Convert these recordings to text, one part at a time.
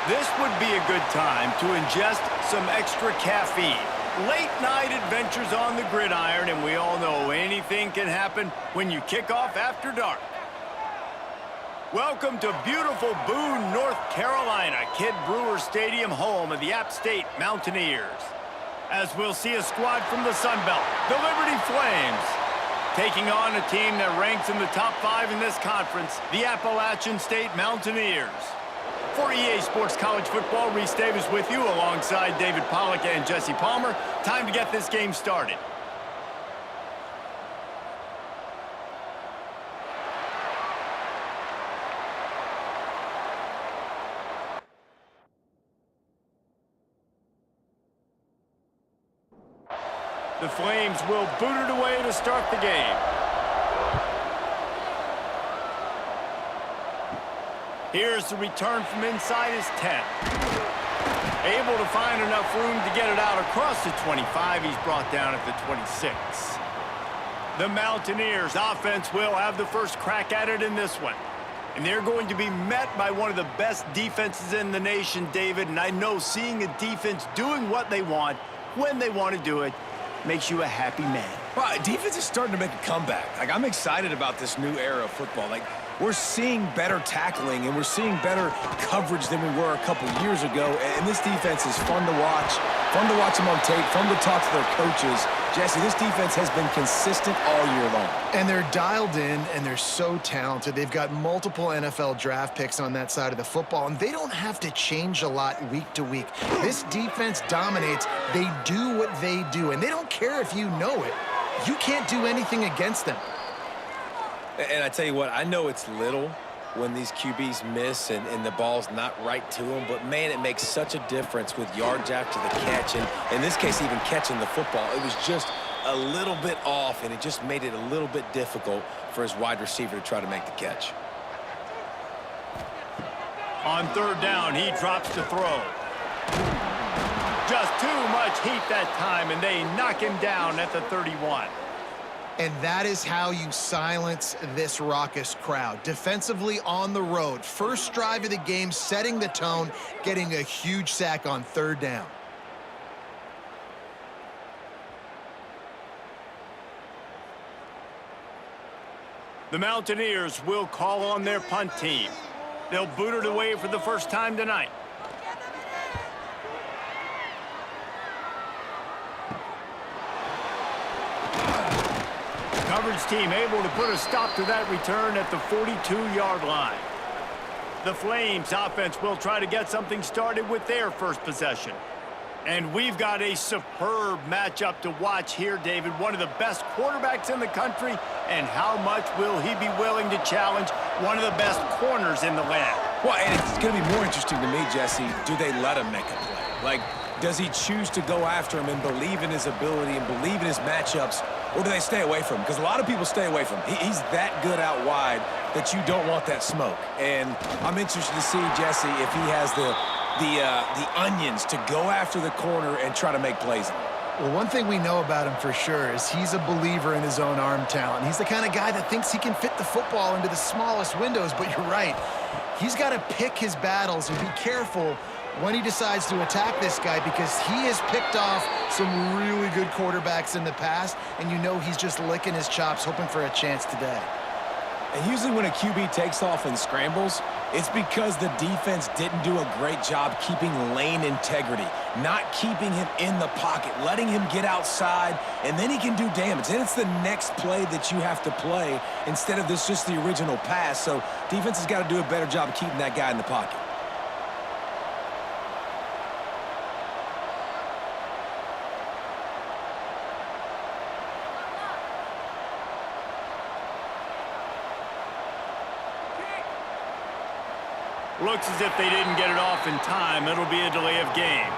This would be a good time to ingest some extra caffeine. Late night adventures on the gridiron, and we all know anything can happen when you kick off after dark. Welcome to beautiful Boone, North Carolina, Kidd Brewer Stadium, home of the App State Mountaineers. As we'll see a squad from the Sun Belt, the Liberty Flames, taking on a team that ranks in the top 5 in this conference, the Appalachian State Mountaineers. For EA Sports College Football, Reese Davis with you alongside David Pollack and Jesse Palmer. Time to get this game started. The Flames will boot it away to start the game. Here's the return from inside his 10. Able to find enough room to get it out across the 25. He's brought down at the 26. The Mountaineers offense will have the first crack at it in this one. And they're going to be met by one of the best defenses in the nation, David. And I know seeing a defense doing what they want, when they want to do it, makes you a happy man. Well, defense is starting to make a comeback. I'm excited about this new era of football. We're seeing better tackling, and we're seeing better coverage than we were a couple years ago. And this defense is fun to watch them on tape, fun to talk to their coaches. Jesse, this defense has been consistent all year long. And they're dialed in, and they're so talented. They've got multiple NFL draft picks on that side of the football, and they don't have to change a lot week to week. This defense dominates. They do what they do, and they don't care if you know it. You can't do anything against them. And I tell you what, I know it's little when these QBs miss and the ball's not right to them, but man, it makes such a difference with yards after the catch, and in this case, even catching the football. It was just a little bit off, and it just made it a little bit difficult for his wide receiver to try to make the catch. On third down, he drops to throw. Just too much heat that time, and they knock him down at the 31. And that is how you silence this raucous crowd. Defensively on the road. First drive of the game, setting the tone, getting a huge sack on third down. The Mountaineers will call on their punt team. They'll boot it away for the first time tonight. Coverage team able to put a stop to that return at the 42-yard line. The Flames offense will try to get something started with their first possession. And we've got a superb matchup to watch here, David. One of the best quarterbacks in the country, and how much will he be willing to challenge one of the best corners in the land? Well, and it's going to be more interesting to me, Jesse, do they let him make a play? Does he choose to go after him and believe in his ability and believe in his matchups, or do they stay away from him? Because a lot of people stay away from him. He's that good out wide that you don't want that smoke. And I'm interested to see, Jesse, if he has the onions to go after the corner and try to make plays on him. Well, one thing we know about him for sure is he's a believer in his own arm talent. He's the kind of guy that thinks he can fit the football into the smallest windows, but you're right. He's got to pick his battles and be careful when he decides to attack this guy, because he has picked off some really good quarterbacks in the past, and you know he's just licking his chops, hoping for a chance today. And usually when a QB takes off and scrambles, it's because the defense didn't do a great job keeping lane integrity, not keeping him in the pocket, letting him get outside, and then he can do damage. Then it's the next play that you have to play instead of this just the original pass. So defense has got to do a better job of keeping that guy in the pocket. Looks as if they didn't get it off in time. It'll be a delay of game.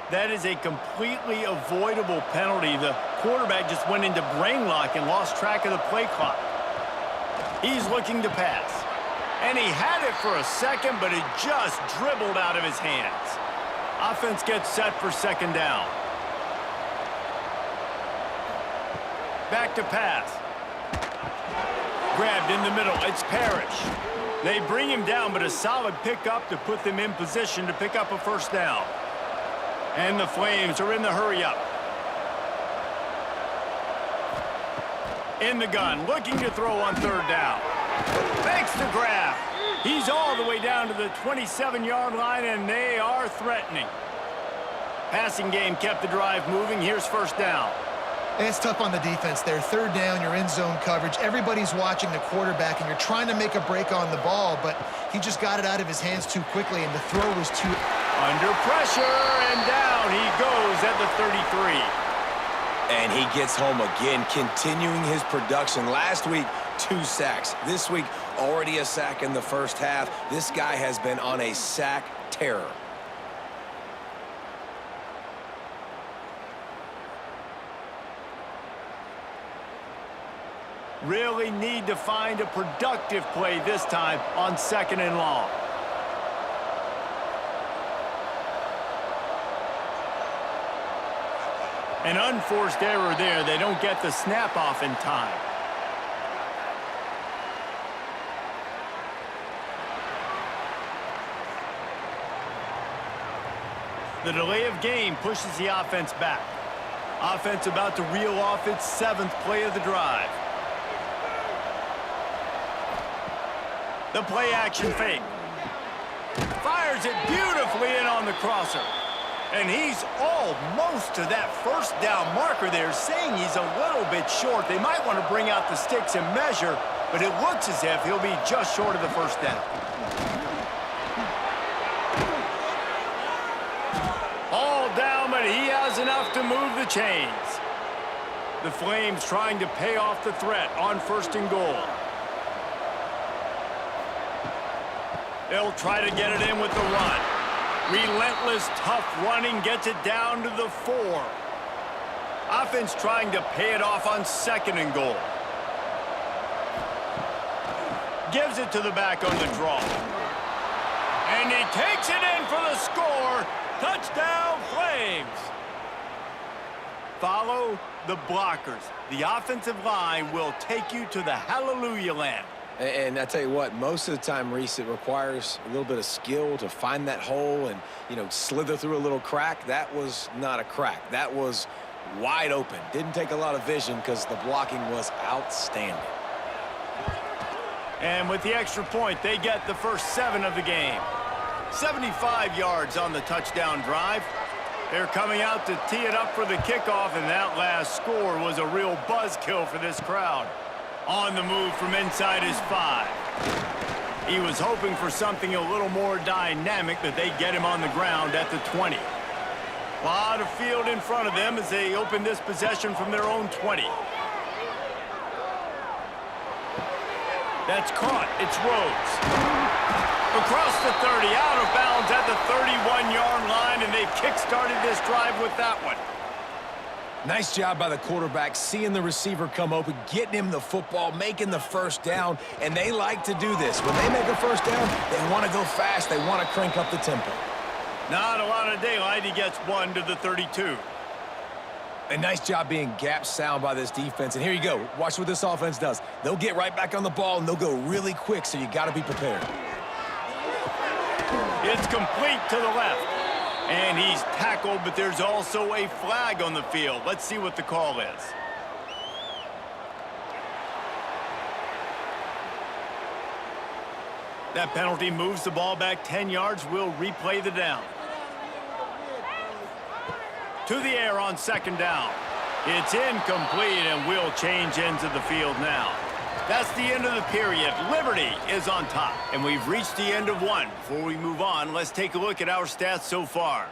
That is a completely avoidable penalty. The quarterback just went into brain lock and lost track of the play clock. He's looking to pass. And he had it for a second, but it just dribbled out of his hands. Offense gets set for second down. Back to pass. Grabbed in the middle. It's Parrish. They bring him down, but a solid pickup to put them in position to pick up a first down. And the Flames are in the hurry-up. In the gun, looking to throw on third down. Makes the grab. He's all the way down to the 27-yard line, and they are threatening. Passing game kept the drive moving. Here's first down. It's tough on the defense there. Third down, you're in zone coverage. Everybody's watching the quarterback, and you're trying to make a break on the ball, but he just got it out of his hands too quickly, and the throw was too... Under pressure, and down he goes at the 33. And he gets home again, continuing his production. Last week, 2 sacks. This week, already a sack in the first half. This guy has been on a sack terror. Really need to find a productive play this time on 2nd and long. An unforced error there. They don't get the snap off in time. The delay of game pushes the offense back. Offense about to reel off its 7th play of the drive. The play action fake. Fires it beautifully in on the crosser. And he's almost to that first down marker there, saying he's a little bit short. They might want to bring out the sticks and measure, but it looks as if he'll be just short of the first down. All down, but he has enough to move the chains. The Flames trying to pay off the threat on 1st and goal. They'll try to get it in with the run. Relentless, tough running gets it down to the 4. Offense trying to pay it off on 2nd and goal. Gives it to the back on the draw. And he takes it in for the score. Touchdown, Flames. Follow the blockers. The offensive line will take you to the hallelujah land. And I tell you what, most of the time, Reese, it requires a little bit of skill to find that hole and, you know, slither through a little crack. That was not a crack. That was wide open. Didn't take a lot of vision because the blocking was outstanding. And with the extra point, they get the first 7 of the game. 75 yards on the touchdown drive. They're coming out to tee it up for the kickoff, and that last score was a real buzzkill for this crowd. On the move from inside his 5. He was hoping for something a little more dynamic, but they get him on the ground at the 20. A lot of field in front of them as they open this possession from their own 20. That's caught. It's Rhodes. Across the 30, out of bounds at the 31-yard line, and they kick-started this drive with that one. Nice job by the quarterback, seeing the receiver come open, getting him the football, making the first down, and they like to do this. When they make a first down, they want to go fast. They want to crank up the tempo. Not a lot of daylight. He gets 1 to the 32. A nice job being gap sound by this defense. And here you go. Watch what this offense does. They'll get right back on the ball, and they'll go really quick, so you got to be prepared. It's complete to the left. And he's tackled, but there's also a flag on the field. Let's see what the call is. That penalty moves the ball back 10 yards. We'll replay the down. To the air on 2nd down. It's incomplete, and we'll change ends of the field now. That's the end of the period. Liberty is on top, and we've reached the end of 1. Before we move on, let's take a look at our stats so far.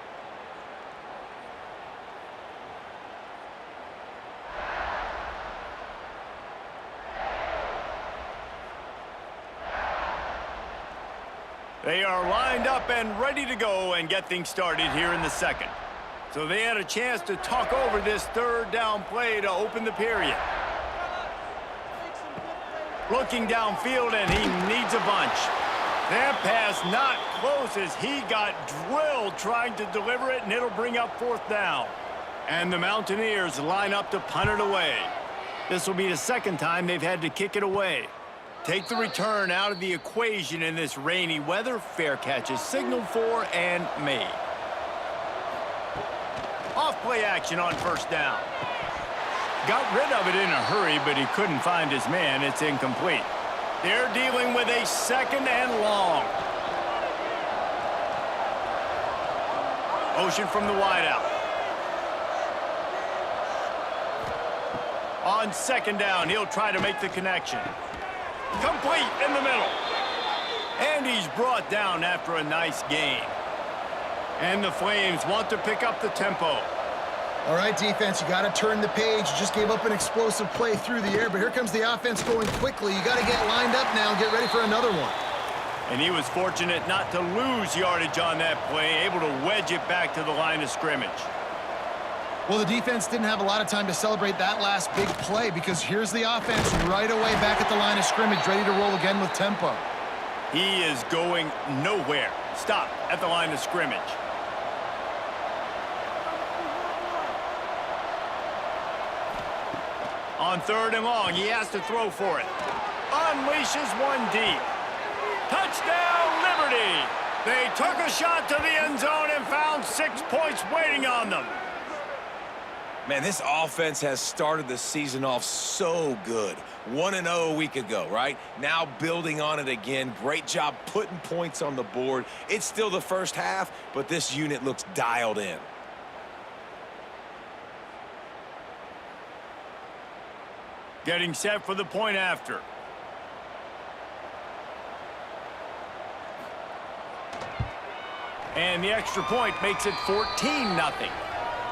They are lined up and ready to go and get things started here in the 2nd. So they had a chance to talk over this 3rd down play to open the period. Looking downfield, and he needs a bunch. That pass not close as he got drilled trying to deliver it, and it'll bring up 4th down. And the Mountaineers line up to punt it away. This will be the second time they've had to kick it away. Take the return out of the equation in this rainy weather. Fair catch is signaled for and made. Off-play action on first down. Got rid of it in a hurry, but he couldn't find his man. It's incomplete. They're dealing with a second and long. Motion from the wideout. On second down, he'll try to make the connection. Complete in the middle. And he's brought down after a nice gain. And the Flames want to pick up the tempo. All right, defense, you got to turn the page. You just gave up an explosive play through the air, but here comes the offense going quickly. You got to get lined up now and get ready for another one. And he was fortunate not to lose yardage on that play, able to wedge it back to the line of scrimmage. Well, the defense didn't have a lot of time to celebrate that last big play because here's the offense right away back at the line of scrimmage, ready to roll again with tempo. He is going nowhere. Stop at the line of scrimmage. On third and long, he has to throw for it. Unleashes one deep. Touchdown, Liberty! They took a shot to the end zone and found 6 points waiting on them. Man, this offense has started the season off so good. 1-0 a week ago, right? Now building on it again. Great job putting points on the board. It's still the first half, but this unit looks dialed in. Getting set for the point after. And the extra point makes it 14-0.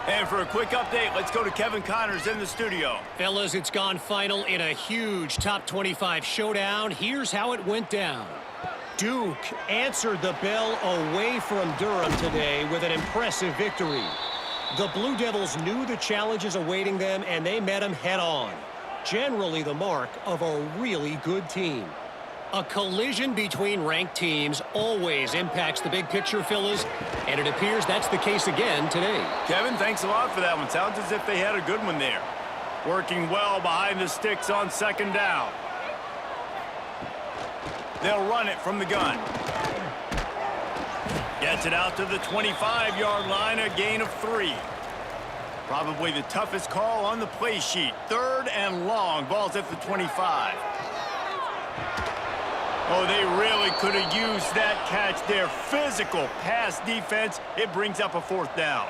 And for a quick update, let's go to Kevin Connors in the studio. Fellas, it's gone final in a huge top 25 showdown. Here's how it went down. Duke answered the bell away from Durham today with an impressive victory. The Blue Devils knew the challenges awaiting them, and they met them head-on. Generally the mark of a really good team. A collision between ranked teams always impacts the big picture, fellas, and it appears that's the case again today. Kevin, thanks a lot for that one. Sounds as if they had a good one there. Working well behind the sticks on second down. They'll run it from the gun. Gets it out to the 25-yard line, a gain of 3. Probably the toughest call on the play sheet. Third and long, ball's at the 25. Oh, they really could have used that catch there. Physical pass defense. It brings up a fourth down.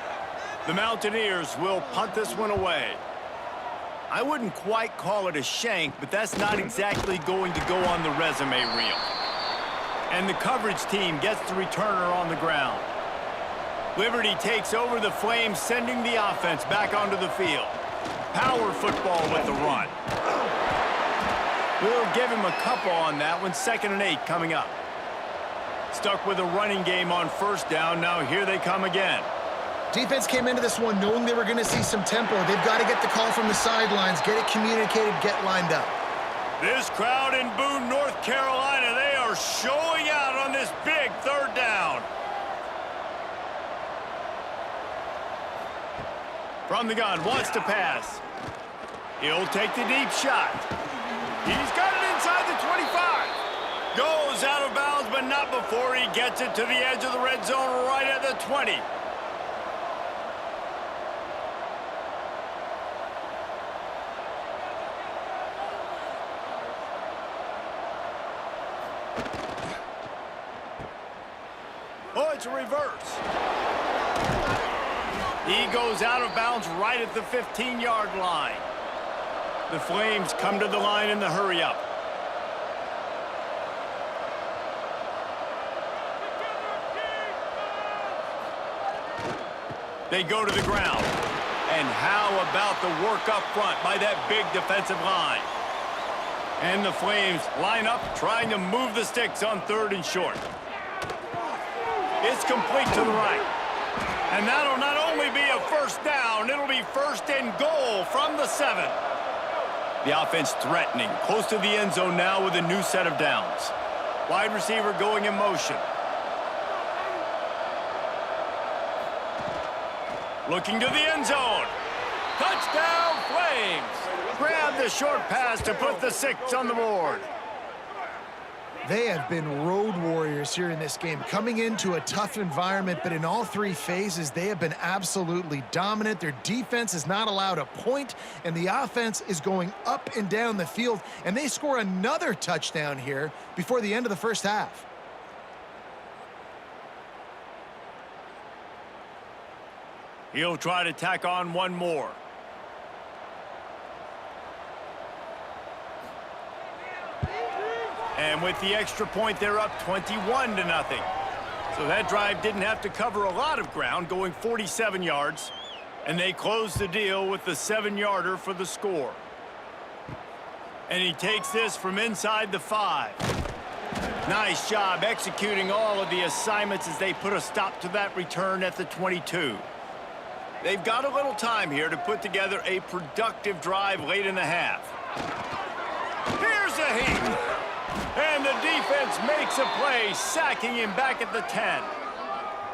The Mountaineers will punt this one away. I wouldn't quite call it a shank, but that's not exactly going to go on the resume reel. And the coverage team gets the returner on the ground. Liberty takes over the Flames, sending the offense back onto the field. Power football with the run. We'll give him a couple on that one. 2nd and 8 coming up. Stuck with a running game on first down. Now here they come again. Defense came into this one knowing they were going to see some tempo. They've got to get the call from the sidelines, get it communicated, get lined up. This crowd in Boone, North Carolina, they are showing out on this big third down. From the gun, wants to pass. He'll take the deep shot. He's got it inside the 25. Goes out of bounds, but not before he gets it to the edge of the red zone right at the 20. Oh, it's a reverse. He goes out of bounds right at the 15-yard line. The Flames come to the line in the hurry-up. They go to the ground. And how about the work up front by that big defensive line? And the Flames line up, trying to move the sticks on 3rd and short. It's complete to the right. And that'll not only be a first down, it'll be 1st and goal from the 7. The offense threatening, close to the end zone now with a new set of downs. Wide receiver going in motion. Looking to the end zone. Touchdown, Flames. Grab the the short pass to put the 6 on the board. They have been road warriors here in this game, coming into a tough environment, but in all 3 phases, they have been absolutely dominant. Their defense is not allowed a point, and the offense is going up and down the field, and they score another touchdown here before the end of the first half. He'll try to tack on one more. And with the extra point, they're up 21-0. So that drive didn't have to cover a lot of ground, going 47 yards. And they close the deal with the 7-yarder for the score. And he takes this from inside the 5. Nice job executing all of the assignments as they put a stop to that return at the 22. They've got a little time here to put together a productive drive late in the half. Here's a heat. And the defense makes a play, sacking him back at the 10.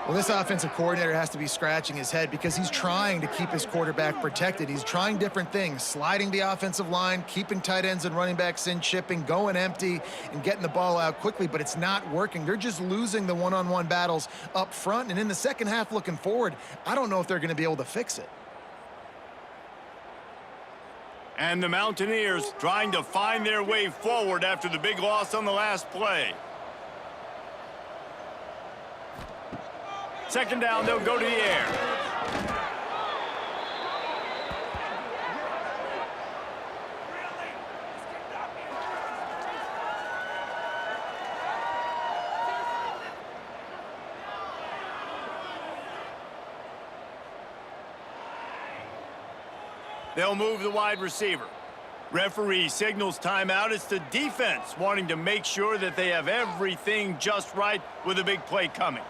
Well, this offensive coordinator has to be scratching his head because he's trying to keep his quarterback protected. He's trying different things, sliding the offensive line, keeping tight ends and running backs in, chipping, going empty, and getting the ball out quickly, but it's not working. They're just losing the one-on-one battles up front, and in the second half looking forward, I don't know if they're going to be able to fix it. And the Mountaineers trying to find their way forward after the big loss on the last play. Second down, they'll go to the air. They'll move the wide receiver. Referee signals timeout. It's the defense wanting to make sure that they have everything just right with a big play coming.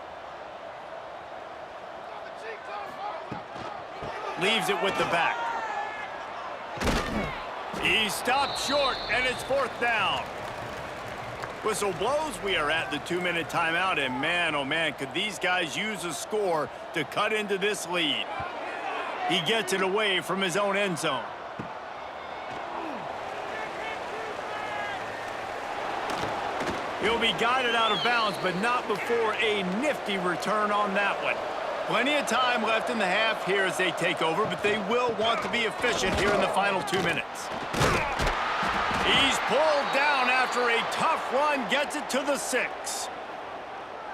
Leaves it with the back. He's stopped short, and it's 4th down. Whistle blows. We are at the 2-minute timeout, and man, oh man, could these guys use a score to cut into this lead. He gets it away from his own end zone. He'll be guided out of bounds, but not before a nifty return on that one. Plenty of time left in the half here as they take over, but they will want to be efficient here in the final 2 minutes. He's pulled down after a tough run, gets it to the 6.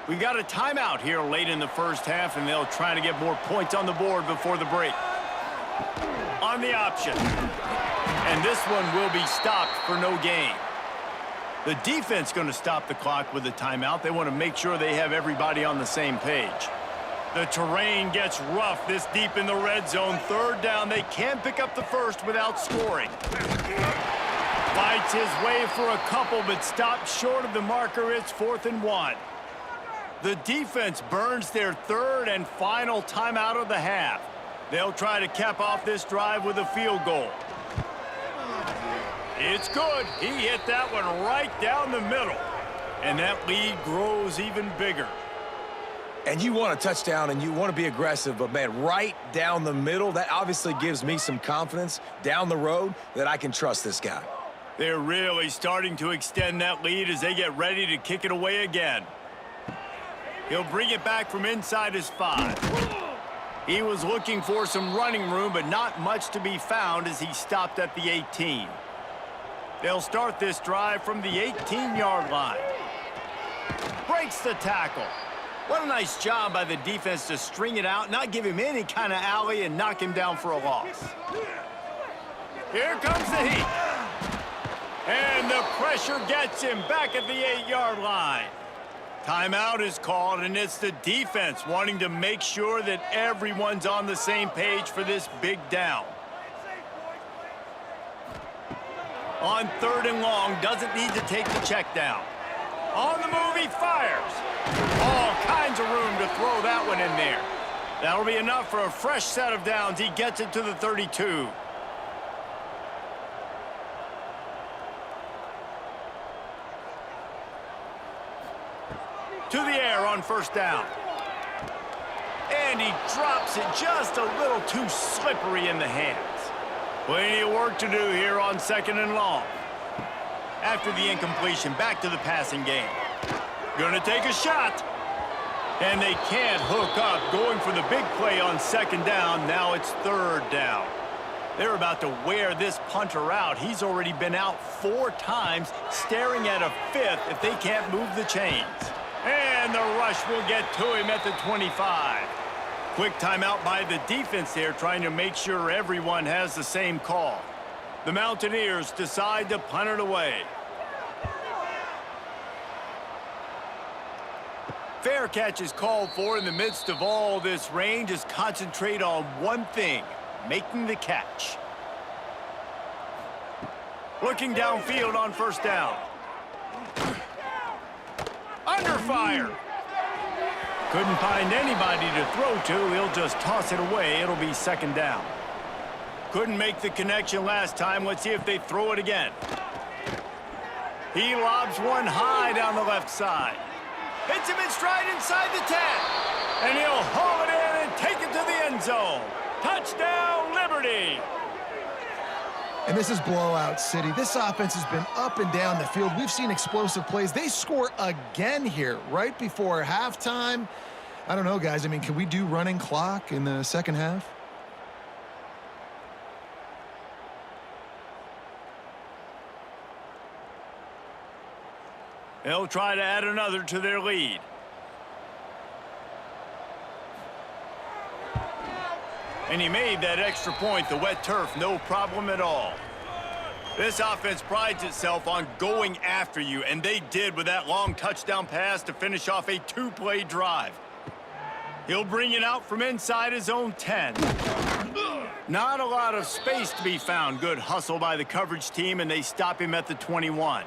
We got a timeout here late in the first half, and they'll try to get more points on the board before the break. On the option. And this one will be stopped for no gain. The defense going to stop the clock with a timeout. They want to make sure they have everybody on the same page. The terrain gets rough this deep in the red zone. 3rd down. They can pick up the first without scoring. Fights his way for a couple, but stops short of the marker. It's 4th and 1. The defense burns their 3rd and final timeout of the half. They'll try to cap off this drive with a field goal. It's good. He hit that one right down the middle. And that lead grows even bigger. And you want a touchdown and you want to be aggressive, but man, right down the middle, that obviously gives me some confidence down the road that I can trust this guy. They're really starting to extend that lead as they get ready to kick it away again. He'll bring it back from inside his 5. He was looking for some running room, but not much to be found as he stopped at the 18. They'll start this drive from the 18-yard line. Breaks the tackle. What a nice job by the defense to string it out, not give him any kind of alley, and knock him down for a loss. Here comes the heat. And the pressure gets him back at the 8-yard line. Timeout is called, and it's the defense wanting to make sure that everyone's on the same page for this big down. On 3rd and long, doesn't need to take the check down. On the move, he fires. All kinds of room to throw that one in there. That'll be enough for a fresh set of downs. He gets it to the 32. To the air on 1st down. And he drops it just a little too slippery in the hands. Plenty of work to do here on 2nd and long. After the incompletion, back to the passing game. Gonna take a shot. And they can't hook up. Going for the big play on 2nd down. Now it's 3rd down. They're about to wear this punter out. He's already been out 4 times, staring at a 5th if they can't move the chains. And the rush will get to him at the 25. Quick timeout by the defense there, trying to make sure everyone has the same call. The Mountaineers decide to punt it away. Fair catch is called for in the midst of all this rain. Just concentrate on one thing, making the catch. Looking downfield on 1st down. Under fire. Couldn't find anybody to throw to. He'll just toss it away. It'll be 2nd down. Couldn't make the connection last time. Let's see if they throw it again. He lobs one high down the left side. Hits him in stride inside the 10. And he'll haul it in and take it to the end zone. Touchdown, Liberty. And this is blowout city. This offense has been up and down the field. We've seen explosive plays. They score again here right before halftime. I don't know, guys. I mean, can we do running clock in the 2nd half? They'll try to add another to their lead. And he made that extra point. The wet turf, no problem at all. This offense prides itself on going after you, and they did with that long touchdown pass to finish off a 2-play drive. He'll bring it out from inside his own 10. Not a lot of space to be found. Good hustle by the coverage team, and they stop him at the 21.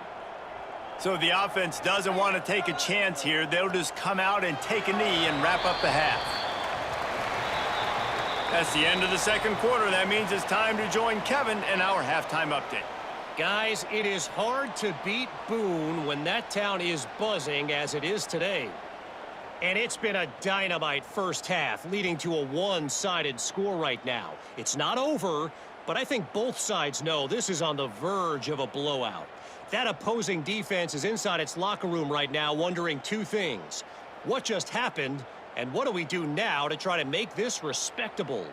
So the offense doesn't want to take a chance here. They'll just come out and take a knee and wrap up the half. That's the end of the 2nd quarter. That means it's time to join Kevin in our halftime update. Guys, it is hard to beat Boone when that town is buzzing as it is today. And it's been a dynamite first half, leading to a one-sided score right now. It's not over, but I think both sides know this is on the verge of a blowout. That opposing defense is inside its locker room right now wondering 2 things. What just happened, and what do we do now to try to make this respectable?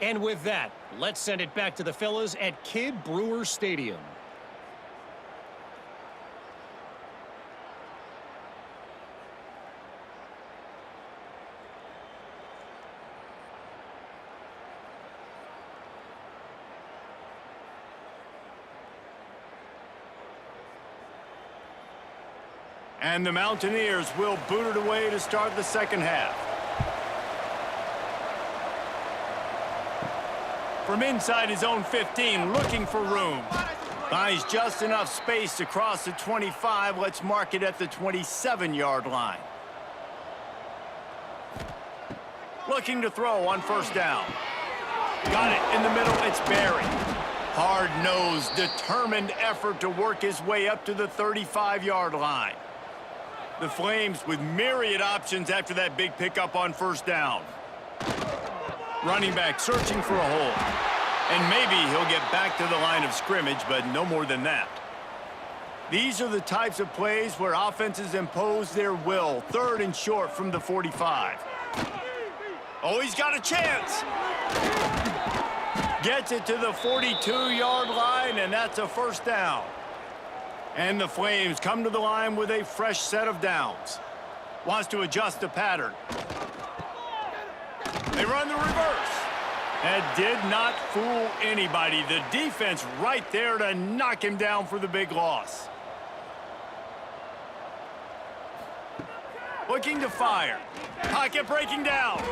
And with that, let's send it back to the fellas at Kidd Brewer Stadium. And the Mountaineers will boot it away to start the 2nd half. From inside his own 15, looking for room. Finds just enough space to cross the 25. Let's mark it at the 27-yard line. Looking to throw on 1st down. Got it in the middle. It's Barry. Hard-nosed, determined effort to work his way up to the 35-yard line. The Flames with myriad options after that big pickup on 1st down. Running back searching for a hole. And maybe he'll get back to the line of scrimmage, but no more than that. These are the types of plays where offenses impose their will. 3rd and short from the 45. Oh, he's got a chance. Gets it to the 42-yard line, and that's a 1st down. And the Flames come to the line with a fresh set of downs. Wants to adjust the pattern. They run the reverse. That did not fool anybody. The defense right there to knock him down for the big loss. Looking to fire. Pocket breaking down.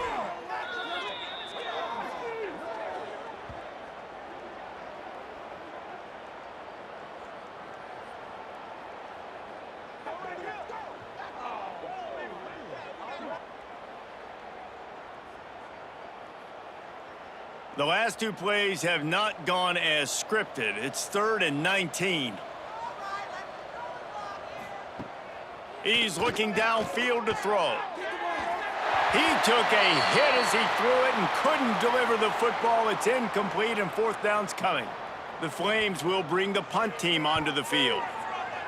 The last 2 plays have not gone as scripted. It's 3rd and 19. He's looking downfield to throw. He took a hit as he threw it and couldn't deliver the football. It's incomplete and fourth down's coming. The Flames will bring the punt team onto the field.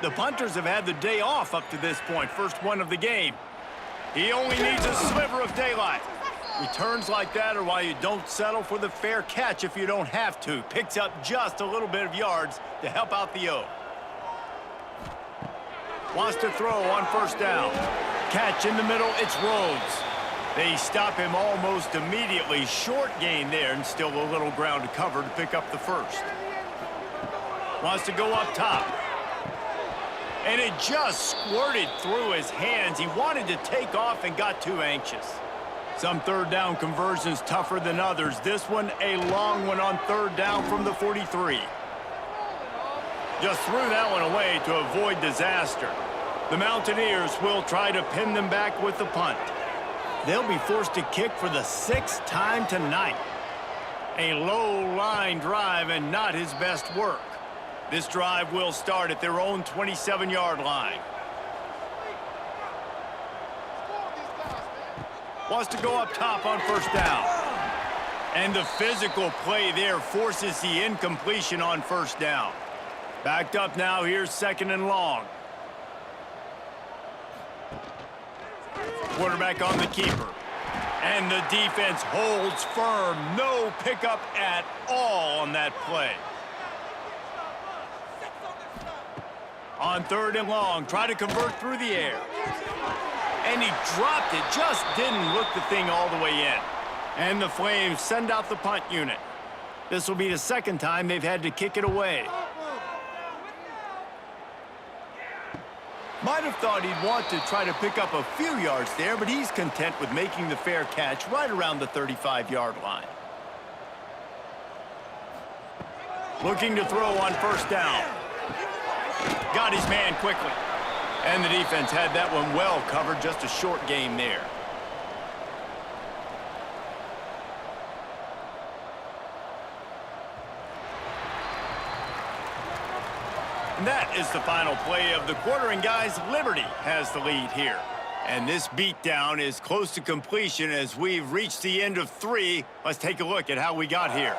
The punters have had the day off up to this point, first one of the game. He only needs a sliver of daylight. Returns like that are why you don't settle for the fair catch if you don't have to. Picks up just a little bit of yards to help out the O. Wants to throw on first down. Catch in the middle, it's Rhodes. They stop him almost immediately. Short gain there and still a little ground to cover to pick up the first. Wants to go up top. And it just squirted through his hands. He wanted to take off and got too anxious. Some third down conversions tougher than others. This one, a long one on third down from the 43. Just threw that one away to avoid disaster. The Mountaineers will try to pin them back with the punt. They'll be forced to kick for the sixth time tonight. A low-line drive and not his best work. This drive will start at their own 27-yard line. Wants to go up top on first down. And the physical play there forces the incompletion on first down. Backed up now, here's second and long. Quarterback on the keeper. And the defense holds firm. No pickup at all on that play. On third and long, try to convert through the air. And he dropped it, just didn't look the thing all the way in. And the Flames send out the punt unit. This will be the second time they've had to kick it away. Might have thought he'd want to try to pick up a few yards there, but he's content with making the fair catch right around the 35-yard line. Looking to throw on first down. Got his man quickly. And the defense had that one well covered, just a short gain there. And that is the final play of the quarter, and guys, Liberty has the lead here. And this beatdown is close to completion as we've reached the end of 3. Let's take a look at how we got here.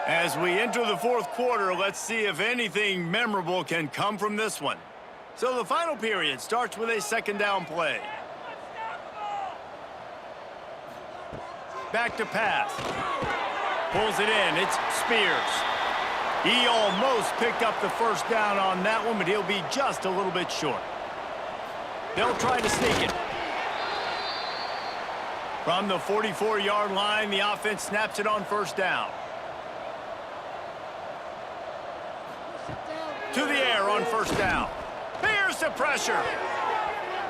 As we enter the fourth quarter, let's see if anything memorable can come from this one. So the final period starts with a second down play. Back to pass. Pulls it in. It's Spears. He almost picked up the first down on that one, but he'll be just a little bit short. They'll try to sneak it. From the 44-yard line, the offense snaps it on first down. To the air on first down. Here's the pressure.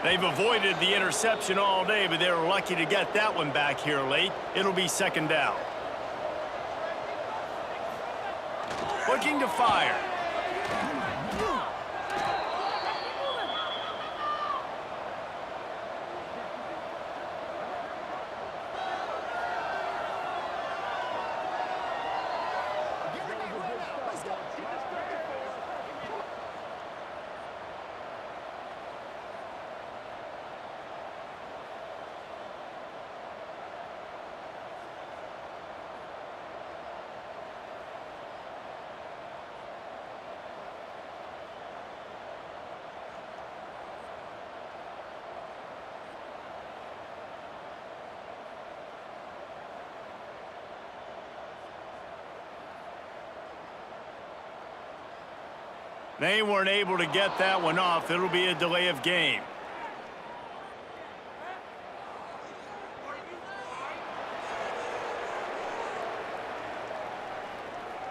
They've avoided the interception all day, but they were lucky to get that one back here late. It'll be second down. Looking to fire. They weren't able to get that one off. It'll be a delay of game.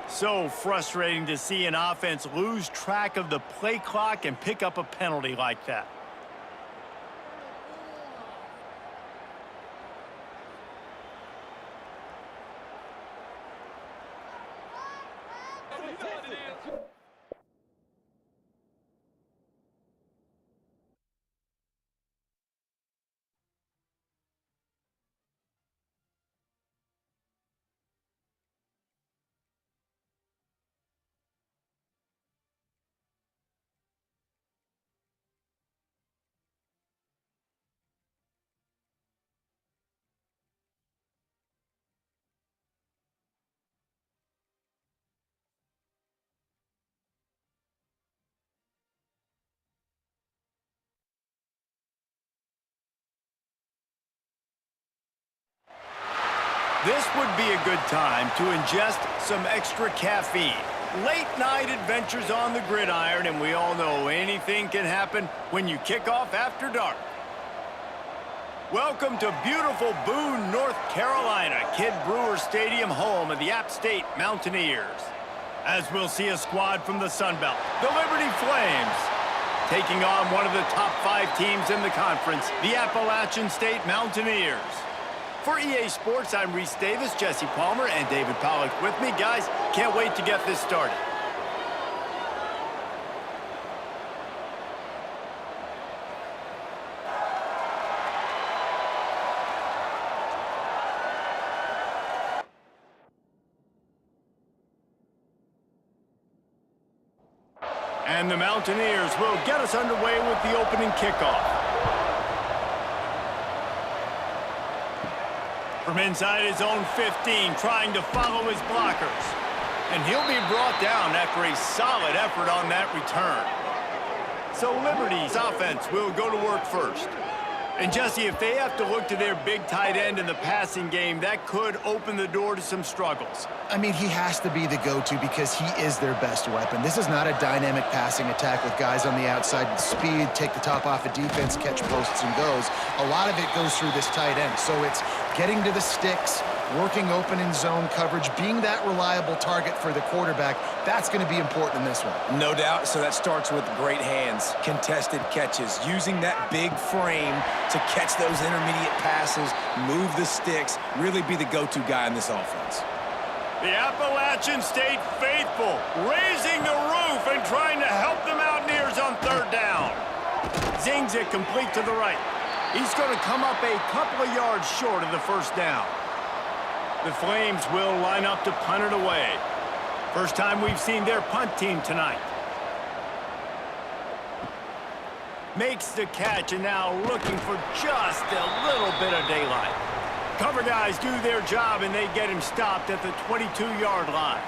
So frustrating to see an offense lose track of the play clock and pick up a penalty like that. This would be a good time to ingest some extra caffeine. Late night adventures on the gridiron, and we all know anything can happen when you kick off after dark. Welcome to beautiful Boone, North Carolina, Kidd Brewer Stadium, home of the App State Mountaineers. As we'll see a squad from the Sun Belt, the Liberty Flames, taking on one of the top 5 teams in the conference, the Appalachian State Mountaineers. For EA Sports, I'm Reese Davis, Jesse Palmer, and David Pollack with me. Guys, can't wait to get this started. And the Mountaineers will get us underway with the opening kickoff. From inside his own 15, trying to follow his blockers. And he'll be brought down after a solid effort on that return. So Liberty's offense will go to work first. And Jesse, if they have to look to their big tight end in the passing game, that could open the door to some struggles. I mean, he has to be the go-to because he is their best weapon. This is not a dynamic passing attack with guys on the outside with speed, take the top off a defense, catch posts and goes. A lot of it goes through this tight end. So it's getting to the sticks, working open in zone coverage, being that reliable target for the quarterback. That's going to be important in this one. No doubt. So that starts with great hands, contested catches, using that big frame to catch those intermediate passes, move the sticks, really be the go-to guy in this offense. The Appalachian State faithful raising the roof and trying to help the Mountaineers on third down. Zings it complete to the right. He's going to come up a couple of yards short of the first down. The Flames will line up to punt it away. First time we've seen their punt team tonight. Makes the catch and now looking for just a little bit of daylight. Cover guys do their job and they get him stopped at the 22-yard line.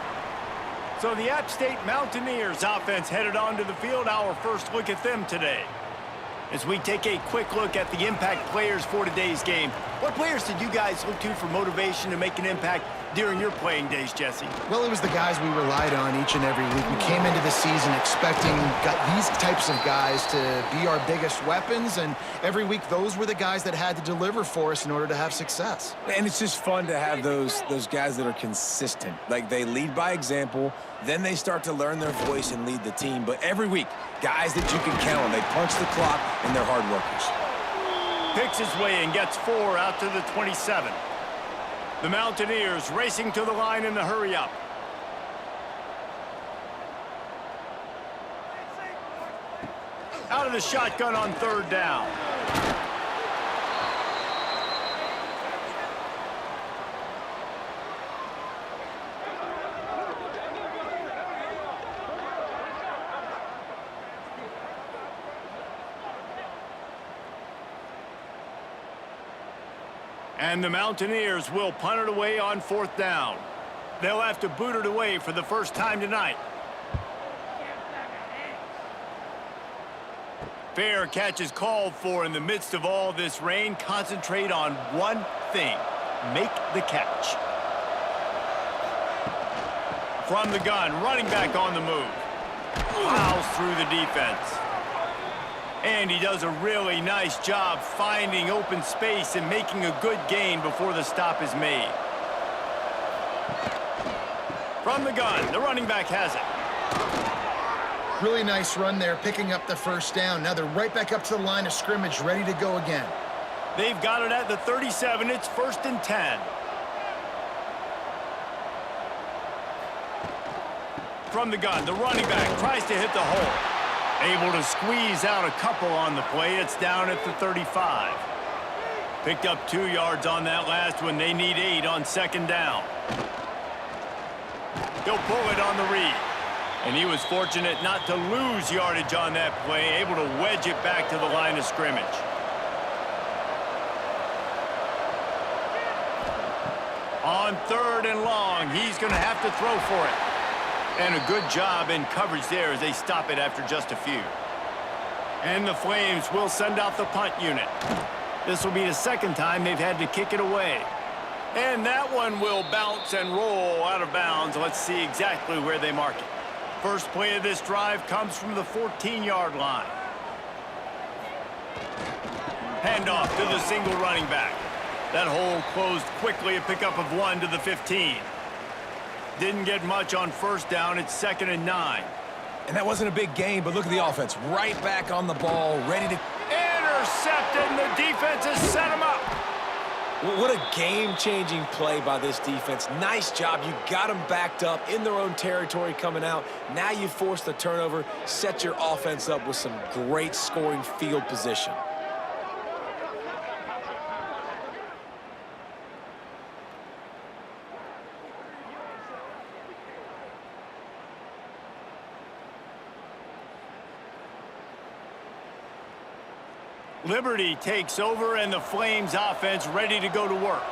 So the App State Mountaineers offense headed onto the field. Our first look at them today. As we take a quick look at the impact players for today's game, what players did you guys look to for motivation to make an impact during your playing days, Jesse? Well, it was the guys we relied on each and every week. We came into the season expecting these types of guys to be our biggest weapons, and every week those were the guys that had to deliver for us in order to have success. And it's just fun to have those guys that are consistent. Like, they lead by example, then they start to learn their voice and lead the team. But every week, guys that you can count on. They punch the clock, and they're hard workers. Picks his way and gets 4 out to the 27. The Mountaineers racing to the line in the hurry-up. Out of the shotgun on third down. And the Mountaineers will punt it away on fourth down. They'll have to boot it away for the first time tonight. Fair catch is called for in the midst of all this rain. Concentrate on one thing: make the catch. From the gun, running back on the move. Plows through the defense. And he does a really nice job finding open space and making a good gain before the stop is made. From the gun, the running back has it. Really nice run there, picking up the first down. Now they're right back up to the line of scrimmage, ready to go again. They've got it at the 37. It's 1st and 10. From the gun, the running back tries to hit the hole. Able to squeeze out a couple on the play. It's down at the 35. Picked up 2 yards on that last one. They need 8 on second down. He'll pull it on the read. And he was fortunate not to lose yardage on that play, able to wedge it back to the line of scrimmage. On 3rd and long, he's going to have to throw for it. And a good job in coverage there as they stop it after just a few. And the Flames will send out the punt unit. This will be the second time they've had to kick it away. And that one will bounce and roll out of bounds. Let's see exactly where they mark it. First play of this drive comes from the 14-yard line. Handoff to the single running back. That hole closed quickly, a pickup of 1 to the 15. Didn't get much on first down. It's 2nd and 9. And that wasn't a big gain, but look at the offense. Right back on the ball, ready to... Intercepted, and the defense has set him up. What a game-changing play by this defense. Nice job. You got them backed up in their own territory coming out. Now you force the turnover, set your offense up with some great scoring field position. Liberty takes over, and the Flames offense ready to go to work.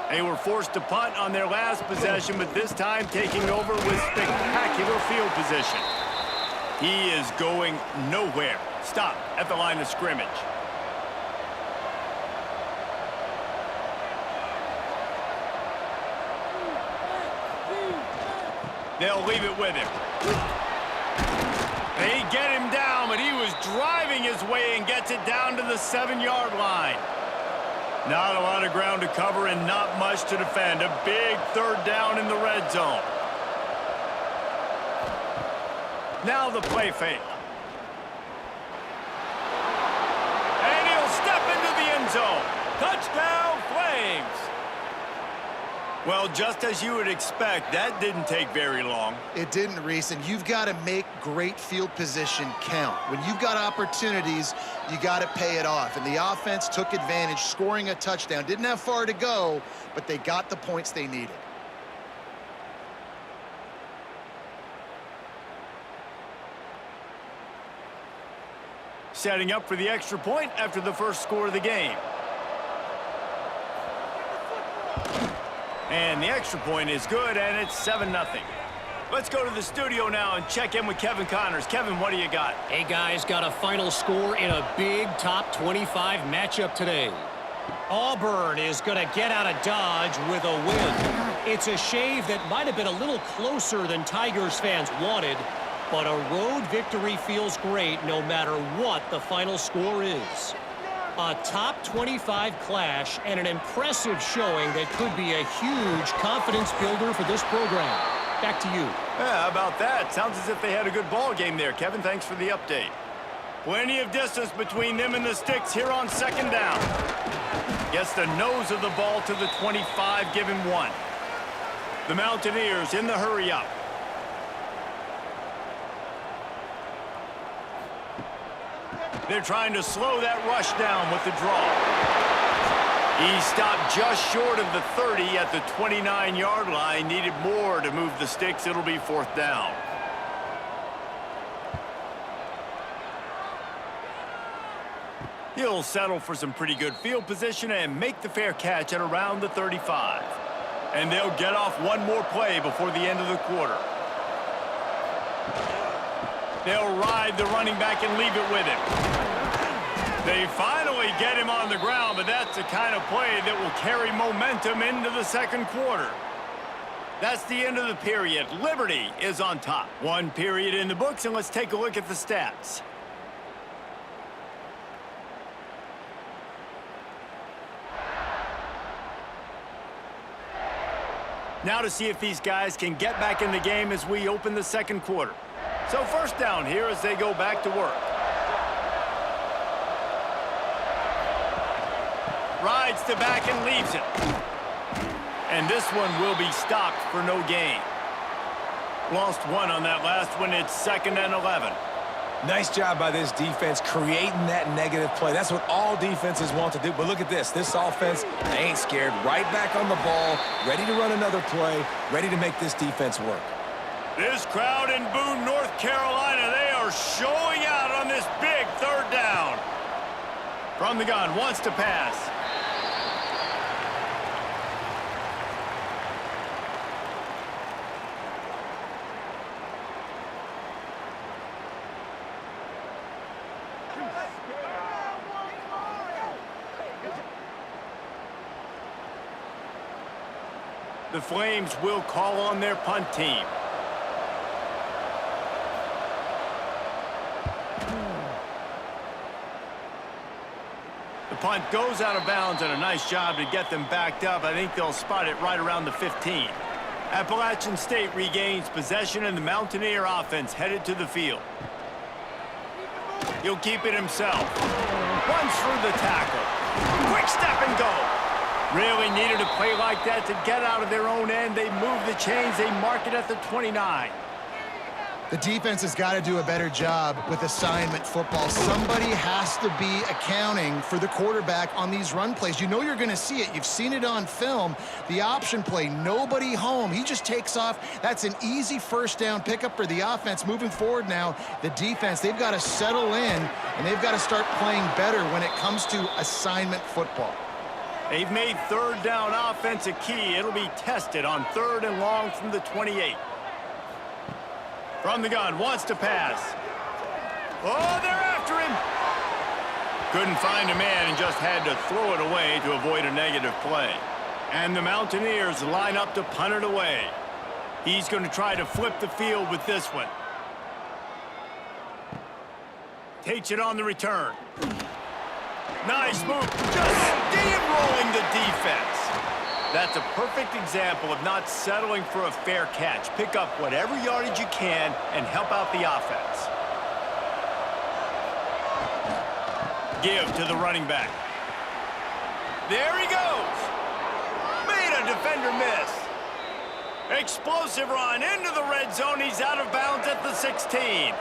They were forced to punt on their last possession, but this time taking over with spectacular field position. He is going nowhere. Stop at the line of scrimmage. They'll leave it with him. They get him down, but he was driving his way and gets it down to the 7-yard line. Not a lot of ground to cover and not much to defend. A big 3rd down in the red zone. Now the play fake. And he'll step into the end zone. Touchdown, Flames! Well, just as you would expect, that didn't take very long. It didn't, Reese, and you've got to make great field position count. When you've got opportunities, you got to pay it off. And the offense took advantage, scoring a touchdown. Didn't have far to go, but they got the points they needed. Setting up for the extra point after the first score of the game. And the extra point is good, and it's 7-0. Let's go to the studio now and check in with Kevin Connors. Kevin, what do you got? Hey, guys, got a final score in a big top 25 matchup today. Auburn is going to get out of Dodge with a win. It's a shave that might have been a little closer than Tigers fans wanted, but a road victory feels great no matter what the final score is. A top 25 clash and an impressive showing that could be a huge confidence builder for this program. Back to you. Yeah, how about that? Sounds as if they had a good ball game there. Kevin, thanks for the update. Plenty of distance between them and the sticks here on 2nd down. Gets the nose of the ball to the 25, give him 1. The Mountaineers in the hurry up. They're trying to slow that rush down with the draw. He stopped just short of the 30 at the 29-yard line. Needed more to move the sticks. It'll be 4th down. He'll settle for some pretty good field position and make the fair catch at around the 35. And they'll get off one more play before the end of the quarter. They'll ride the running back and leave it with him. They finally get him on the ground, but that's the kind of play that will carry momentum into the 2nd quarter. That's the end of the period. Liberty is on top. 1 period in the books, and let's take a look at the stats. Now to see if these guys can get back in the game as we open the 2nd quarter. So 1st down here as they go back to work. Rides to back and leaves it. And this one will be stopped for no gain. Lost 1 on that last one. It's 2nd and 11. Nice job by this defense creating that negative play. That's what all defenses want to do. But look at this. This offense, they ain't scared. Right back on the ball, ready to run another play, ready to make this defense work. This crowd in Boone, North Carolina, they are showing out on this big 3rd down. From the gun, wants to pass. The Flames will call on their punt team. The punt goes out of bounds, and a nice job to get them backed up. I think they'll spot it right around the 15. Appalachian State regains possession, and the Mountaineer offense headed to the field. He'll keep it himself. Runs through the tackle. Quick step and go. Really needed a play like that to get out of their own end. They move the chains. They mark it at the 29. The defense has got to do a better job with assignment football. Somebody has to be accounting for the quarterback on these run plays. You know you're going to see it. You've seen it on film. The option play, nobody home. He just takes off. That's an easy first down pickup for the offense. Moving forward now, the defense, they've got to settle in, and they've got to start playing better when it comes to assignment football. They've made third down offense a key. It'll be tested on 3rd and long from the 28. From the gun, wants to pass. Oh, they're after him. Couldn't find a man and just had to throw it away to avoid a negative play. And the Mountaineers line up to punt it away. He's going to try to flip the field with this one. Takes it on the return. Nice move. Just steamrolling the defense. That's a perfect example of not settling for a fair catch. Pick up whatever yardage you can and help out the offense. Give to the running back. There he goes. Made a defender miss. Explosive run into the red zone. He's out of bounds at the 16.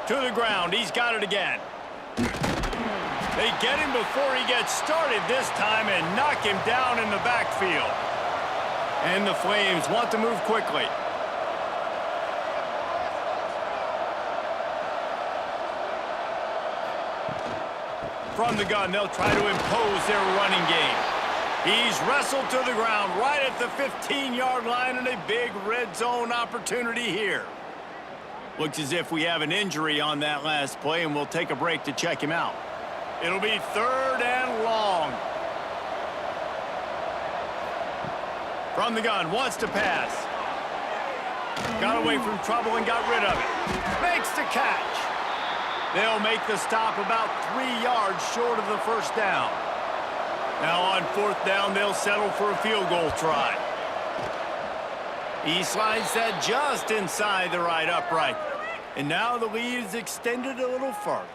To the ground. He's got it again. They get him before he gets started this time and knock him down in the backfield. And the Flames want to move quickly. From the gun, they'll try to impose their running game. He's wrestled to the ground right at the 15-yard line, and a big red zone opportunity here. Looks as if we have an injury on that last play, and we'll take a break to check him out. It'll be 3rd and long. From the gun, wants to pass. Got away from trouble and got rid of it. Makes the catch. They'll make the stop about 3 yards short of the first down. Now on 4th down, they'll settle for a field goal try. He slides that just inside the right upright. And now the lead is extended a little further.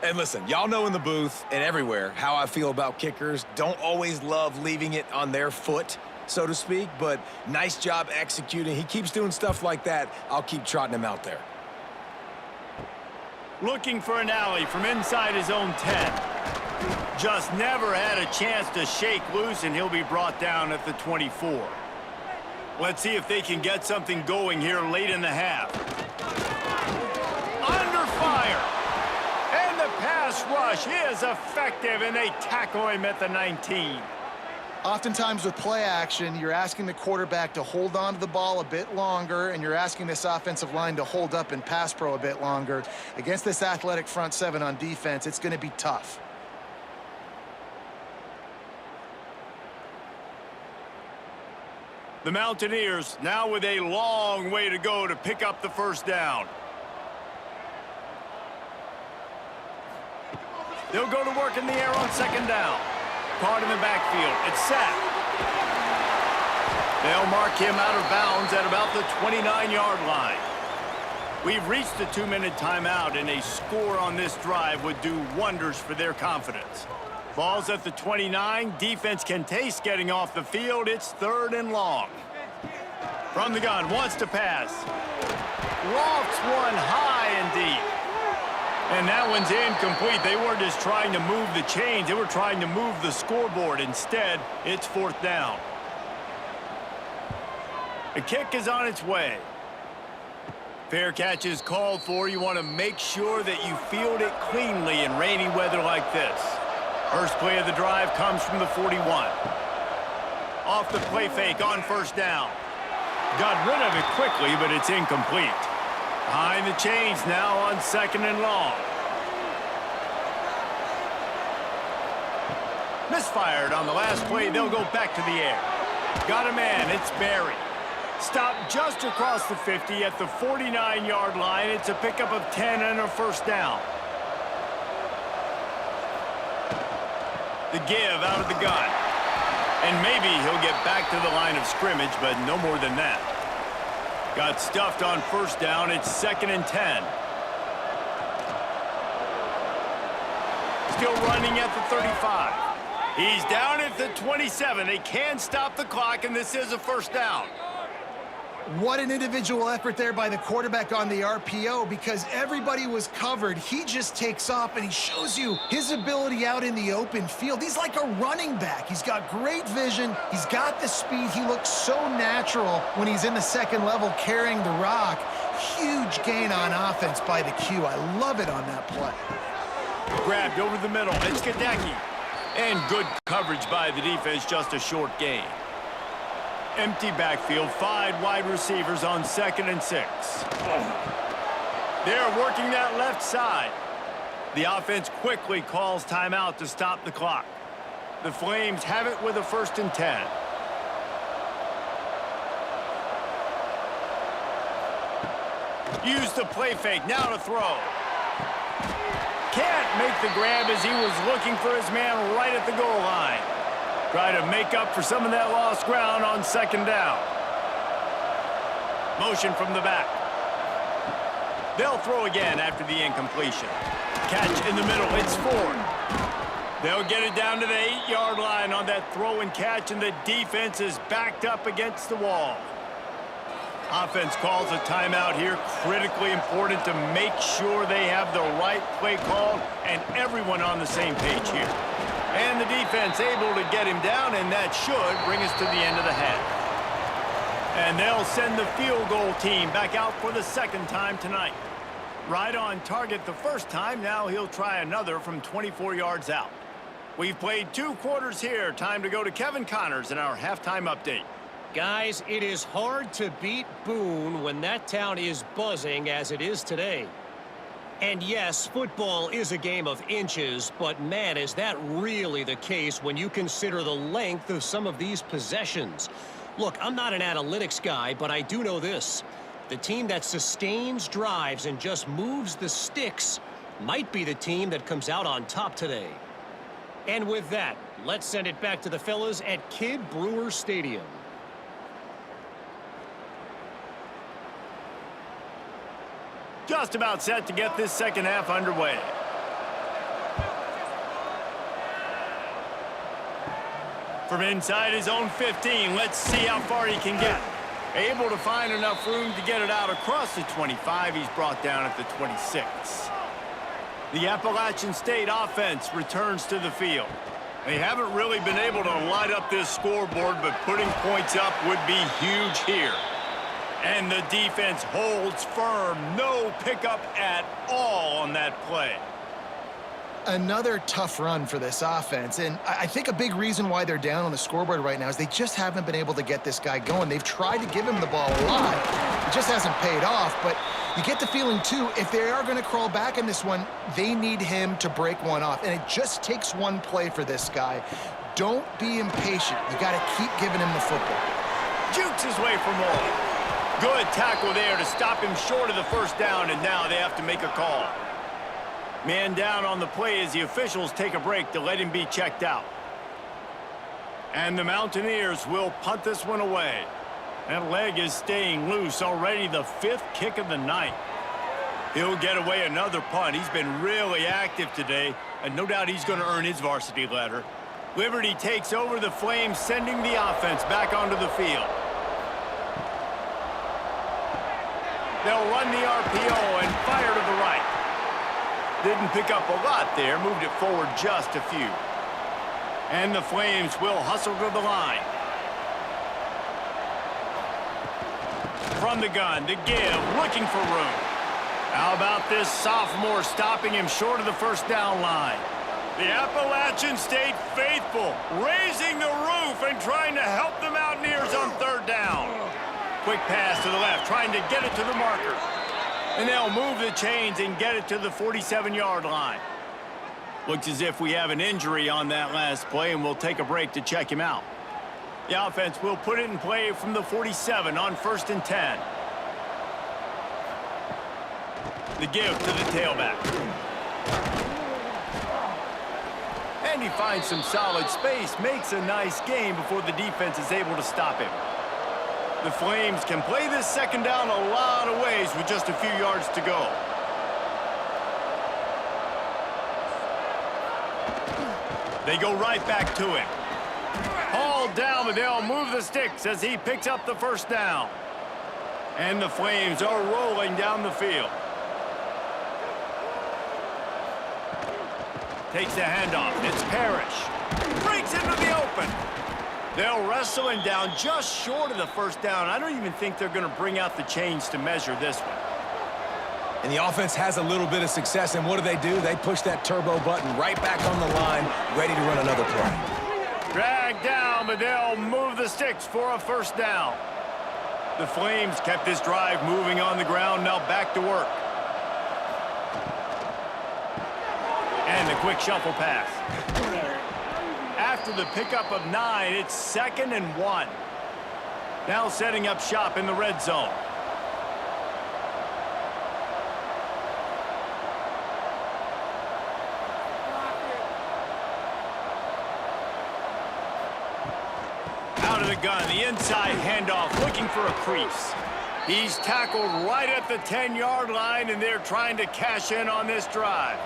And listen, y'all know in the booth and everywhere how I feel about kickers. Don't always love leaving it on their foot, so to speak, but nice job executing. He keeps doing stuff like that. I'll keep trotting him out there. Looking for an alley from inside his own 10. Just never had a chance to shake loose, and he'll be brought down at the 24. Let's see if they can get something going here late in the half. Under fire. And the pass rush is effective, and they tackle him at the 19. Oftentimes with play action, you're asking the quarterback to hold on to the ball a bit longer, and you're asking this offensive line to hold up in pass pro a bit longer. Against this athletic front seven on defense, it's going to be tough. The Mountaineers now with a long way to go to pick up the first down. They'll go to work in the air on 2nd down. Caught in the backfield. It's set. They'll mark him out of bounds at about the 29-yard line. We've reached the 2-minute timeout, and a score on this drive would do wonders for their confidence. Ball's at the 29. Defense can taste getting off the field. It's 3rd and long. From the gun, wants to pass. Lofts one high and deep. And that one's incomplete. They weren't just trying to move the chains. They were trying to move the scoreboard. Instead, it's 4th down. The kick is on its way. Fair catch is called for. You want to make sure that you field it cleanly in rainy weather like this. First play of the drive comes from the 41. Off the play fake on 1st down. Got rid of it quickly, but it's incomplete. Behind the chains now on 2nd and long. Misfired on the last play. They'll go back to the air. Got a man. It's Barry. Stopped just across the 50 at the 49-yard line. It's a pickup of 10 and a first down. The give out of the gun. And maybe he'll get back to the line of scrimmage, but no more than that. Got stuffed on first down. It's 2nd and 10. Still running at the 35. He's down at the 27. They can stop the clock, and this is a first down. What an individual effort there by the quarterback on the RPO, because everybody was covered. He just takes off, and he shows you his ability out in the open field. He's like a running back. He's got great vision. He's got the speed. He looks so natural when he's in the second level carrying the rock. Huge gain on offense by the Q. I love it on that play. Grabbed over the middle. It's Gadecki. And good coverage by the defense, just a short gain. Empty backfield, 5 wide receivers on 2nd and 6. They're working that left side. The offense quickly calls timeout to stop the clock. The Flames have it with a 1st and 10. Use the play fake, now to throw. Can't make the grab as he was looking for his man right at the goal line. Try to make up for some of that lost ground on 2nd down. Motion from the back. They'll throw again after the incompletion. Catch in the middle, it's Ford. They'll get it down to the 8-yard line on that throw and catch, and the defense is backed up against the wall. Offense calls a timeout here. Critically important to make sure they have the right play called and everyone on the same page here. And the defense able to get him down, and that should bring us to the end of the half. And they'll send the field goal team back out for the 2nd time tonight. Right on target the first time. Now he'll try another from 24 yards out. We've played 2 quarters here. Time to go to Kevin Connors in our halftime update. Guys, it is hard to beat Boone when that town is buzzing as it is today. And yes, football is a game of inches, but man, is that really the case when you consider the length of some of these possessions. Look, I'm not an analytics guy, but I do know this. The team that sustains drives and just moves the sticks might be the team that comes out on top today. And with that, let's send it back to the fellas at Kidd Brewer Stadium. Just about set to get this second half underway. From inside his own 15, let's see how far he can get. Able to find enough room to get it out across the 25. He's brought down at the 26. The Appalachian State offense returns to the field. They haven't really been able to light up this scoreboard, but putting points up would be huge here. And the defense holds firm. No pickup at all on that play. Another tough run for this offense, and I think a big reason why they're down on the scoreboard right now is they just haven't been able to get this guy going. They've tried to give him the ball a lot. It just hasn't paid off, but you get the feeling, too, if they are going to crawl back in this one, they need him to break one off, and it just takes one play for this guy. Don't be impatient. You got to keep giving him the football. Jukes his way for more. Good tackle there to stop him short of the first down, and now they have to make a call. Man down on the play as the officials take a break to let him be checked out. And the Mountaineers will punt this one away. That leg is staying loose, already the 5th kick of the night. He'll get away another punt. He's been really active today, and no doubt he's going to earn his varsity letter. Liberty takes over the Flames, sending the offense back onto the field. They'll run the RPO and fire to the right. Didn't pick up a lot there, moved it forward just a few. And the Flames will hustle to the line. From the gun, to give, looking for room. How about this sophomore stopping him short of the first down line? The Appalachian State faithful, raising the roof and trying to help the Mountaineers on 3rd down. Quick pass to the left, trying to get it to the marker. And they'll move the chains and get it to the 47-yard line. Looks as if we have an injury on that last play, and we'll take a break to check him out. The offense will put it in play from the 47 on 1st and 10. The give to the tailback. And he finds some solid space, makes a nice game before the defense is able to stop him. The Flames can play this second down a lot of ways with just a few yards to go. They go right back to him. Hauled down, but they'll move the sticks as he picks up the first down. And the Flames are rolling down the field. Takes the handoff. It's Parrish. Breaks into the open. They'll wrestle him down just short of the first down. I don't even think they're going to bring out the chains to measure this one. And the offense has a little bit of success, and what do? They push that turbo button right back on the line, ready to run another play. Dragged down, but they'll move the sticks for a first down. The Flames kept this drive moving on the ground, now back to work. And the quick shuffle pass. After the pickup of 9, it's 2nd and 1. Now setting up shop in the red zone. Out of the gun, the inside handoff, looking for a crease. He's tackled right at the 10-yard line, and they're trying to cash in on this drive.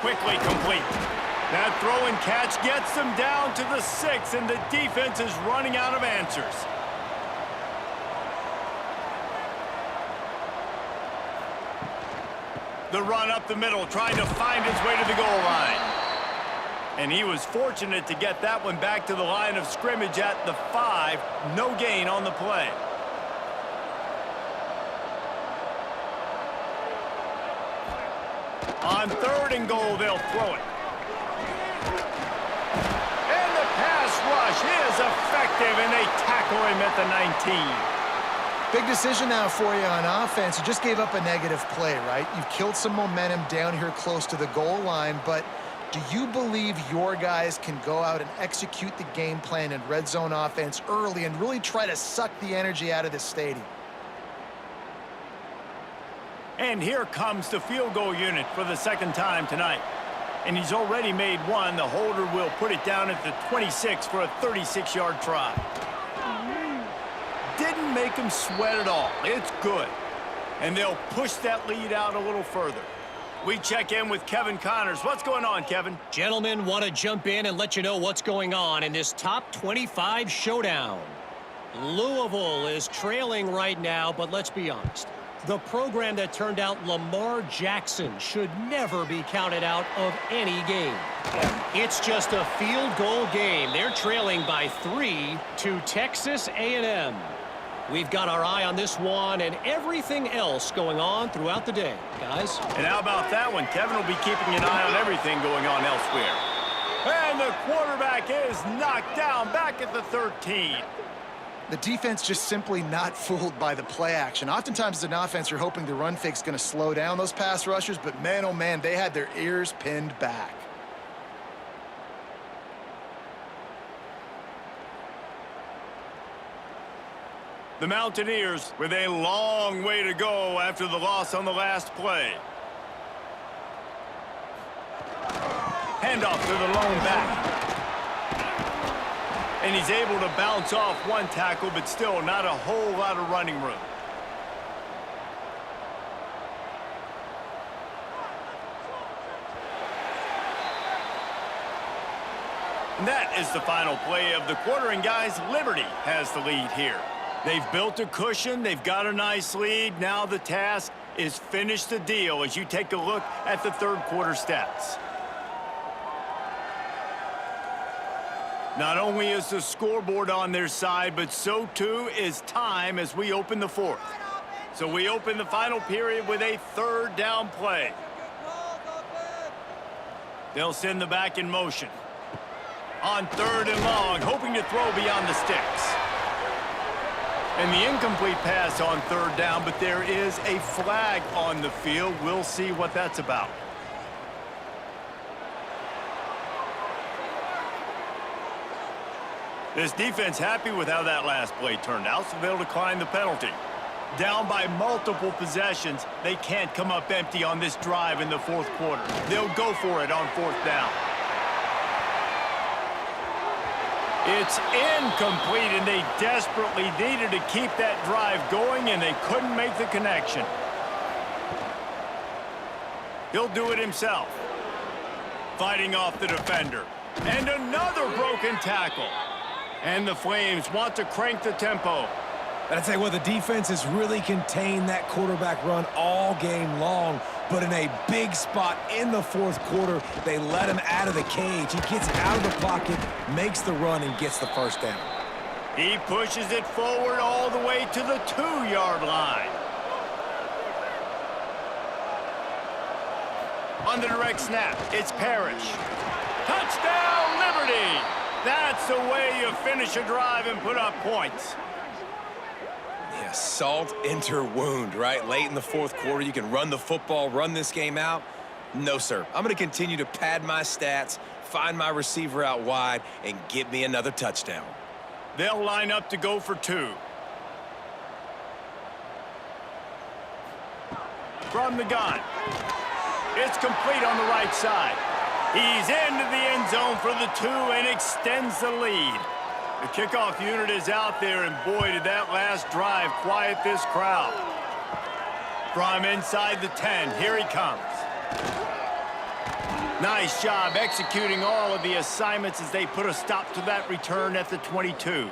Quickly complete. That throw and catch gets them down to the 6, and the defense is running out of answers. The run up the middle, trying to find his way to the goal line. And he was fortunate to get that one back to the line of scrimmage at the 5. No gain on the play. On 3rd and goal, they'll throw it. And the pass rush is effective, and they tackle him at the 19. Big decision now for you on offense. You just gave up a negative play, right? You've killed some momentum down here close to the goal line, but do you believe your guys can go out and execute the game plan in red zone offense early and really try to suck the energy out of this stadium? And here comes the field goal unit for the 2nd time tonight. And he's already made one. The holder will put it down at the 26 for a 36-yard try. Didn't make him sweat at all. It's good. And they'll push that lead out a little further. We check in with Kevin Connors. What's going on, Kevin? Gentlemen, want to jump in and let you know what's going on in this top 25 showdown. Louisville is trailing right now, but let's be honest. The program that turned out Lamar Jackson should never be counted out of any game. It's just a field goal game. They're trailing by 3 to Texas A&M. We've got our eye on this one and everything else going on throughout the day, guys. And how about that one? Kevin will be keeping an eye on everything going on elsewhere. And the quarterback is knocked down back at the 13. The defense just simply not fooled by the play action. Oftentimes as an offense, you're hoping the run fake's going to slow down those pass rushers, but man, oh man, they had their ears pinned back. The Mountaineers with a long way to go after the loss on the last play. Handoff to the lone back. And he's able to bounce off one tackle, but still not a whole lot of running room. And that is the final play of the quarter, and guys, Liberty has the lead here. They've built a cushion, they've got a nice lead. Now the task is finish the deal as you take a look at the 3rd quarter stats. Not only is the scoreboard on their side, but so too is time as we open the 4th. So we open the final period with a 3rd down play. They'll send the back in motion. On 3rd and long, hoping to throw beyond the sticks. And the incomplete pass on third down, but there is a flag on the field. We'll see what that's about. This defense happy with how that last play turned out, so they'll decline the penalty. Down by multiple possessions, they can't come up empty on this drive in the fourth quarter. They'll go for it on fourth down. It's incomplete, and they desperately needed to keep that drive going, and they couldn't make the connection. He'll do it himself. Fighting off the defender. And another broken tackle. And the Flames want to crank the tempo. But I'd say, well, the defense has really contained that quarterback run all game long. But in a big spot in the fourth quarter, they let him out of the cage. He gets out of the pocket, makes the run, and gets the first down. He pushes it forward all the way to the 2-yard line. On the direct snap, it's Parrish. Touchdown, Liberty! That's the way you finish a drive and put up points. Yeah, salt enter wound, right? Late in the fourth quarter, you can run the football, run this game out. No, sir. I'm going to continue to pad my stats, find my receiver out wide, and get me another touchdown. They'll line up to go for 2. From the gun. It's complete on the right side. He's into the end zone for the 2 and extends the lead. The kickoff unit is out there, and boy, did that last drive quiet this crowd. From inside the 10, here he comes. Nice job executing all of the assignments as they put a stop to that return at the 22.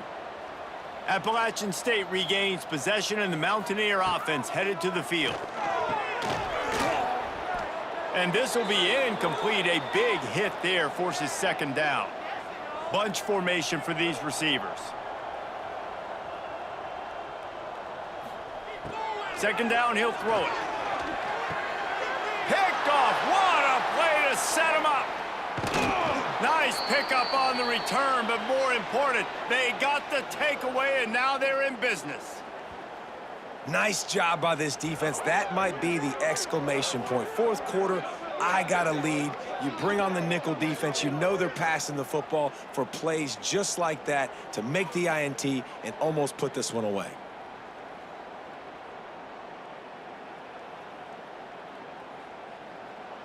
Appalachian State regains possession, and the Mountaineer offense headed to the field. And this will be incomplete. A big hit there forces second down. Bunch formation for these receivers. Second down, he'll throw it. Picked off. What a play to set him up. Nice pickup on the return, but more important, they got the takeaway, and now they're in business. Nice job by this defense. That might be the exclamation point. Fourth quarter, I got a lead. You bring on the nickel defense. You know they're passing the football for plays just like that to make the INT and almost put this one away.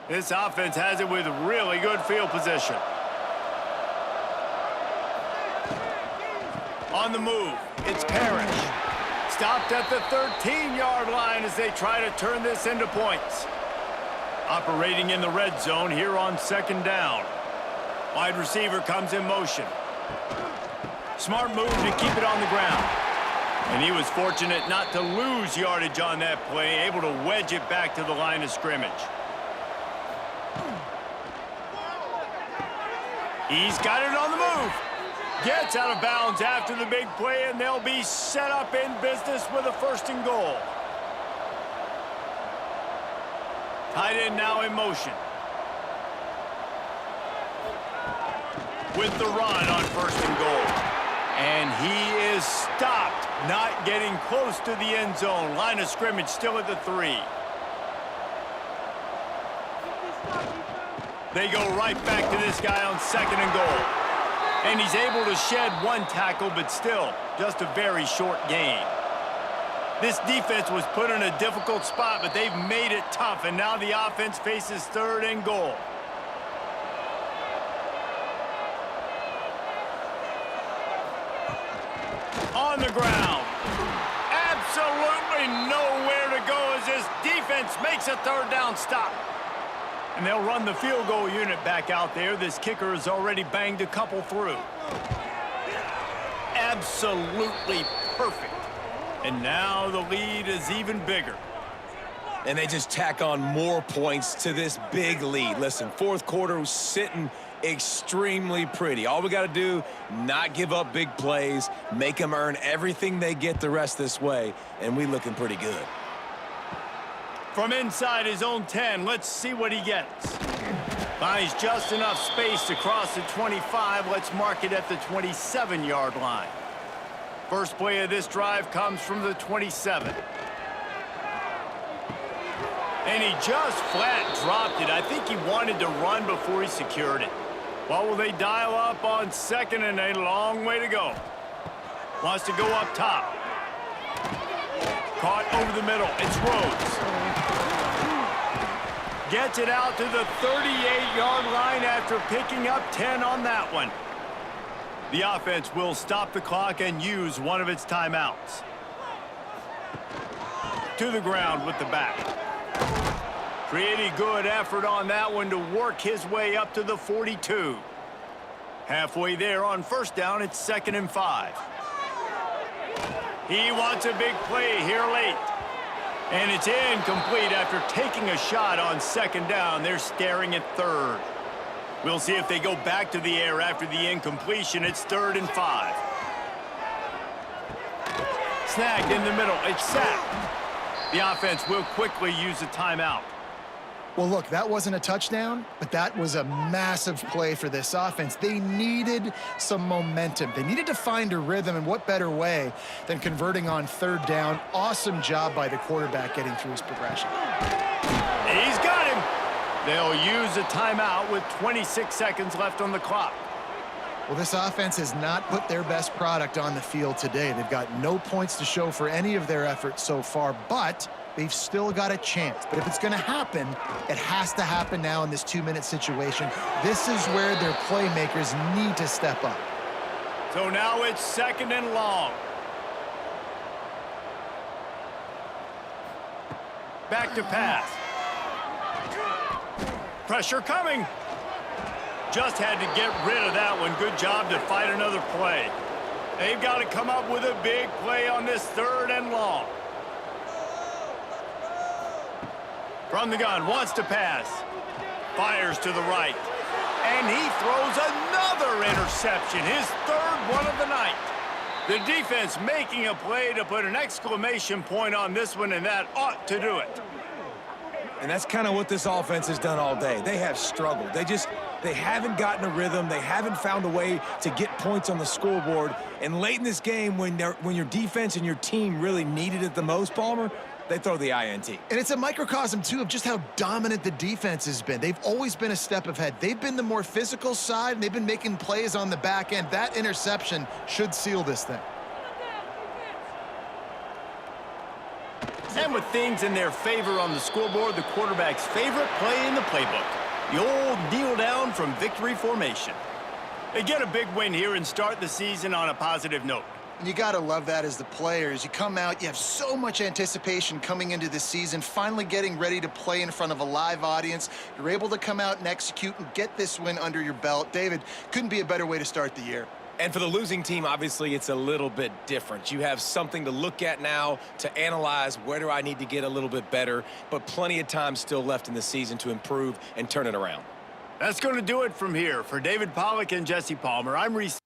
This offense has it with really good field position. On the move, it's Parrish. Stopped at the 13-yard line as they try to turn this into points. Operating in the red zone here on second down. Wide receiver comes in motion. Smart move to keep it on the ground. And he was fortunate not to lose yardage on that play, able to wedge it back to the line of scrimmage. He's got it on the move. Gets out of bounds after the big play, and they'll be set up in business with a 1st and goal. Tight end now in motion. With the run on 1st and goal. And he is stopped, not getting close to the end zone. Line of scrimmage still at the 3. They go right back to this guy on 2nd and goal. And he's able to shed 1 tackle, but still, just a very short gain. This defense was put in a difficult spot, but they've made it tough, and now the offense faces 3rd and goal. On the ground. Absolutely nowhere to go as this defense makes a 3rd down stop. And they'll run the field goal unit back out there. This kicker has already banged a couple through. Absolutely perfect. And now the lead is even bigger. And they just tack on more points to this big lead. Listen, fourth quarter was sitting extremely pretty. All we got to do, not give up big plays, make them earn everything they get the rest this way, and we looking pretty good. From inside his own 10, let's see what he gets. Finds just enough space to cross the 25. Let's mark it at the 27-yard line. First play of this drive comes from the 27. And he just flat dropped it. I think he wanted to run before he secured it. What will they dial up on second, and a long way to go. Wants to go up top. Caught over the middle. It's Rhodes. Gets it out to the 38-yard line after picking up 10 on that one. The offense will stop the clock and use one of its timeouts. To the ground with the back. Pretty good effort on that one to work his way up to the 42. Halfway there on first down, it's 2nd and 5. He wants a big play here late. And it's incomplete after taking a shot on 2nd down. They're staring at 3rd. We'll see if they go back to the air after the incompletion. It's 3rd and 5. Snagged in the middle. It's sacked. The offense will quickly use a timeout. Well, look, that wasn't a touchdown, but that was a massive play for this offense. They needed some momentum. They needed to find a rhythm, and what better way than converting on 3rd down. Awesome job by the quarterback getting through his progression. He's got him. They'll use a timeout with 26 seconds left on the clock. Well, this offense has not put their best product on the field today. They've got no points to show for any of their efforts so far, but they've still got a chance. But if it's going to happen, it has to happen now in this 2-minute situation. This is where their playmakers need to step up. So now it's 2nd and long. Back to pass. Pressure coming. Just had to get rid of that one. Good job to fight another play. They've got to come up with a big play on this 3rd and long. From the gun, wants to pass. Fires to the right. And he throws another interception, his 3rd one of the night. The defense making a play to put an exclamation point on this one, and that ought to do it. And that's kind of what this offense has done all day. They have struggled. They haven't gotten a rhythm. They haven't found a way to get points on the scoreboard. And late in this game, when your defense and your team really needed it the most, Palmer, they throw the INT. And it's a microcosm, too, of just how dominant the defense has been. They've always been a step ahead. They've been the more physical side, and they've been making plays on the back end. That interception should seal this thing. And with things in their favor on the scoreboard, the quarterback's favorite play in the playbook, the old kneel down from victory formation. They get a big win here and start the season on a positive note. You got to love that as the players. You come out, you have so much anticipation coming into the season, finally getting ready to play in front of a live audience. You're able to come out and execute and get this win under your belt. David, couldn't be a better way to start the year. And for the losing team, obviously, it's a little bit different. You have something to look at now to analyze where do I need to get a little bit better, but plenty of time still left in the season to improve and turn it around. That's going to do it from here. For David Pollack and Jesse Palmer, I'm Reese.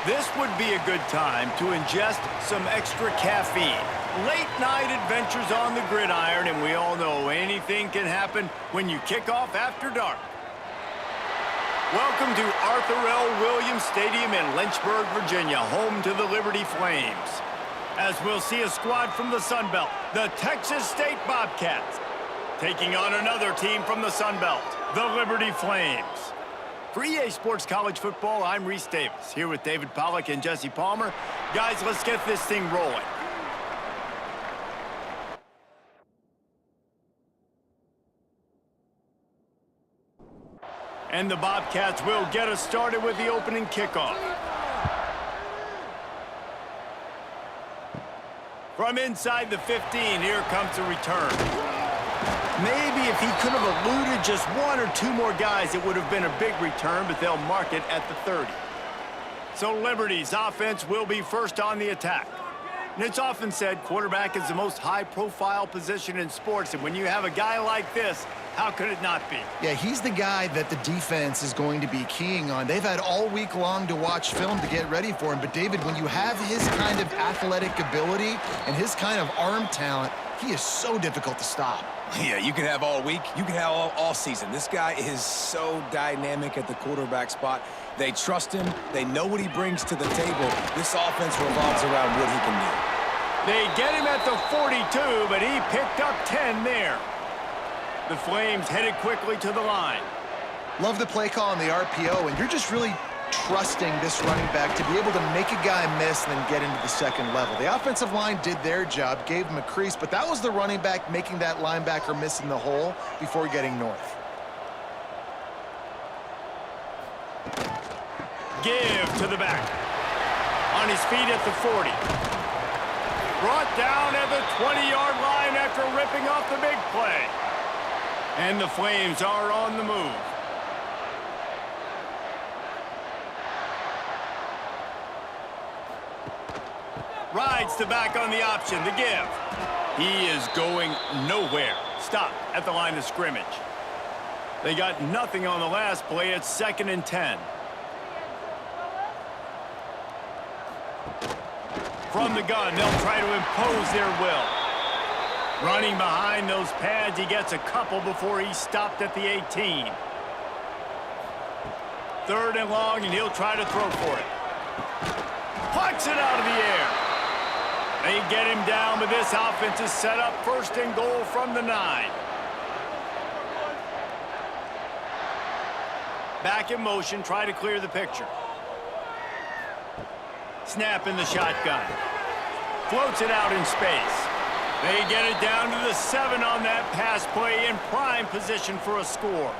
This would be a good time to ingest some extra caffeine. Late night adventures on the gridiron, and we all know anything can happen when you kick off after dark. Welcome to Arthur L. Williams Stadium in Lynchburg, Virginia, home to the Liberty Flames. As we'll see a squad from the Sun Belt, the Texas State Bobcats, taking on another team from the Sun Belt, the Liberty Flames. For EA Sports College Football, I'm Reese Davis, here with David Pollack and Jesse Palmer. Guys, let's get this thing rolling. And the Bobcats will get us started with the opening kickoff. From inside the 15, here comes the return. Maybe if he could have eluded just one or two more guys, it would have been a big return, but they'll mark it at the 30. So Liberty's offense will be first on the attack. And it's often said quarterback is the most high-profile position in sports, and when you have a guy like this, how could it not be? Yeah, he's the guy that the defense is going to be keying on. They've had all week long to watch film to get ready for him, but David, when you have his kind of athletic ability and his kind of arm talent, he is so difficult to stop. Yeah, you can have all week. You can have all season. This guy is so dynamic at the quarterback spot. They trust him. They know what he brings to the table. This offense revolves around what he can do. They get him at the 42, but he picked up 10 there. The Flames headed quickly to the line. Love the play call on the RPO, and you're just really trusting this running back to be able to make a guy miss and then get into the second level. The offensive line did their job, gave him a crease, but that was the running back making that linebacker miss in the hole before getting north. Give to the back. On his feet at the 40. Brought down at the 20-yard line after ripping off the big play. And the Flames are on the move. Rides the back on the option, the give. He is going nowhere. Stop at the line of scrimmage. They got nothing on the last play. It's 2nd and 10. From the gun, they'll try to impose their will. Running behind those pads, he gets a couple before he's stopped at the 18. 3rd and long, and he'll try to throw for it. Pucks it out of the air. They get him down, but this offense is set up 1st and goal from the 9. Back in motion, try to clear the picture. Snap in the shotgun. Floats it out in space. They get it down to the 7 on that pass play in prime position for a score.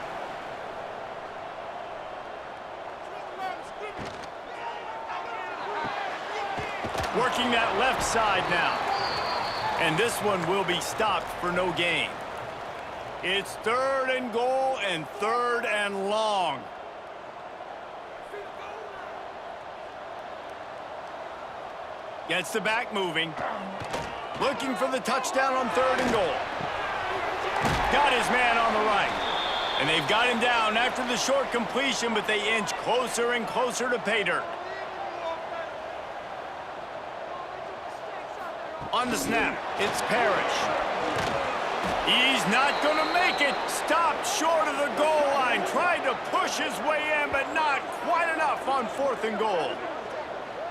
Working that left side now. And this one will be stopped for no gain. It's 3rd and goal and 3rd and long. Gets the back moving. Looking for the touchdown on 3rd and goal. Got his man on the right. And they've got him down after the short completion, but they inch closer and closer to pay dirt. On the snap, it's Parrish. He's not going to make it. Stopped short of the goal line. Tried to push his way in, but not quite enough on 4th and goal.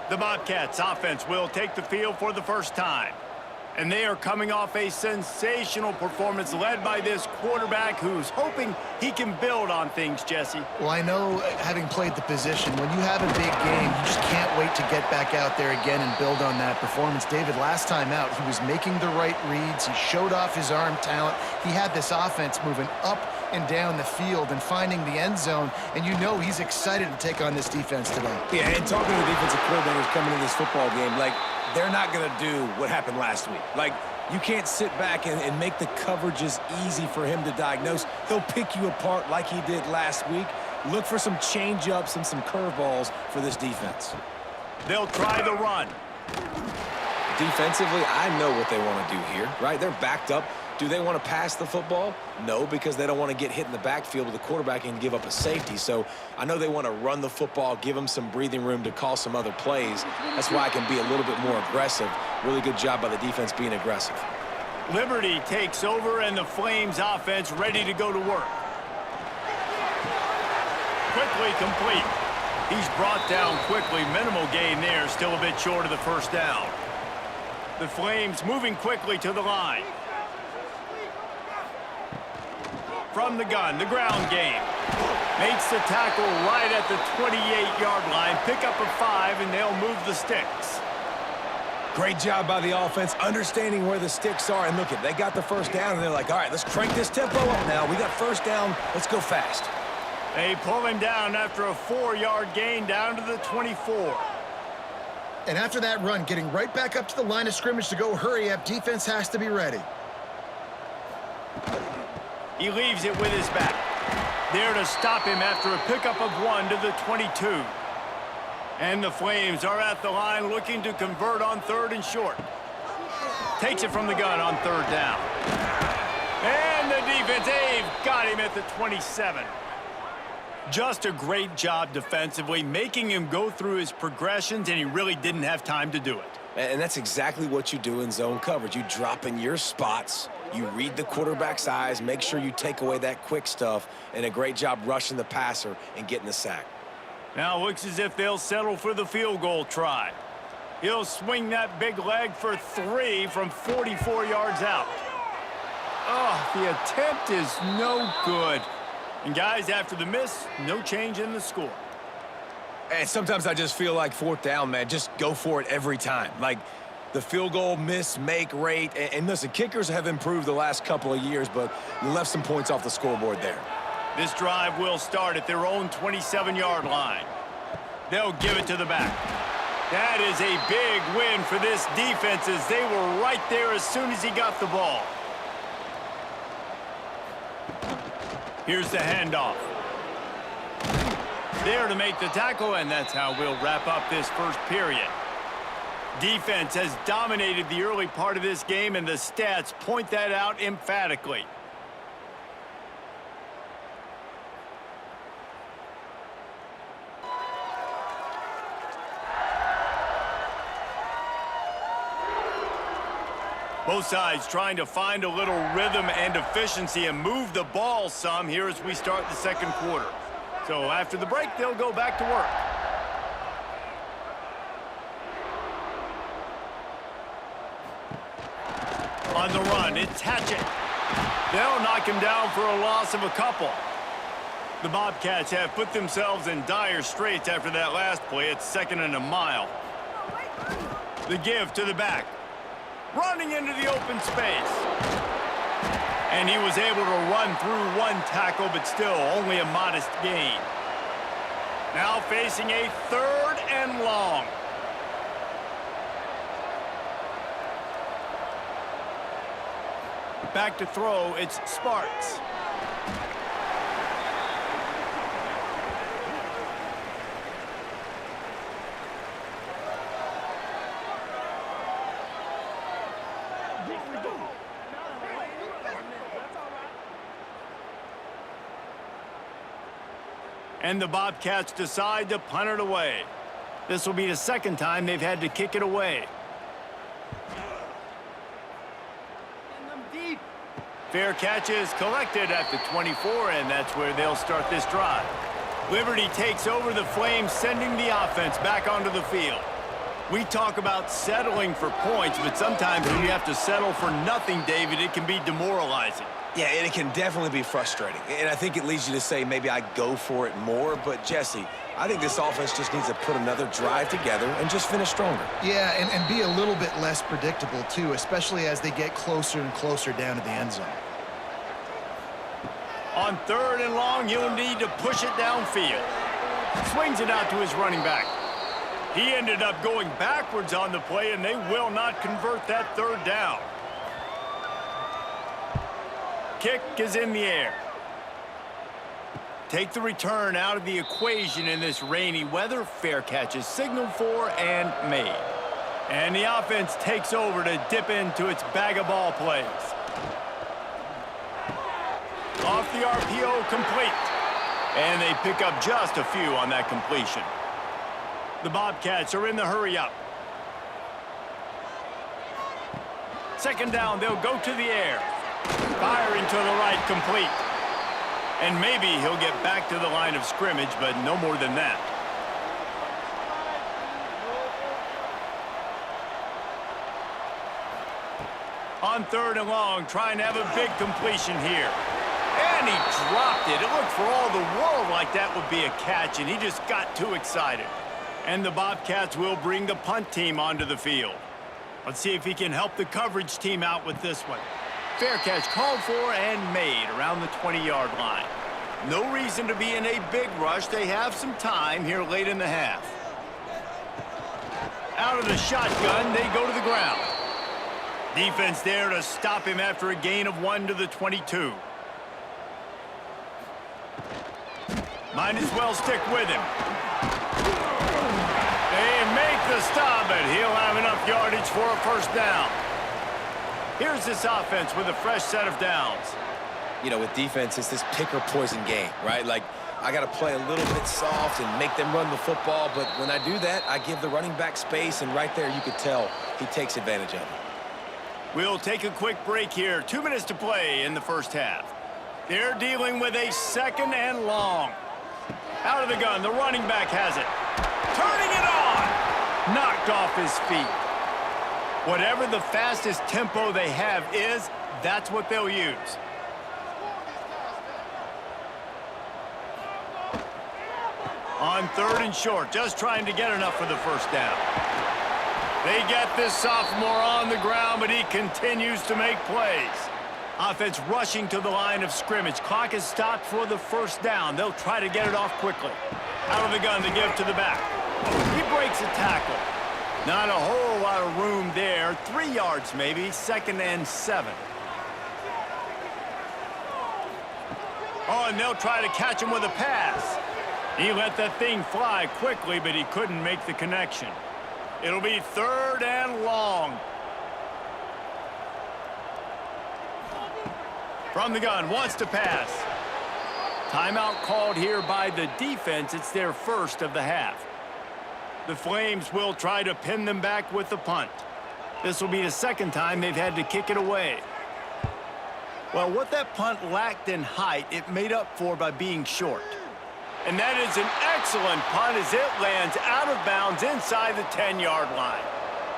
The Bobcats offense will take the field for the first time. And they are coming off a sensational performance led by this quarterback who's hoping he can build on things, Jesse. Well, I know, having played the position, when you have a big game, you just can't wait to get back out there again and build on that performance. David, last time out, he was making the right reads. He showed off his arm talent. He had this offense moving up and down the field and finding the end zone, and you know he's excited to take on this defense today. Yeah, and talking to the defensive coordinators coming into this football game, like, they're not going to do what happened last week. Like, you can't sit back and make the coverages easy for him to diagnose. He'll pick you apart like he did last week. Look for some change-ups and some curveballs for this defense. They'll try the run. Defensively, I know what they want to do here, right? They're backed up. Do they want to pass the football? No, because they don't want to get hit in the backfield with the quarterback and give up a safety. So I know they want to run the football, give them some breathing room to call some other plays. That's why I can be a little bit more aggressive. Really good job by the defense being aggressive. Liberty takes over, and the Flames offense ready to go to work. Quickly complete. He's brought down quickly. Minimal gain there, still a bit short of the first down. The Flames moving quickly to the line. From the gun, the ground game. Makes the tackle right at the 28-yard line. Pick up a 5, and they'll move the sticks. Great job by the offense, understanding where the sticks are. And look, they got the first down, and they're like, all right, let's crank this tempo up now. We got first down. Let's go fast. They pull him down after a 4-yard gain down to the 24. And after that run, getting right back up to the line of scrimmage to go hurry up, defense has to be ready. He leaves it with his back. There to stop him after a pickup of 1 to the 22. And the Flames are at the line looking to convert on 3rd and short. Takes it from the gun on 3rd down. And the defense, they've got him at the 27. Just a great job defensively, making him go through his progressions, and he really didn't have time to do it. And that's exactly what you do in zone coverage. You drop in your spots, you read the quarterback's eyes, make sure you take away that quick stuff, and a great job rushing the passer and getting the sack. Now looks as if they'll settle for the field goal try. He'll swing that big leg for 3 from 44 yards out. Oh, the attempt is no good. And guys, after the miss, no change in the score. And sometimes I just feel like 4th down, man, just go for it every time. Like the field goal miss-make rate. And listen, kickers have improved the last couple of years, but you left some points off the scoreboard there. This drive will start at their own 27-yard line. They'll give it to the back. That is a big win for this defense, as they were right there as soon as he got the ball. Here's the handoff. There to make the tackle, and that's how we'll wrap up this first period. Defense has dominated the early part of this game, and the stats point that out emphatically. Both sides trying to find a little rhythm and efficiency and move the ball some here as we start the second quarter. So after the break, they'll go back to work. On the run, it's Hatchett. They'll knock him down for a loss of a couple. The Bobcats have put themselves in dire straits after that last play. It's 2nd and a mile. The give to the back. Running into the open space. And he was able to run through 1 tackle, but still only a modest gain. Now facing a 3rd and long. Back to throw, it's Sparks. And the Bobcats decide to punt it away. This will be the 2nd time they've had to kick it away. Fair catch is collected at the 24, and that's where they'll start this drive. Liberty takes over the Flames, sending the offense back onto the field. We talk about settling for points, but sometimes when you have to settle for nothing, David, it can be demoralizing. Yeah, and it can definitely be frustrating. And I think it leads you to say maybe I go for it more. But, Jesse, I think this offense just needs to put another drive together and just finish stronger. Yeah, and be a little bit less predictable, too, especially as they get closer and closer down to the end zone. On 3rd and long, he'll need to push it downfield. Swings it out to his running back. He ended up going backwards on the play, and they will not convert that 3rd down. Kick is in the air. Take the return out of the equation in this rainy weather. Fair catch is signaled for and made. And the offense takes over to dip into its bag of ball plays. Off the RPO, complete. And they pick up just a few on that completion. The Bobcats are in the hurry-up. Second down, they'll go to the air. Firing to the right, complete. And maybe he'll get back to the line of scrimmage, but no more than that. On third and long, trying to have a big completion here. And he dropped it. It looked for all the world like that would be a catch, and he just got too excited. And the Bobcats will bring the punt team onto the field. Let's see if he can help the coverage team out with this one. Fair catch called for and made around the 20-yard line. No reason to be in a big rush. They have some time here late in the half. Out of the shotgun, they go to the ground. Defense there to stop him after a gain of 1 to the 22. Might as well stick with him. They make the stop, but he'll have enough yardage for a first down. Here's this offense with a fresh set of downs. You know, with defense, it's this pick or poison game, right? Like, I got to play a little bit soft and make them run the football, but when I do that, I give the running back space, and right there you could tell he takes advantage of it. We'll take a quick break here. 2 minutes to play in the first half. They're dealing with a second and long. Out of the gun, the running back has it. Turning it on! Knocked off his feet. Whatever the fastest tempo they have is, that's what they'll use. On third and short, just trying to get enough for the first down. They get this sophomore on the ground, but he continues to make plays. Offense rushing to the line of scrimmage. Clock is stopped for the first down. They'll try to get it off quickly. Out of the gun to give to the back. He breaks a tackle. Not a whole lot of room there. 3 yards maybe, 2nd and 7. Oh, and they'll try to catch him with a pass. He let that thing fly quickly, but he couldn't make the connection. It'll be 3rd and long. From the gun, wants to pass. Timeout called here by the defense. It's their first of the half. The Flames will try to pin them back with the punt. This will be the second time they've had to kick it away. Well, what that punt lacked in height, it made up for by being short. And that is an excellent punt as it lands out of bounds inside the 10-yard line.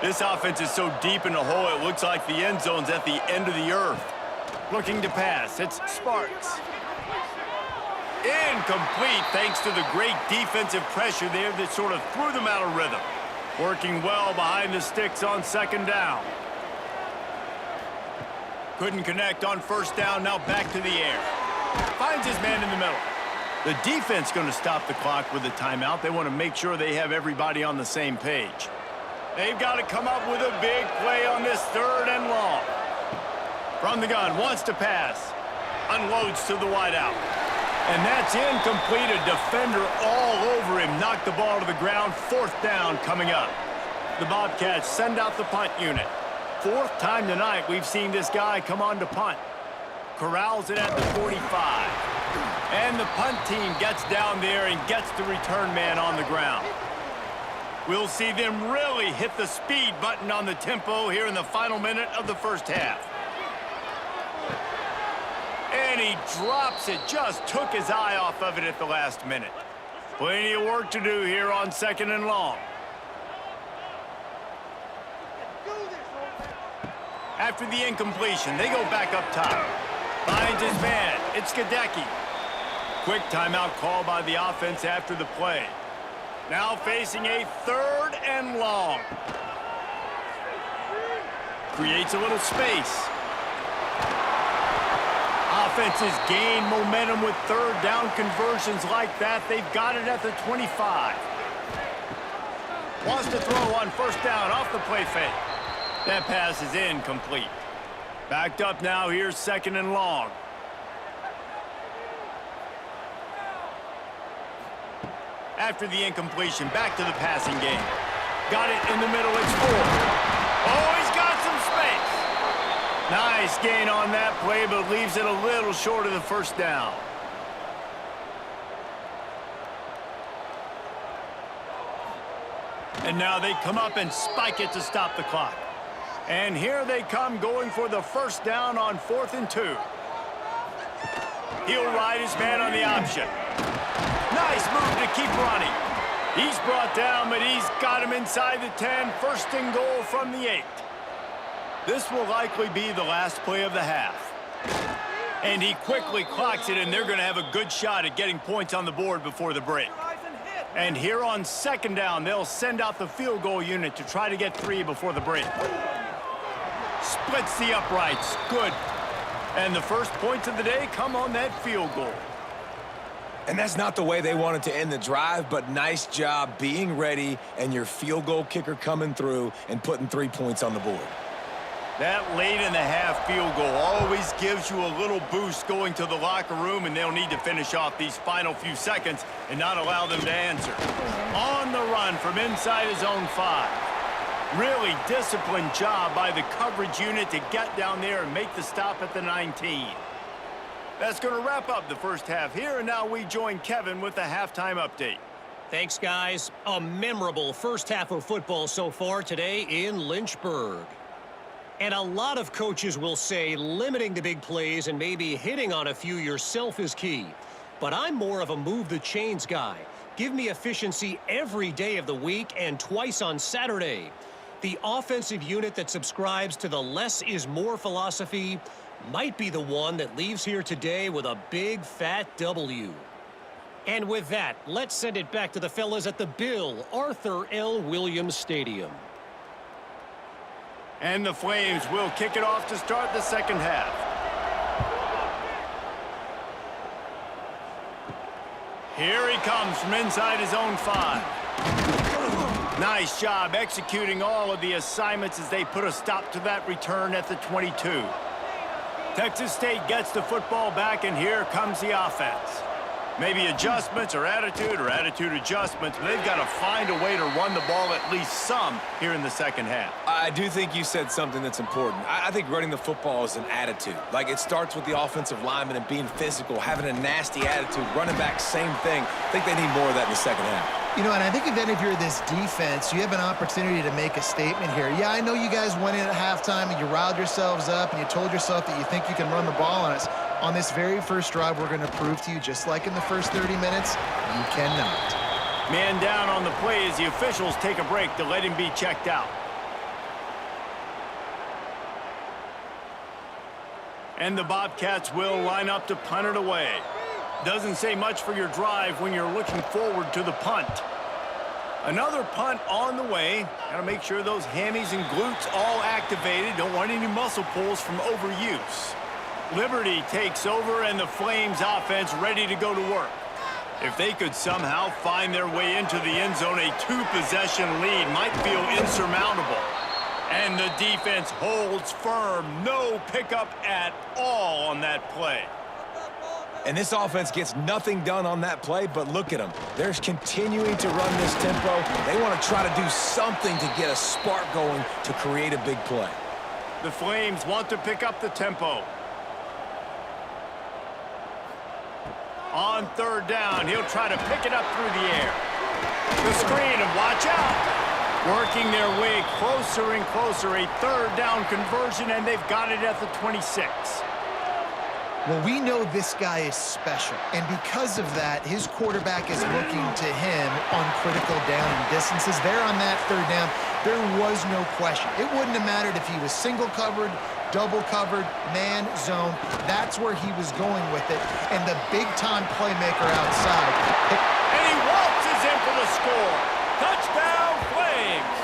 This offense is so deep in the hole, it looks like the end zone's at the end of the earth. Looking to pass, it's Sparks. Incomplete thanks to the great defensive pressure there that sort of threw them out of rhythm. Working well behind the sticks on second down. Couldn't connect on first down, now back to the air. Finds his man in the middle. The defense going to stop the clock with a timeout. They want to make sure they have everybody on the same page. They've got to come up with a big play on this 3rd and long. From the gun, wants to pass. Unloads to the wideout. And that's incomplete. A defender all over him. Knocked the ball to the ground. 4th down coming up. The Bobcats send out the punt unit. 4th time tonight we've seen this guy come on to punt. Corrals it at the 45. And the punt team gets down there and gets the return man on the ground. We'll see them really hit the speed button on the tempo here in the final minute of the first half. And he drops it, just took his eye off of it at the last minute. Plenty of work to do here on 2nd and long. After the incompletion, they go back up top. Finds his man, it's Gadecki. Quick timeout call by the offense after the play. Now facing a 3rd and long. Creates a little space. Offenses gain momentum with 3rd down conversions like that. They've got it at the 25. Wants to throw on first down off the play fake. That pass is incomplete. Backed up now, here's 2nd and long. After the incompletion, back to the passing game. Got it in the middle, it's 4. Oh, he's got some space. Nice gain on that play, but leaves it a little short of the first down. And now they come up and spike it to stop the clock. And here they come going for the first down on 4th and 2. He'll ride his man on the option. Nice move to keep running. He's brought down, but he's got him inside the 10. First and goal from the 8. This will likely be the last play of the half. And he quickly clocks it, and they're going to have a good shot at getting points on the board before the break. And here on 2nd down, they'll send out the field goal unit to try to get 3 before the break. Splits the uprights. Good. And the first points of the day come on that field goal. And that's not the way they wanted to end the drive, but nice job being ready and your field goal kicker coming through and putting 3 points on the board. That late in the half field goal always gives you a little boost going to the locker room, and they'll need to finish off these final few seconds and not allow them to answer. On the run from inside his own 5. Really disciplined job by the coverage unit to get down there and make the stop at the 19. That's going to wrap up the first half here, and now we join Kevin with the halftime update. Thanks, guys. A memorable first half of football so far today in Lynchburg. And a lot of coaches will say limiting the big plays and maybe hitting on a few yourself is key. But I'm more of a move the chains guy. Give me efficiency every day of the week and twice on Saturday. The offensive unit that subscribes to the less is more philosophy might be the one that leaves here today with a big fat W. And with that, let's send it back to the fellas at the Bill Arthur L. Williams Stadium. And the Flames will kick it off to start the second half. Here he comes from inside his own 5. Nice job executing all of the assignments as they put a stop to that return at the 22. Texas State gets the football back, and here comes the offense. Maybe adjustments or attitude adjustments, but they've got to find a way to run the ball at least some here in the second half. I do think you said something that's important. I think running the football is an attitude. Like, it starts with the offensive lineman and being physical, having a nasty attitude. Running back, same thing. I think they need more of that in the second half. You know, and I think if you're this defense, you have an opportunity to make a statement here. Yeah, I know you guys went in at halftime and you riled yourselves up and you told yourself that you think you can run the ball on us. On this very first drive, we're going to prove to you, just like in the first 30 minutes, you cannot. Man down on the play as the officials take a break to let him be checked out. And the Bobcats will line up to punt it away. Doesn't say much for your drive when you're looking forward to the punt. Another punt on the way. Got to make sure those hammies and glutes all activated. Don't want any muscle pulls from overuse. Liberty takes over, and the Flames offense ready to go to work. If they could somehow find their way into the end zone, a 2-possession lead might feel insurmountable. And the defense holds firm. No pickup at all on that play. And this offense gets nothing done on that play, but look at them. They're continuing to run this tempo. They want to try to do something to get a spark going to create a big play. The Flames want to pick up the tempo. On third down, he'll try to pick it up through the air. The screen, and watch out. Working their way closer and closer. A third down conversion, and they've got it at the 26. Well, we know this guy is special, and because of that, his quarterback is looking to him on critical down and distances. There on that third down, there was no question. It wouldn't have mattered if he was single covered, double covered, man, zone. That's where he was going with it, and the big-time playmaker outside. And he waltzes in for the score. Touchdown, Flames!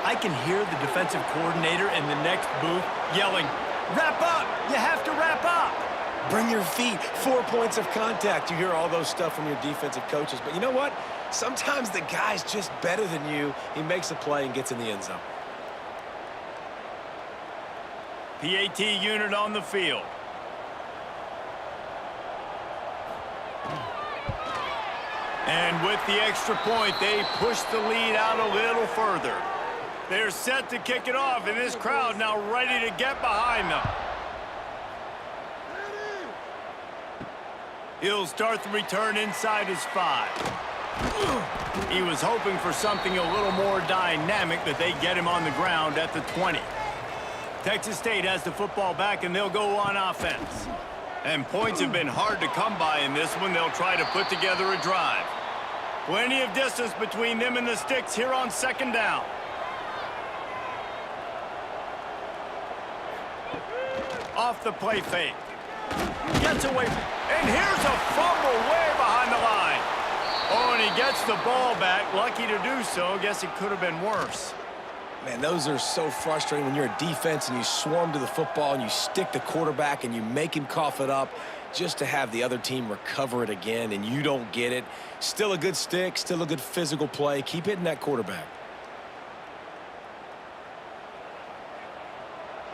I can hear the defensive coordinator in the next booth yelling, "Wrap up! You have to wrap up!" Bring your feet, 4 points of contact. You hear all those stuff from your defensive coaches. But you know what? Sometimes the guy's just better than you. He makes a play and gets in the end zone. PAT unit on the field. And with the extra point, they push the lead out a little further. They're set to kick it off, and this crowd now ready to get behind them. He'll start the return inside his 5. He was hoping for something a little more dynamic, that they get him on the ground at the 20. Texas State has the football back, and they'll go on offense. And points have been hard to come by in this one. They'll try to put together a drive. Plenty of distance between them and the sticks here on second down. Off the play fake. Gets away. And here's a fumble way behind the line. Oh, and he gets the ball back. Lucky to do so. Guess it could have been worse. Man, those are so frustrating when you're a defense and you swarm to the football and you stick the quarterback and you make him cough it up just to have the other team recover it again and you don't get it. Still a good stick, still a good physical play. Keep hitting that quarterback.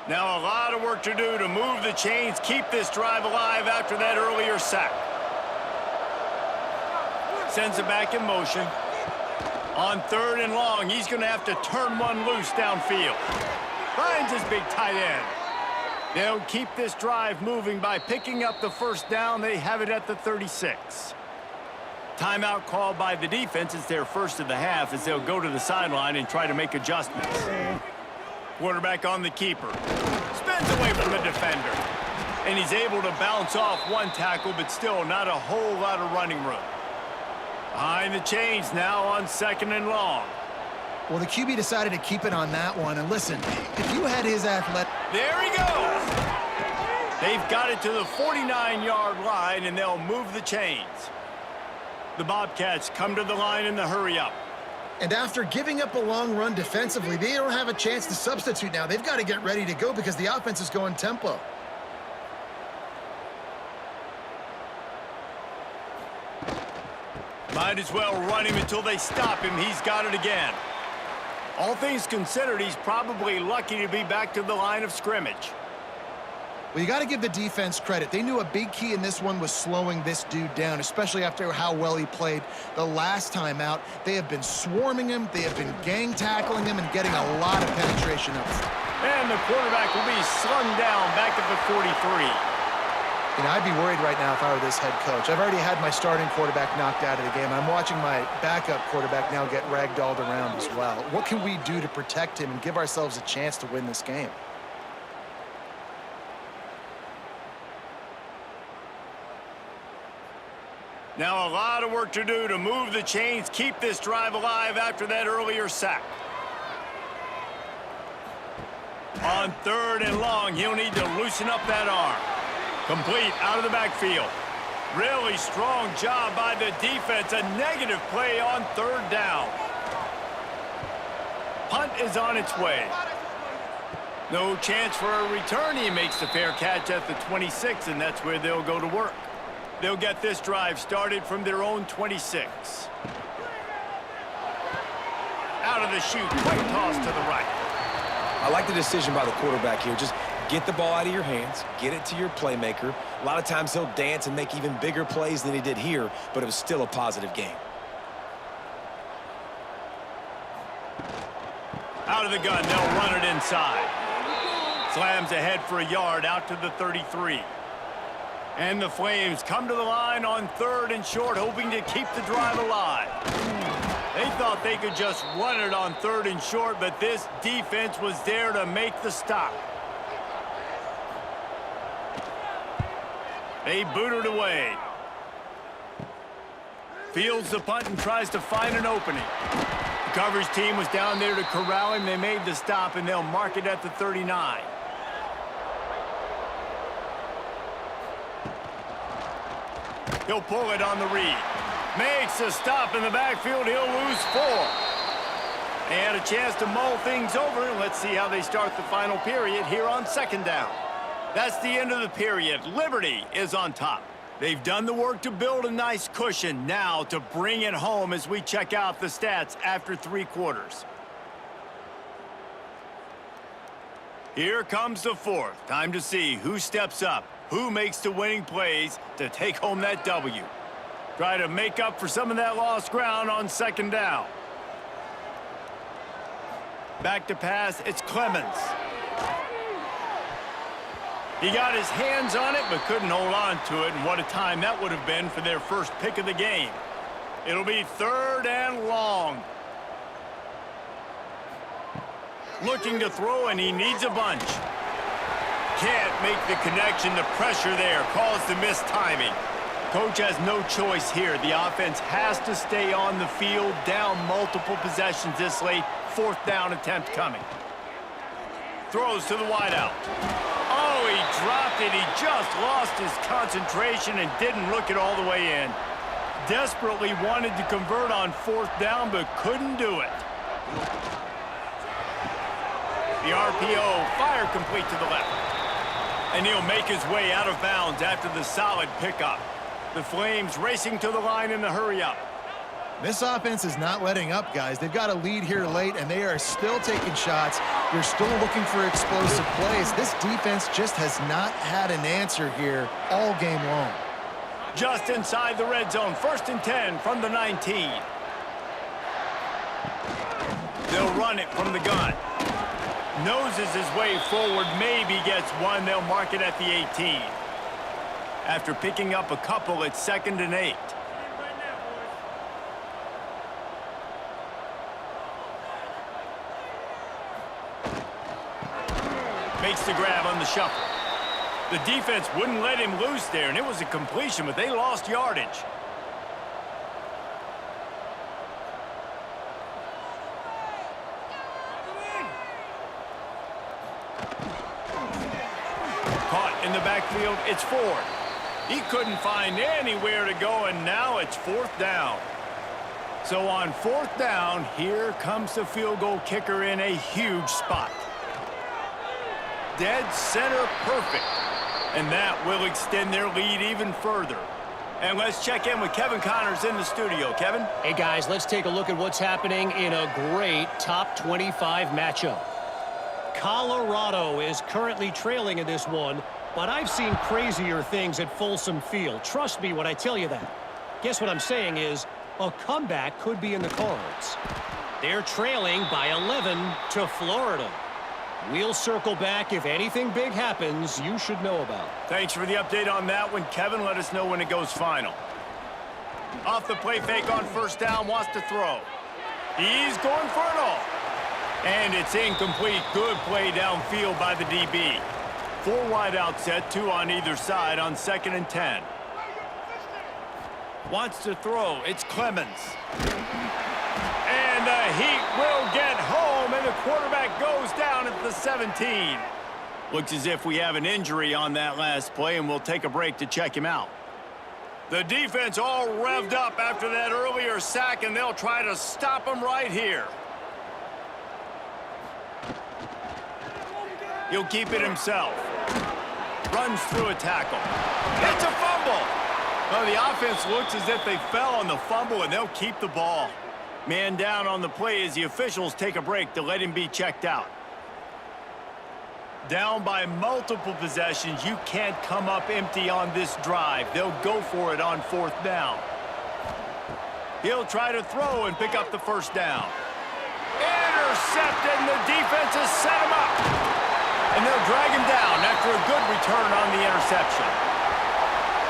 Now a lot of work to do to move the chains, keep this drive alive after that earlier sack. Sends it back in motion. On 3rd and long, he's going to have to turn one loose downfield. Finds his big tight end. They'll keep this drive moving by picking up the first down. They have it at the 36. Timeout called by the defense. It's their first of the half as they'll go to the sideline and try to make adjustments. Quarterback on the keeper. Spins away from the defender. And he's able to bounce off one tackle, but still not a whole lot of running room. Behind the chains now on 2nd and long. Well, the QB decided to keep it on that one. And listen, if you had his athletic... There he goes! They've got it to the 49-yard line, and they'll move the chains. The Bobcats come to the line in the hurry-up. And after giving up a long run defensively, they don't have a chance to substitute now. They've got to get ready to go because the offense is going tempo. Might as well run him until they stop him. He's got it again. All things considered, he's probably lucky to be back to the line of scrimmage. Well, you got to give the defense credit. They knew a big key in this one was slowing this dude down, especially after how well he played the last time out. They have been swarming him. They have been gang tackling him and getting a lot of penetration up front. And the quarterback will be slung down back at the 43. You know, I'd be worried right now if I were this head coach. I've already had my starting quarterback knocked out of the game. I'm watching my backup quarterback now get ragdolled around as well. What can we do to protect him and give ourselves a chance to win this game? Now a lot of work to do to move the chains, keep this drive alive after that earlier sack. On 3rd and long, he'll need to loosen up that arm. Complete out of the backfield. Really strong job by the defense. A negative play on 3rd down. Punt is on its way. No chance for a return. He makes the fair catch at the 26, and that's where they'll go to work. They'll get this drive started from their own 26. Out of the chute, quick toss to the right. I like the decision by the quarterback here. Just get the ball out of your hands, get it to your playmaker. A lot of times he'll dance and make even bigger plays than he did here, but it was still a positive game. Out of the gun, they'll run it inside. Slams ahead for a yard out to the 33. And the Flames come to the line on 3rd and short, hoping to keep the drive alive. They thought they could just run it on 3rd and short, but this defense was there to make the stop. They boot it away. Fields the punt and tries to find an opening. The coverage team was down there to corral him. They made the stop, and they'll mark it at the 39. He'll pull it on the read. Makes a stop in the backfield. He'll lose 4. They had a chance to mull things over. Let's see how they start the final period here on 2nd down. That's the end of the period. Liberty is on top. They've done the work to build a nice cushion. Now to bring it home as we check out the stats after 3 quarters. Here comes the 4th. Time to see who steps up, who makes the winning plays to take home that W. Try to make up for some of that lost ground on 2nd down. Back to pass, it's Clemens. He got his hands on it, but couldn't hold on to it, and what a time that would have been for their first pick of the game. It'll be 3rd and long. Looking to throw, and he needs a bunch. Can't make the connection. The pressure there caused the missed timing. Coach has no choice here. The offense has to stay on the field, down multiple possessions this late. 4th down attempt coming. Throws to the wideout. Oh, he dropped it. He just lost his concentration and didn't look it all the way in. Desperately wanted to convert on 4th down, but couldn't do it. The RPO, fire complete to the left. And he'll make his way out of bounds after the solid pickup. The Flames racing to the line in the hurry-up. This offense is not letting up, guys. They've got a lead here late, and they are still taking shots. They're still looking for explosive plays. This defense just has not had an answer here all game long. Just inside the red zone, 1st and 10 from the 19. They'll run it from the gun. Noses his way forward, maybe gets one. They'll mark it at the 18. After picking up a couple, it's 2nd and 8. Makes the grab on the shuffle. The defense wouldn't let him loose there, and it was a completion, but they lost yardage. Caught in the backfield, it's Ford. He couldn't find anywhere to go, and now it's 4th down. So on 4th down, here comes the field goal kicker in a huge spot. Dead center perfect. And that will extend their lead even further. And let's check in with Kevin Connors in the studio. Kevin? Hey, guys, let's take a look at what's happening in a great top 25 matchup. Colorado is currently trailing in this one, but I've seen crazier things at Folsom Field. Trust me when I tell you that. Guess what I'm saying is a comeback could be in the cards. They're trailing by 11 to Florida. We'll circle back if anything big happens you should know about. Thanks for the update on that one, Kevin. Let us know when it goes final. Off the play fake on 1st down, wants to throw. He's going for it all. And it's incomplete. Good play downfield by the DB. 4 wide out set, 2 on either side on 2nd and 10. Wants to throw. It's Clemens. And the Heat will get home, and the quarterback goes down at the 17. Looks as if we have an injury on that last play, and we'll take a break to check him out. The defense all revved up after that earlier sack, and they'll try to stop him right here. He'll keep it himself. Runs through a tackle. It's a fumble. Well, the offense looks as if they fell on the fumble, and they'll keep the ball. Man down on the play as the officials take a break to let him be checked out. Down by multiple possessions, you can't come up empty on this drive. They'll go for it on 4th down. He'll try to throw and pick up the 1st down. Intercepted, and the defense has set him up. And they'll drag him down after a good return on the interception.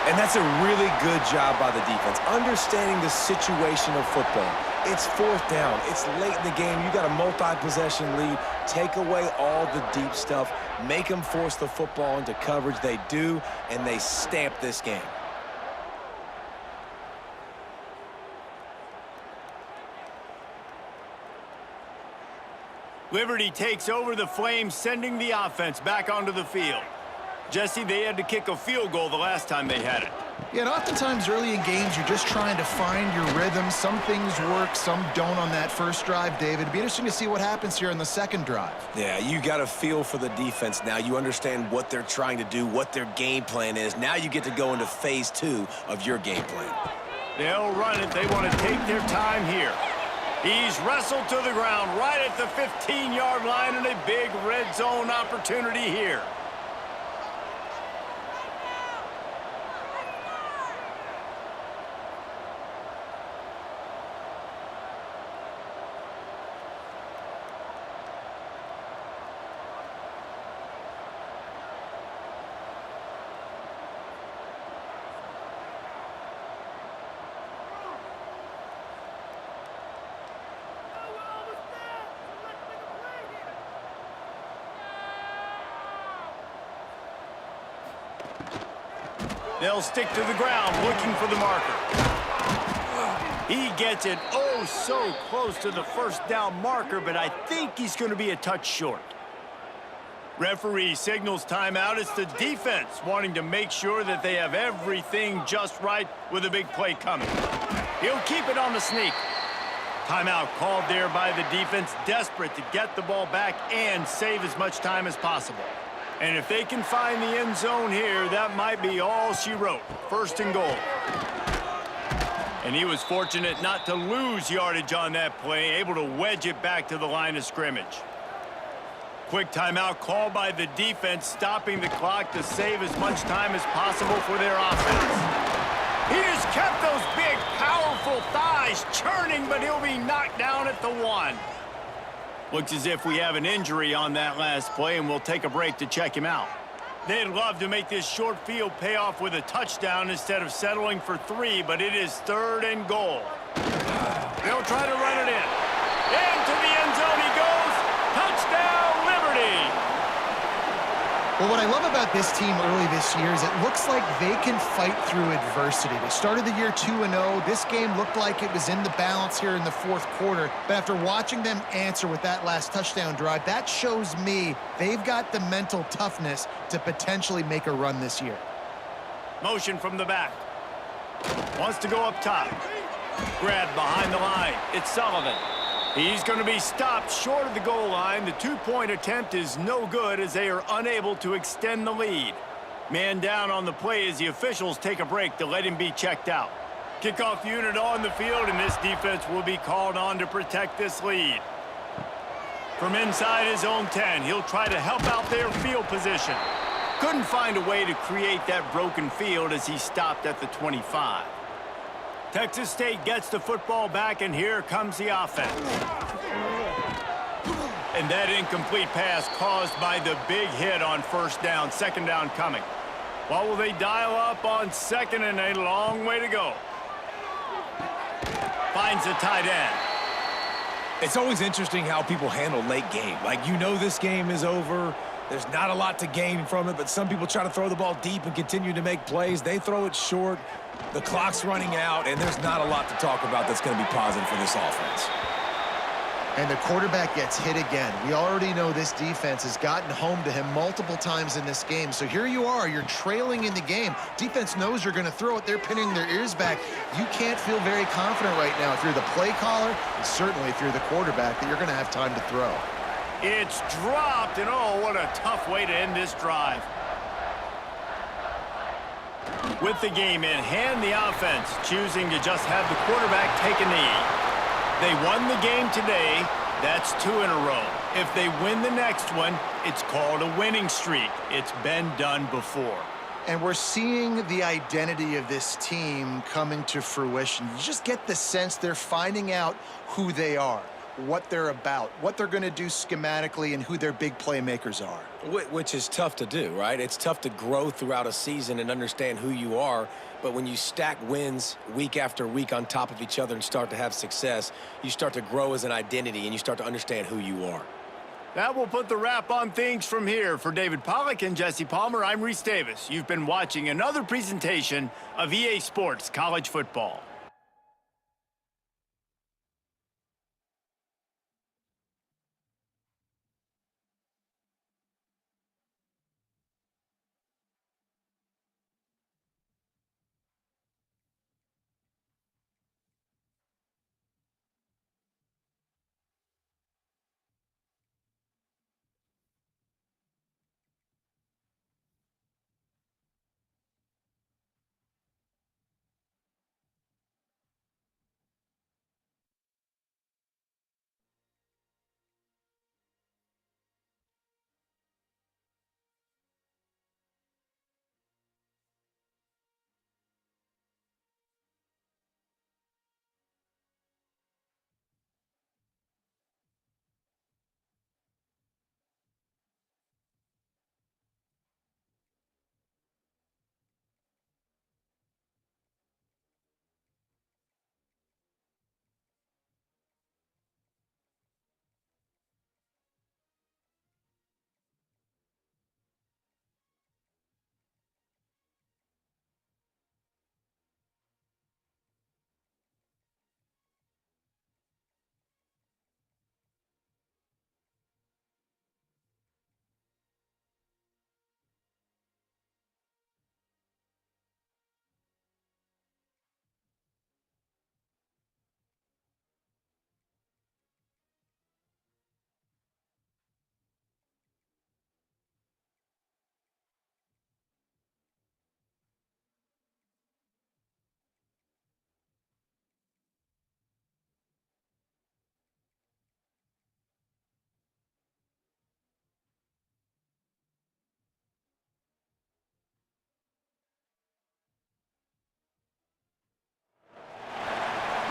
And that's a really good job by the defense, understanding the situation of football. It's 4th down. It's late in the game. You got a multi-possession lead. Take away all the deep stuff. Make them force the football into coverage. They do, and they stamp this game. Liberty takes over the Flames, sending the offense back onto the field. Jesse, they had to kick a field goal the last time they had it. Yeah, and oftentimes early in games, you're just trying to find your rhythm. Some things work, some don't on that first drive, David. It'd be interesting to see what happens here on the 2nd drive. Yeah, you got a feel for the defense now. You understand what they're trying to do, what their game plan is. Now you get to go into phase 2 of your game plan. They'll run it. They want to take their time here. He's wrestled to the ground right at the 15-yard line, and a big red zone opportunity here. They'll stick to the ground looking for the marker. He gets it oh so close to the first down marker, but I think he's going to be a touch short. Referee signals timeout. It's the defense wanting to make sure that they have everything just right with a big play coming. He'll keep it on the sneak. Timeout called there by the defense, desperate to get the ball back and save as much time as possible. And if they can find the end zone here, that might be all she wrote. First and goal. And he was fortunate not to lose yardage on that play, able to wedge it back to the line of scrimmage. Quick timeout called by the defense, stopping the clock to save as much time as possible for their offense. He has kept those big, powerful thighs churning, but he'll be knocked down at the 1. Looks as if we have an injury on that last play, and we'll take a break to check him out. They'd love to make this short field pay off with a touchdown instead of settling for 3, but it is 3rd and goal. They'll try to run it in. Into the end zone he goes. Touchdown, Liberty! Well, what I love about this team early this year is it looks like they can fight through adversity. They started the year 2-0. This game looked like it was in the balance here in the 4th quarter. But after watching them answer with that last touchdown drive, that shows me they've got the mental toughness to potentially make a run this year. Motion from the back. Wants to go up top. Grabbed behind the line. It's Sullivan. He's going to be stopped short of the goal line. The 2-point attempt is no good as they are unable to extend the lead. Man down on the play as the officials take a break to let him be checked out. Kickoff unit on the field, and this defense will be called on to protect this lead. From inside his own 10, he'll try to help out their field position. Couldn't find a way to create that broken field as he stopped at the 25. Texas State gets the football back, and here comes the offense. And that incomplete pass caused by the big hit on first down, second down coming. What will they dial up on second, and a long way to go? Finds the tight end. It's always interesting how people handle late game. Like, you know this game is over. There's not a lot to gain from it, but some people try to throw the ball deep and continue to make plays. They throw it short. The clock's running out, and there's not a lot to talk about that's going to be positive for this offense. And the quarterback gets hit again. We already know this defense has gotten home to him multiple times in this game. So here you are, you're trailing in the game. Defense knows you're going to throw it. They're pinning their ears back. You can't feel very confident right now if you're the play caller, and certainly if you're the quarterback, that you're going to have time to throw. It's dropped, and oh, what a tough way to end this drive. With the game in hand, the offense choosing to just have the quarterback take a knee. They won the game today. That's 2 in a row. If they win the next one, it's called a winning streak. It's been done before. And we're seeing the identity of this team coming to fruition. You just get the sense they're finding out who they are, what they're about, what they're going to do schematically, and who their big playmakers are. Which is tough to do, right? It's tough to grow throughout a season and understand who you are, but when you stack wins week after week on top of each other and start to have success, you start to grow as an identity and you start to understand who you are. That will put the wrap on things from here. For David Pollack and Jesse Palmer, I'm Reese Davis. You've been watching another presentation of EA Sports College Football.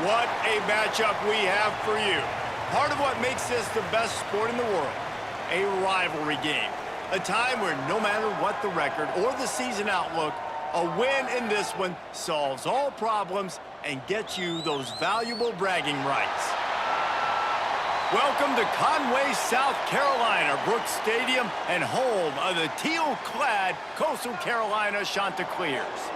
What a matchup we have for you. Part of what makes this the best sport in the world, a rivalry game. A time where no matter what the record or the season outlook, a win in this one solves all problems and gets you those valuable bragging rights. Welcome to Conway, South Carolina, Brooks Stadium, and home of the teal-clad Coastal Carolina Chanticleers.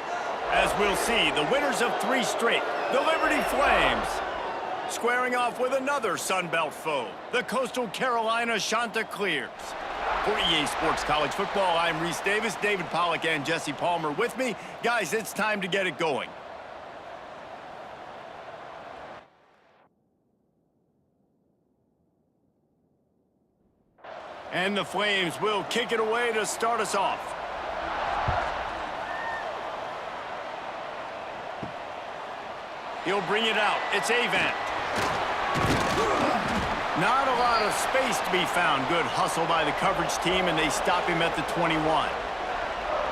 As we'll see, the winners of 3 straight, the Liberty Flames, squaring off with another Sun Belt foe, the Coastal Carolina Chanticleers. For EA Sports College Football, I'm Reese Davis, David Pollack, and Jesse Palmer with me. Guys, it's time to get it going. And the Flames will kick it away to start us off. He'll bring it out. It's Avant. Not a lot of space to be found. Good hustle by the coverage team, and they stop him at the 21.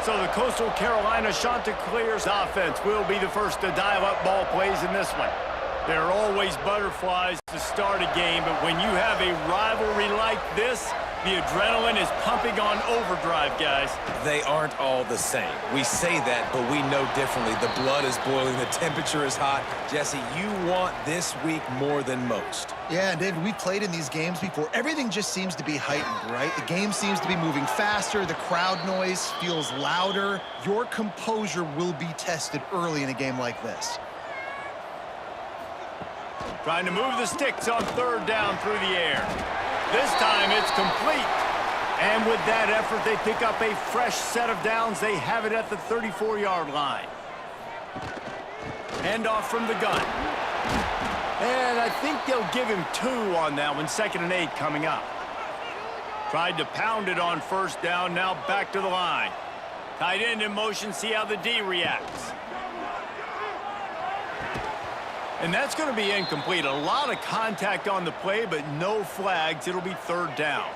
So the Coastal Carolina Chanticleers offense will be the first to dial up ball plays in this one. There are always butterflies to start a game, but when you have a rivalry like this, the adrenaline is pumping on overdrive, guys. They aren't all the same. We say that, but we know differently. The blood is boiling. The temperature is hot. Jesse, you want this week more than most. Yeah, and David, we've played in these games before. Everything just seems to be heightened, right? The game seems to be moving faster. The crowd noise feels louder. Your composure will be tested early in a game like this. Trying to move the sticks on 3rd down through the air. This time it's complete. And with that effort, they pick up a fresh set of downs. They have it at the 34-yard line. Hand off from the gun. And I think they'll give him 2 on that one. 2nd and 8 coming up. Tried to pound it on 1st down. Now back to the line. Tight end in motion. See how the D reacts. And that's going to be incomplete. A lot of contact on the play, but no flags. It'll be 3rd down.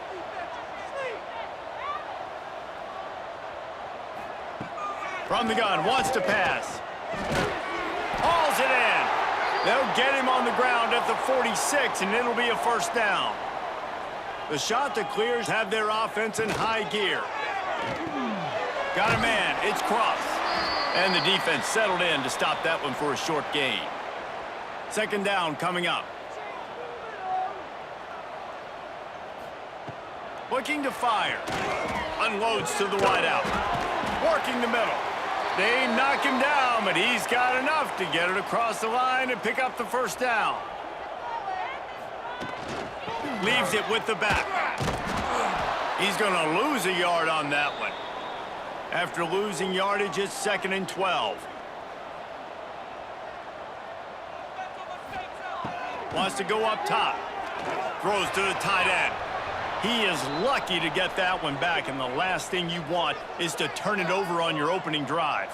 From the gun, wants to pass. Hauls it in. They'll get him on the ground at the 46, and it'll be a 1st down. The Chanticleers have their offense in high gear. Got a man. It's Cross. And the defense settled in to stop that one for a short gain. 2nd down coming up. Looking to fire. Unloads to the wideout. Working the middle. They knock him down, but he's got enough to get it across the line and pick up the 1st down. Leaves it with the back. He's going to lose a yard on that one. After losing yardage, it's 2nd and 12. Wants to go up top. Throws to the tight end. He is lucky to get that one back, and the last thing you want is to turn it over on your opening drive.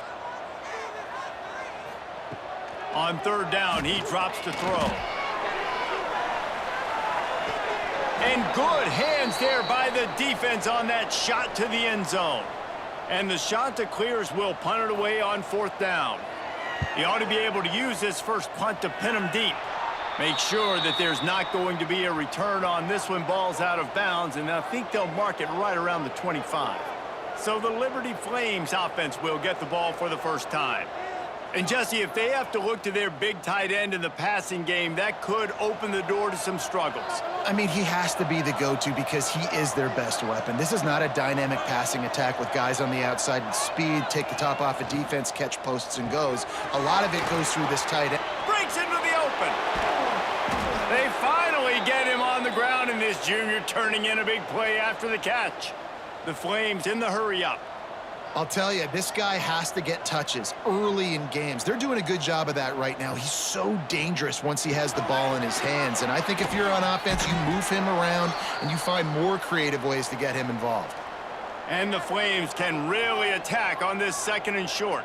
On 3rd down, he drops to throw. And good hands there by the defense on that shot to the end zone. And the Chanticleers will punt it away on 4th down. He ought to be able to use this first punt to pin him deep. Make sure that there's not going to be a return on this one. Ball's out of bounds, and I think they'll mark it right around the 25. So the Liberty Flames offense will get the ball for the first time. And Jesse, if they have to look to their big tight end in the passing game, that could open the door to some struggles. I mean, he has to be the go-to because he is their best weapon. This is not a dynamic passing attack with guys on the outside with speed, take the top off a defense, catch posts and goes. A lot of it goes through this tight end. Breaks into the open. They finally get him on the ground, and this junior turning in a big play after the catch. The Flames in the hurry-up. I'll tell you, this guy has to get touches early in games. They're doing a good job of that right now. He's so dangerous once he has the ball in his hands. And I think if you're on offense, you move him around and you find more creative ways to get him involved. And the Flames can really attack on this 2nd and short.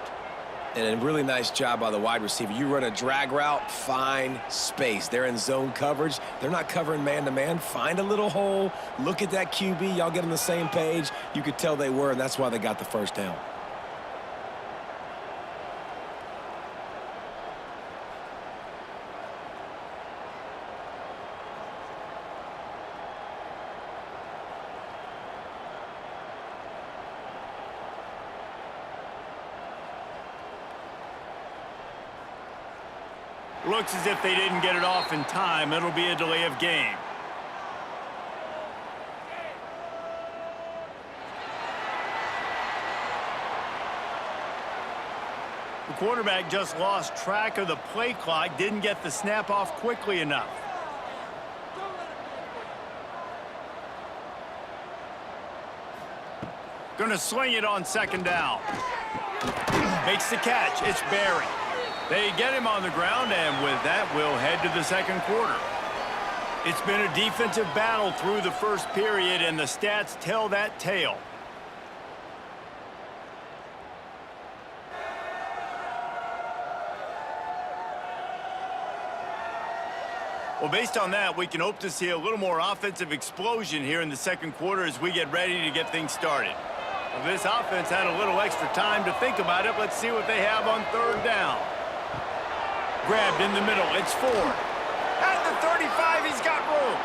And a really nice job by the wide receiver. You run a drag route, find space. They're in zone coverage. They're not covering man-to-man. Find a little hole. Look at that QB. Y'all get on the same page. You could tell they were, and that's why they got the 1st down. Looks as if they didn't get it off in time. It'll be a delay of game. The quarterback just lost track of the play clock, didn't get the snap off quickly enough. Gonna sling it on second down. Makes the catch. It's Barry. They get him on the ground, and with that, we'll head to the second quarter. It's been a defensive battle through the first period, and the stats tell that tale. Well, based on that, we can hope to see a little more offensive explosion here in the second quarter as we get ready to get things started. Well, this offense had a little extra time to think about it. Let's see what they have on third down. Grabbed in the middle. It's Ford. At the 35, he's got room.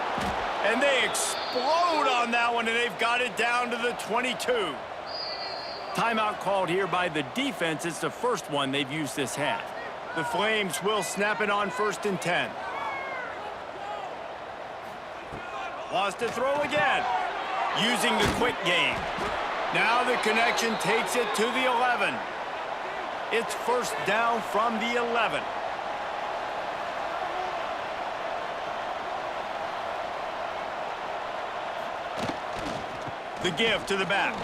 And they explode on that one, and they've got it down to the 22. Timeout called here by the defense. It's the first one they've used this half. The Flames will snap it on 1st and 10. Lost to throw again. Using the quick game. Now the connection takes it to the 11. It's 1st down from the 11. The give to the back.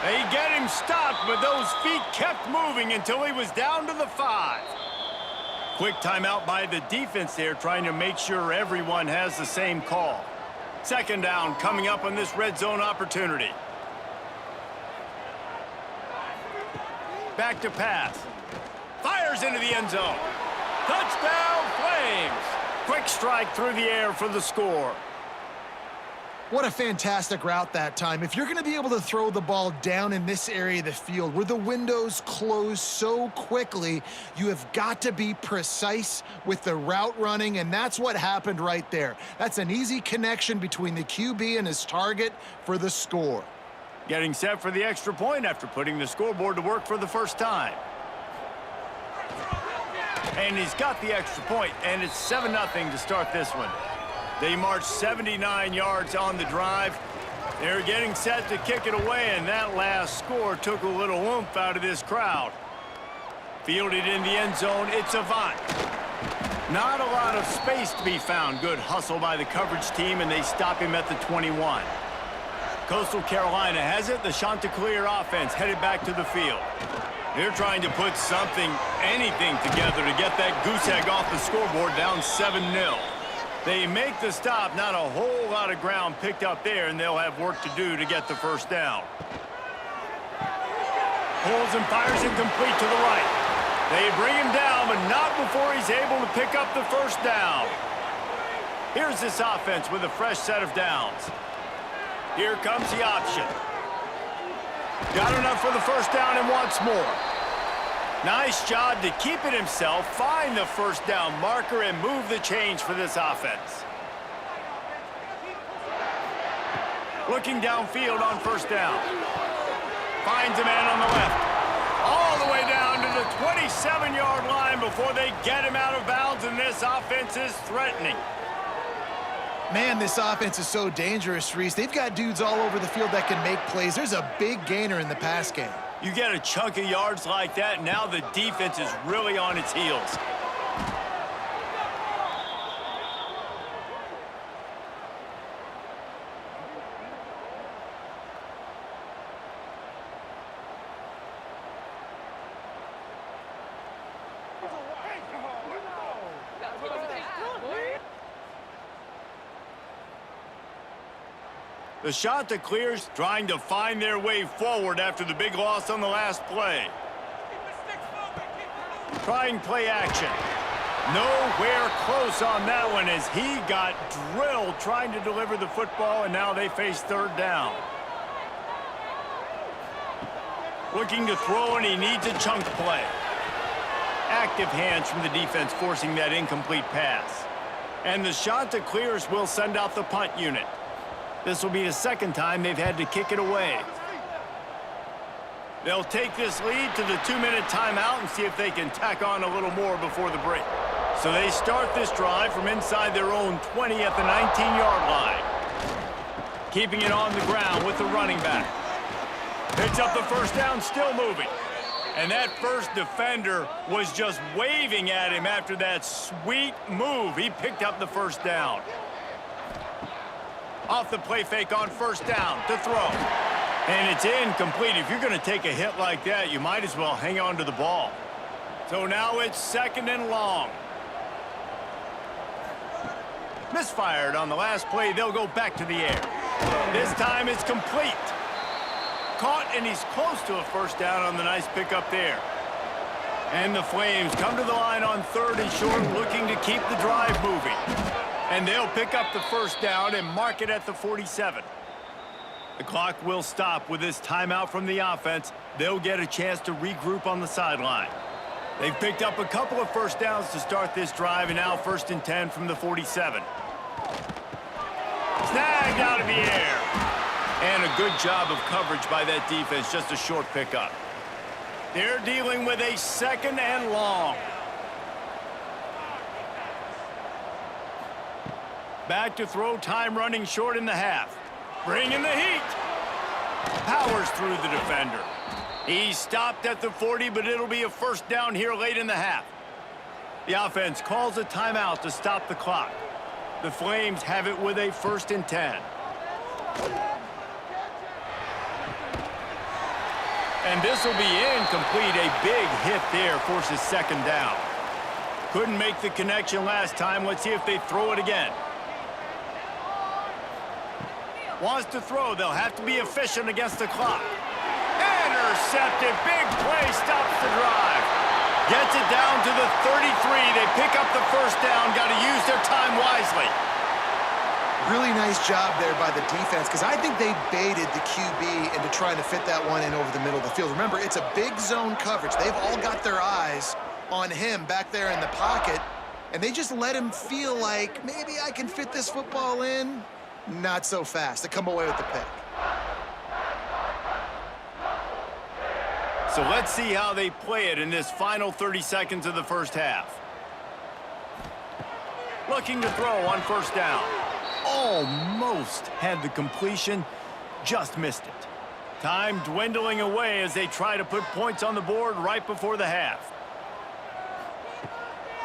They get him stopped, but those feet kept moving until he was down to the 5. Quick timeout by the defense there, trying to make sure everyone has the same call. 2nd down coming up on this red zone opportunity. Back to pass. Fires into the end zone. Touchdown, Flames! Quick strike through the air for the score. What a fantastic route that time. If you're going to be able to throw the ball down in this area of the field where the windows close so quickly, you have got to be precise with the route running, and that's what happened right there. That's an easy connection between the QB and his target for the score. Getting set for the extra point after putting the scoreboard to work for the first time. And he's got the extra point, and it's 7-0 to start this one. They marched 79 yards on the drive. They're getting set to kick it away, and that last score took a little oomph out of this crowd. Fielded in the end zone, it's Avant. Not a lot of space to be found. Good hustle by the coverage team, and they stop him at the 21. Coastal Carolina has it. The Chanticleer offense headed back to the field. They're trying to put something, anything together to get that goose egg off the scoreboard, down 7-0. They make the stop, not a whole lot of ground picked up there, and they'll have work to do to get the 1st down. Pulls and fires incomplete to the right. They bring him down, but not before he's able to pick up the 1st down. Here's this offense with a fresh set of downs. Here comes the option. Got enough for the 1st down and wants more. Nice job to keep it himself, find the 1st down marker, and move the change for this offense. Looking downfield on 1st down. Finds a man on the left. All the way down to the 27-yard line before they get him out of bounds, and this offense is threatening. Man, this offense is so dangerous, Reese. They've got dudes all over the field that can make plays. There's a big gainer in the pass game. You get a chunk of yards like that, now the defense is really on its heels. The Chanticleers trying to find their way forward after the big loss on the last play. Trying play action. Nowhere close on that one as he got drilled trying to deliver the football, and now they face 3rd down. Looking to throw, and he needs a chunk play. Active hands from the defense forcing that incomplete pass. And the Chanticleers will send out the punt unit. This will be the 2nd time they've had to kick it away. They'll take this lead to the 2-minute timeout and see if they can tack on a little more before the break. So they start this drive from inside their own 20 at the 19-yard line. Keeping it on the ground with the running back. Picks up the first down, still moving. And that first defender was just waving at him after that sweet move. He picked up the first down. Off the play fake on first down to throw. And it's incomplete. If you're going to take a hit like that, you might as well hang on to the ball. So now it's second and long. Misfired on the last play. They'll go back to the air. This time it's complete. Caught, and he's close to a first down on the nice pickup there. And the Flames come to the line on third and short, looking to keep the drive moving. And they'll pick up the first down and mark it at the 47. The clock will stop with this timeout from the offense. They'll get a chance to regroup on the sideline. They've picked up a couple of first downs to start this drive, and now first and 10 from the 47. Snagged out of the air. And a good job of coverage by that defense, just a short pickup. They're dealing with a second and long. Back to throw, time running short in the half. Bringing the heat. Powers through the defender. He stopped at the 40, but it'll be a first down here late in the half. The offense calls a timeout to stop the clock. The Flames have it with a first and 10. And this will be incomplete. A big hit there forces second down. Couldn't make the connection last time. Let's see if they throw it again. Wants to throw. They'll have to be efficient against the clock. Intercepted. Big play stops the drive. Gets it down to the 33. They pick up the first down. Got to use their time wisely. Really nice job there by the defense, because I think they baited the QB into trying to fit that one in over the middle of the field. Remember, it's a big zone coverage. They've all got their eyes on him back there in the pocket, and they just let him feel like, maybe I can fit this football in. Not so fast. They come away with the pick. So let's see how they play it in this final 30 seconds of the first half. Looking to throw on first down. Almost had the completion, just missed it. Time dwindling away as they try to put points on the board right before the half.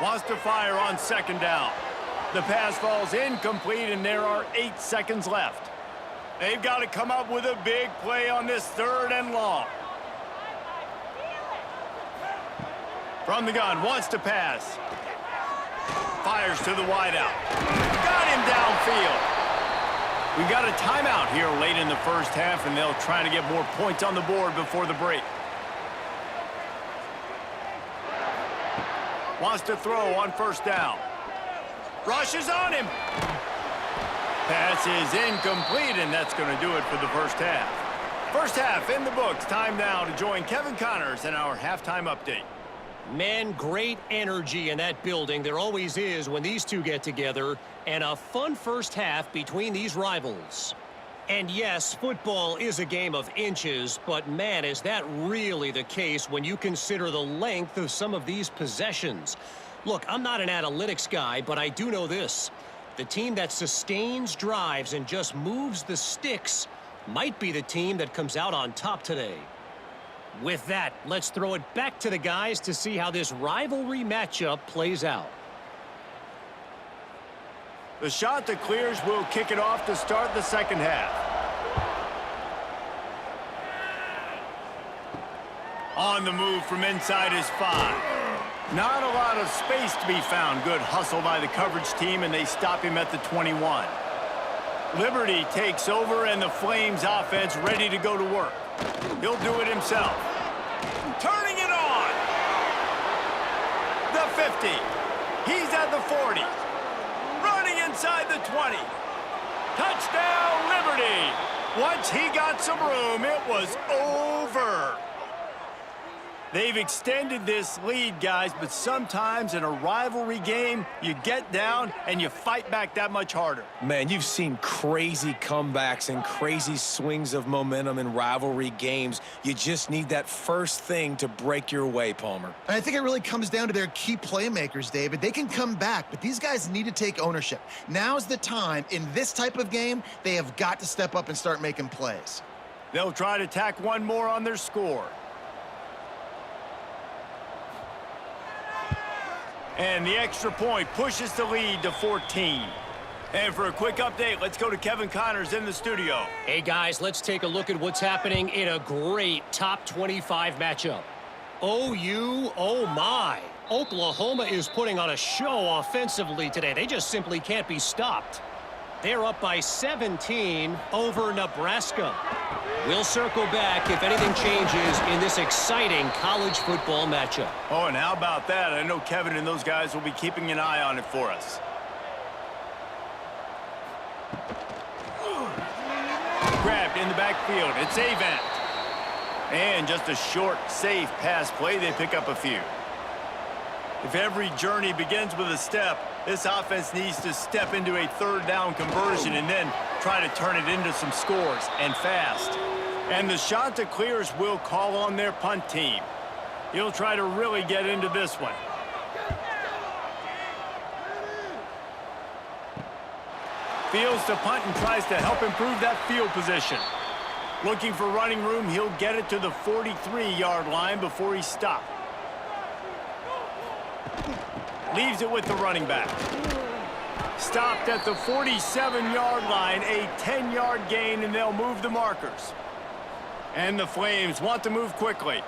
Wants to fire on second down. The pass falls incomplete, and there are 8 seconds left. They've got to come up with a big play on this third and long. From the gun, wants to pass. Fires to the wideout. Got him downfield. We've got a timeout here late in the first half, and they'll try to get more points on the board before the break. Wants to throw on first down. Rushes on him. Pass is incomplete, and that's going to do it for the first half. First half in the books. Time now to join Kevin Connors in our halftime update. Man, great energy in that building. There always is when these two get together. And a fun first half between these rivals. And yes, football is a game of inches, but man, is that really the case when you consider the length of some of these possessions. Look, I'm not an analytics guy, but I do know this. The team that sustains drives and just moves the sticks might be the team that comes out on top today. With that, let's throw it back to the guys to see how this rivalry matchup plays out. The shot that clears will kick it off to start the second half. On the move from inside his 5. Not a lot of space to be found. Good hustle by the coverage team, and they stop him at the 21. Liberty takes over, and the Flames offense ready to go to work. He'll do it himself. Turning it on. The 50. He's at the 40. Running inside the 20. Touchdown, Liberty. Once he got some room, it was over. They've extended this lead, guys, but sometimes in a rivalry game, you get down and you fight back that much harder. Man, you've seen crazy comebacks and crazy swings of momentum in rivalry games. You just need that first thing to break your way, Palmer. And I think it really comes down to their key playmakers, David. They can come back, but these guys need to take ownership. Now's the time. In this type of game, they have got to step up and start making plays. They'll try to tack one more on their score. And the extra point pushes the lead to 14. And for a quick update, let's go to Kevin Connors in the studio. Hey, guys, let's take a look at what's happening in a great top 25 matchup. OU, oh my. Oklahoma is putting on a show offensively today. They just simply can't be stopped. They're up by 17 over Nebraska. We'll circle back if anything changes in this exciting college football matchup. Oh, and how about that? I know Kevin and those guys will be keeping an eye on it for us. Grabbed in the backfield. It's Avant. And just a short, safe pass play. They pick up a few. If every journey begins with a step, this offense needs to step into a third down conversion and then try to turn it into some scores, and fast. And the Chanticleers will call on their punt team. He'll try to really get into this one. Fields to punt and tries to help improve that field position. Looking for running room, he'll get it to the 43-yard line before he stops. Leaves it with the running back. Stopped at the 47-yard line, a 10-yard gain, and they'll move the markers. And the Flames want to move quickly.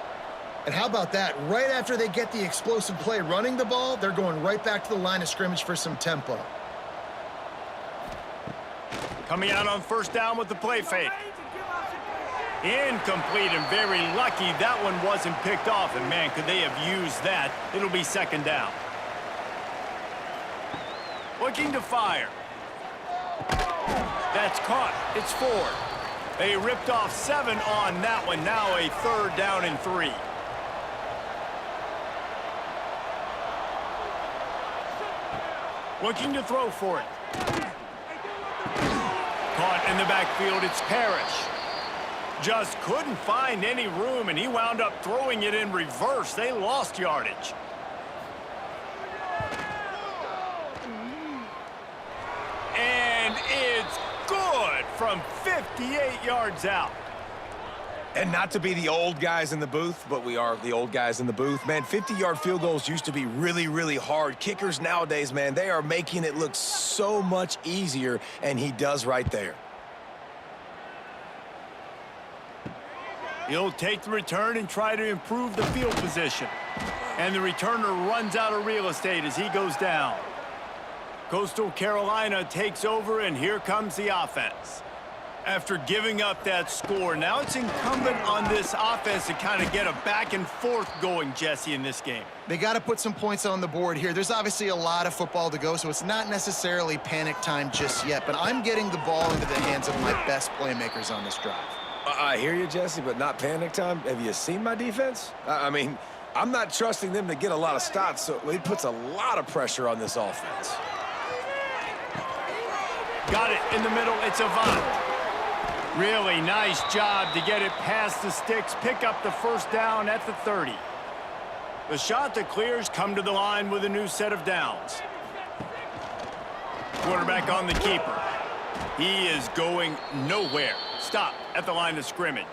And how about that? Right after they get the explosive play running the ball, they're going right back to the line of scrimmage for some tempo. Coming out on first down with the play fake. Incomplete, and very lucky that one wasn't picked off. And man, could they have used that. It'll be second down. Looking to fire. That's caught. It's 4. They ripped off 7 on that one. Now a third down and 3. Looking to throw for it. Caught in the backfield. It's Parrish. Just couldn't find any room, and he wound up throwing it in reverse. They lost yardage. And it's good from 58 yards out. And not to be the old guys in the booth, but we are the old guys in the booth. Man, 50-yard field goals used to be really, really hard. Kickers nowadays, man, they are making it look so much easier, and he does right there. He'll take the return and try to improve the field position. And the returner runs out of real estate as he goes down. Coastal Carolina takes over, and here comes the offense. After giving up that score, now it's incumbent on this offense to kind of get a back and forth going, Jesse, in this game. They got to put some points on the board here. There's obviously a lot of football to go, so it's not necessarily panic time just yet, but I'm getting the ball into the hands of my best playmakers on this drive. I hear you, Jesse, but not panic time. Have you seen my defense? I mean, I'm not trusting them to get a lot of stops, so it puts a lot of pressure on this offense. Got it in the middle. It's Avant. Really nice job to get it past the sticks, pick up the first down at the 30. The Chanticleers come to the line with a new set of downs. Quarterback on the keeper. He is going nowhere. Stop at the line of scrimmage.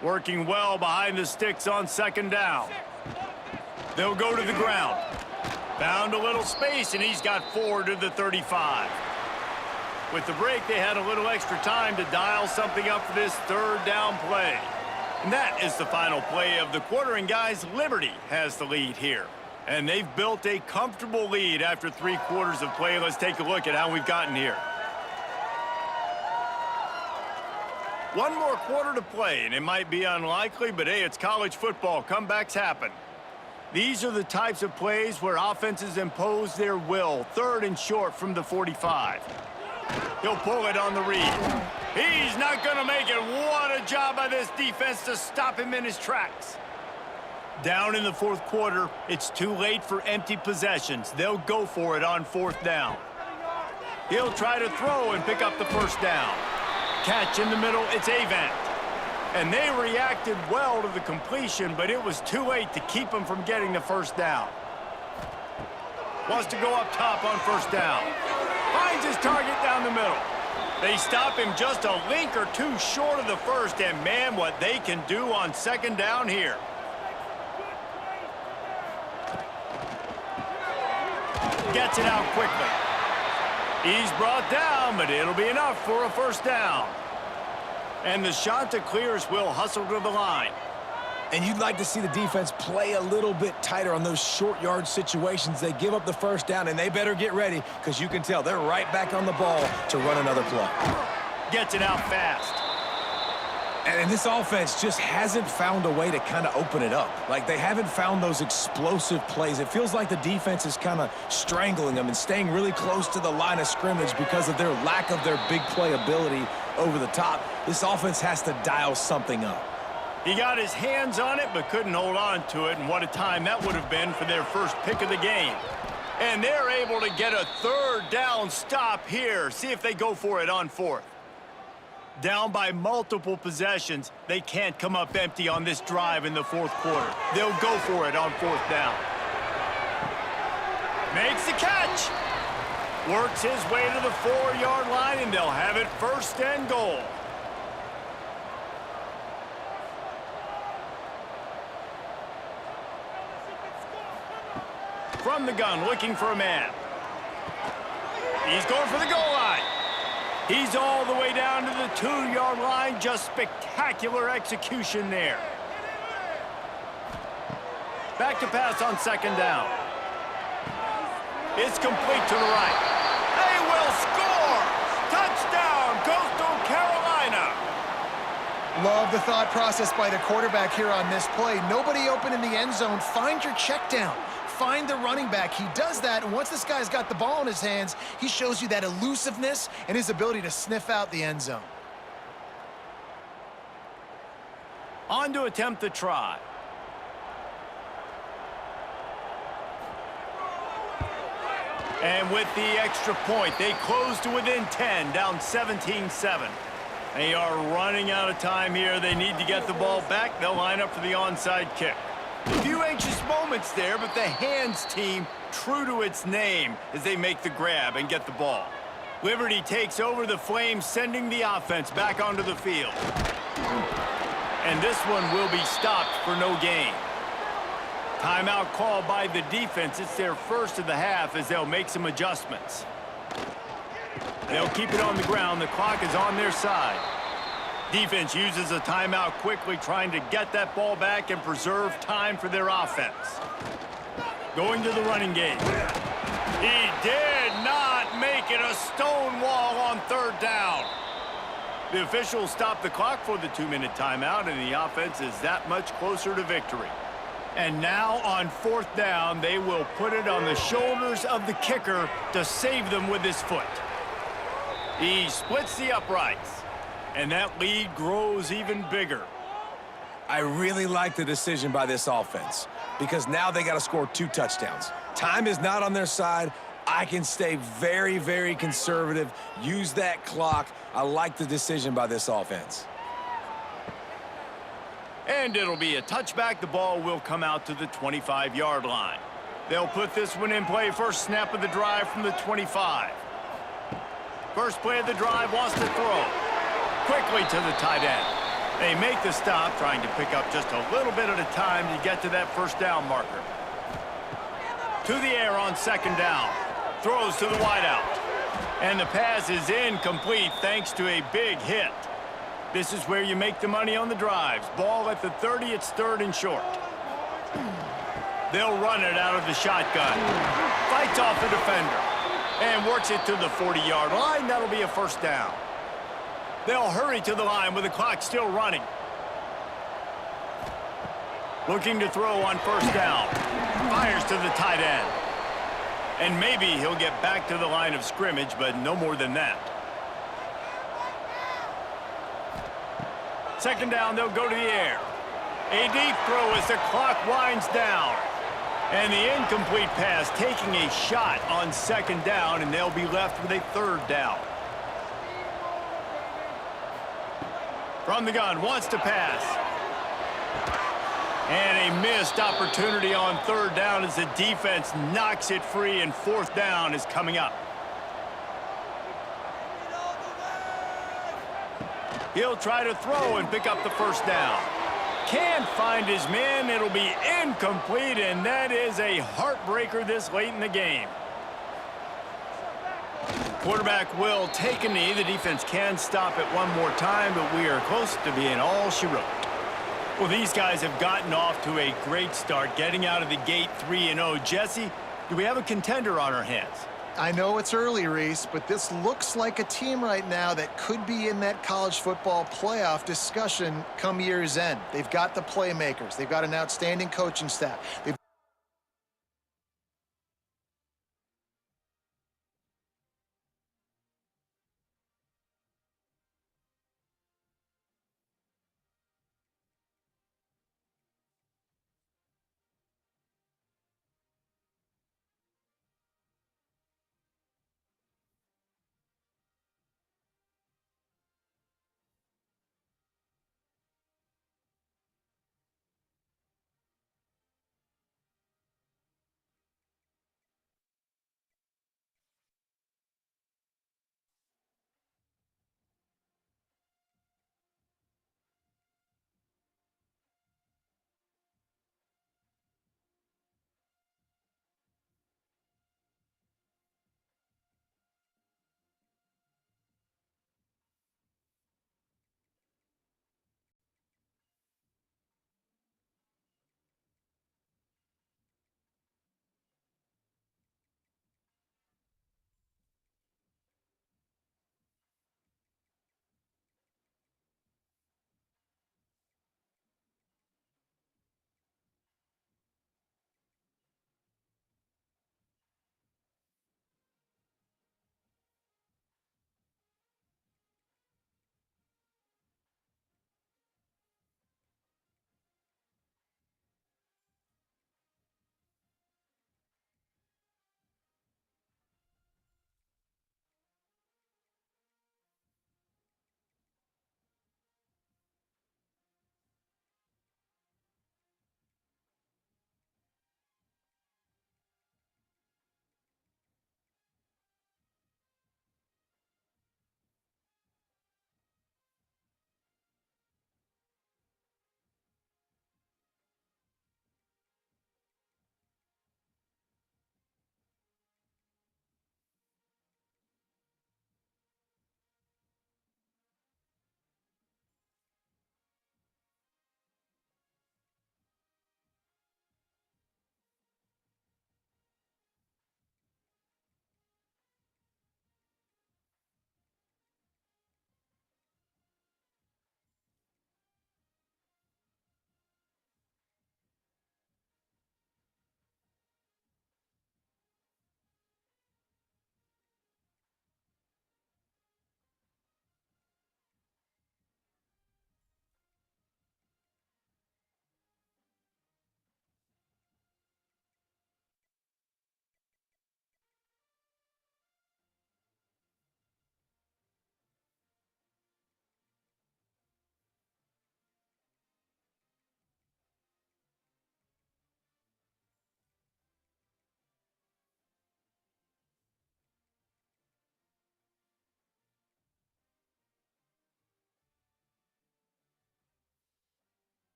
Working well behind the sticks on second down. They'll go to the ground. Found a little space, and he's got 4 to the 35. With the break, they had a little extra time to dial something up for this third down play. And that is the final play of the quarter, and guys, Liberty has the lead here. And they've built a comfortable lead after 3 quarters of play. Let's take a look at how we've gotten here. 1 more quarter to play, and it might be unlikely, but hey, it's college football. Comebacks happen. These are the types of plays where offenses impose their will. 3rd and short from the 45. He'll pull it on the read. He's not going to make it. What a job by this defense to stop him in his tracks. Down in the fourth quarter, it's too late for empty possessions. They'll go for it on fourth down. He'll try to throw and pick up the first down. Catch in the middle, it's Avant. And they reacted well to the completion, but it was too late to keep him from getting the first down. Wants to go up top on first down. Finds his target down the middle. They stop him just a link or two short of the first, and man, what they can do on second down here. Gets it out quickly. He's brought down, but it'll be enough for a first down. And the shot to clears will hustle to the line. And you'd like to see the defense play a little bit tighter on those short yard situations. They give up the first down, and they better get ready because you can tell they're right back on the ball to run another play. Gets it out fast. And this offense just hasn't found a way to kind of open it up. Like, they haven't found those explosive plays. It feels like the defense is kind of strangling them and staying really close to the line of scrimmage because of their lack of their big play ability over the top. This offense has to dial something up. He got his hands on it, but couldn't hold on to it, and what a time that would have been for their first pick of the game. And they're able to get a third down stop here. See if they go for it on fourth. Down by multiple possessions, they can't come up empty on this drive in the fourth quarter. They'll go for it on fourth down. Makes the catch. Works his way to the 4-yard line, and they'll have it first and goal. From the gun, looking for a man. He's going for the goal line. He's all the way down to the 2-yard line. Just spectacular execution there. Back to pass on second down. It's complete to the right. They will score! Touchdown, Coastal Carolina! Love the thought process by the quarterback here on this play. Nobody open in the end zone. Find your check down. Find the running back. He does that, and once this guy's got the ball in his hands, he shows you that elusiveness and his ability to sniff out the end zone. On to attempt the try. And with the extra point, they close to within 10, down 17-7. They are running out of time here. They need to get the ball back. They'll line up for the onside kick. A few anxious moments there, but the hands team true to its name as they make the grab and get the ball. Liberty takes over the Flames, sending the offense back onto the field. And this one will be stopped for no gain. Timeout called by the defense. It's their first of the half as they'll make some adjustments. They'll keep it on the ground. The clock is on their side. Defense uses a timeout quickly, trying to get that ball back and preserve time for their offense. Going to the running game. He did not make it a stone wall on third down. The officials stop the clock for the 2-minute timeout, and the offense is that much closer to victory. And now on fourth down, they will put it on the shoulders of the kicker to save them with his foot. He splits the uprights. And that lead grows even bigger. I really like the decision by this offense because now they got to score 2 touchdowns. Time is not on their side. I can stay very, very conservative, use that clock. I like the decision by this offense. And it'll be a touchback. The ball will come out to the 25-yard line. They'll put this one in play. First snap of the drive from the 25. First play of the drive, wants to throw. Quickly to the tight end. They make the stop, trying to pick up just a little bit at a time to get to that first down marker. To the air on second down. Throws to the wideout. And the pass is incomplete thanks to a big hit. This is where you make the money on the drives. Ball at the 30, it's third and short. They'll run it out of the shotgun. Fights off the defender. And works it to the 40-yard line. That'll be a first down. They'll hurry to the line with the clock still running. Looking to throw on first down. Fires to the tight end. And maybe he'll get back to the line of scrimmage, but no more than that. Second down, they'll go to the air. A deep throw as the clock winds down. And the incomplete pass taking a shot on second down, and they'll be left with a third down. From the gun, wants to pass. And a missed opportunity on third down as the defense knocks it free, and fourth down is coming up. He'll try to throw and pick up the first down. Can't find his man. It'll be incomplete, and that is a heartbreaker this late in the game. Quarterback will take a knee. The defense can stop it one more time, but we are close to being all she wrote. Well, these guys have gotten off to a great start, getting out of the gate 3-0. Jesse, do we have a contender on our hands? I know it's early, Reese, but this looks like a team right now that could be in that college football playoff discussion come year's end. They've got the playmakers. They've got an outstanding coaching staff. They've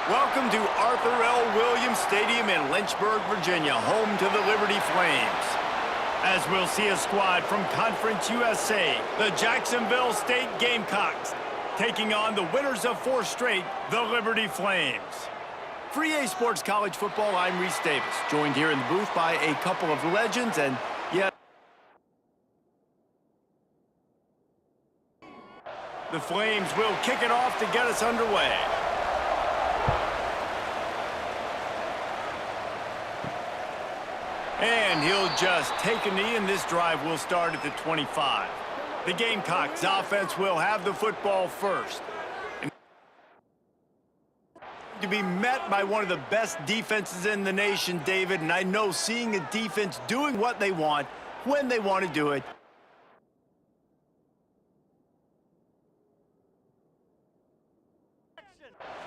Welcome to Arthur L. Williams Stadium in Lynchburg, Virginia, home to the Liberty Flames. As we'll see a squad from Conference USA, the Jacksonville State Gamecocks, taking on the winners of 4 straight, the Liberty Flames. For EA Sports College Football, I'm Reese Davis, joined here in the booth by a couple of legends, and yet the Flames will kick it off to get us underway. And he'll just take a knee, and this drive will start at the 25. The Gamecocks offense will have the football first. And to be met by one of the best defenses in the nation, David, and I know seeing a defense doing what they want, when they want to do it,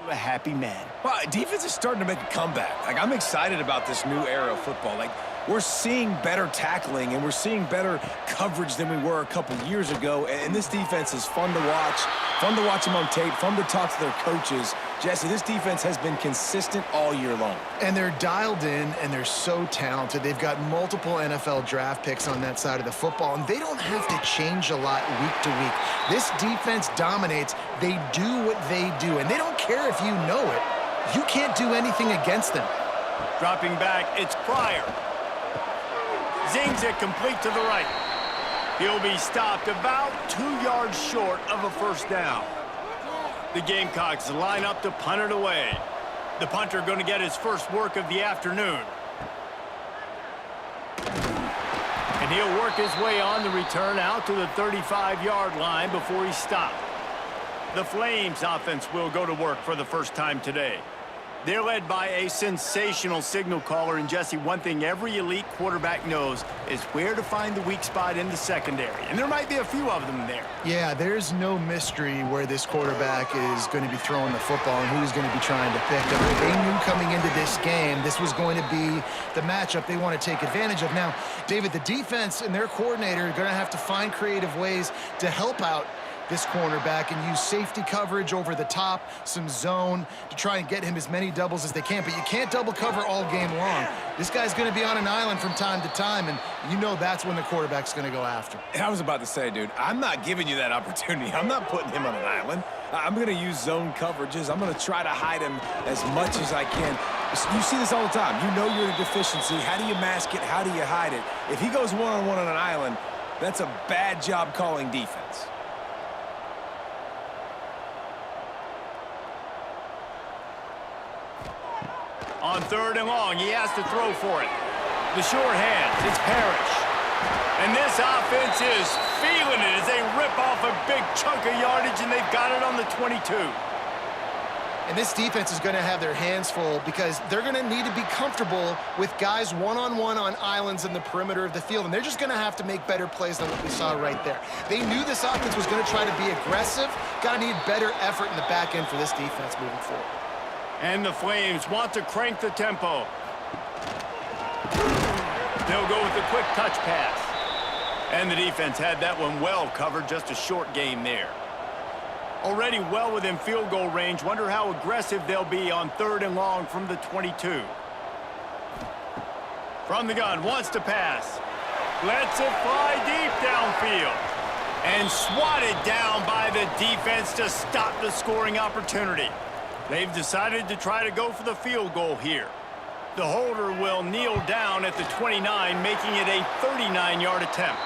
a happy man. Well, defense is starting to make a comeback. Like, I'm excited about this new era of football. Like, we're seeing better tackling and we're seeing better coverage than we were a couple years ago. And this defense is fun to watch them on tape, fun to talk to their coaches. Jesse, this defense has been consistent all year long. And they're dialed in, and they're so talented. They've got multiple NFL draft picks on that side of the football, and they don't have to change a lot week to week. This defense dominates. They do what they do, and they don't care if you know it. You can't do anything against them. Dropping back, it's Pryor. Zings it complete to the right. He'll be stopped about 2 yards short of a first down. The Gamecocks line up to punt it away. The punter going to get his first work of the afternoon. And he'll work his way on the return out to the 35-yard line before he's stopped. The Flames offense will go to work for the first time today. They're led by a sensational signal caller, and Jesse, one thing every elite quarterback knows is where to find the weak spot in the secondary, and there might be a few of them there. Yeah, there's no mystery where this quarterback is going to be throwing the football and who's going to be trying to pick them. They knew coming into this game this was going to be the matchup they want to take advantage of. Now, David, the defense and their coordinator are going to have to find creative ways to help out this cornerback and use safety coverage over the top, some zone to try and get him as many doubles as they can. But you can't double cover all game long. This guy's going to be on an island from time to time, and you know that's when the quarterback's going to go after him. And I was about to say, dude, I'm not giving you that opportunity. I'm not putting him on an island. I'm going to use zone coverages. I'm going to try to hide him as much as I can. You see this all the time. You know you're a deficiency. How do you mask it? How do you hide it? If he goes one-on-one on an island, that's a bad job calling defense. On 3rd and long, he has to throw for it. The short hands, it's Parrish. And this offense is feeling it as they rip off a big chunk of yardage, and they've got it on the 22. And this defense is going to have their hands full because they're going to need to be comfortable with guys one-on-one on islands in the perimeter of the field, and they're just going to have to make better plays than what we saw right there. They knew this offense was going to try to be aggressive. Got to need better effort in the back end for this defense moving forward. And the Flames want to crank the tempo. They'll go with a quick touch pass. And the defense had that one well covered, just a short game there. Already well within field goal range. Wonder how aggressive they'll be on 3rd and long from the 22. From the gun, wants to pass. Lets it fly deep downfield. And swatted down by the defense to stop the scoring opportunity. They've decided to try to go for the field goal here. The holder will kneel down at the 29, making it a 39-yard attempt.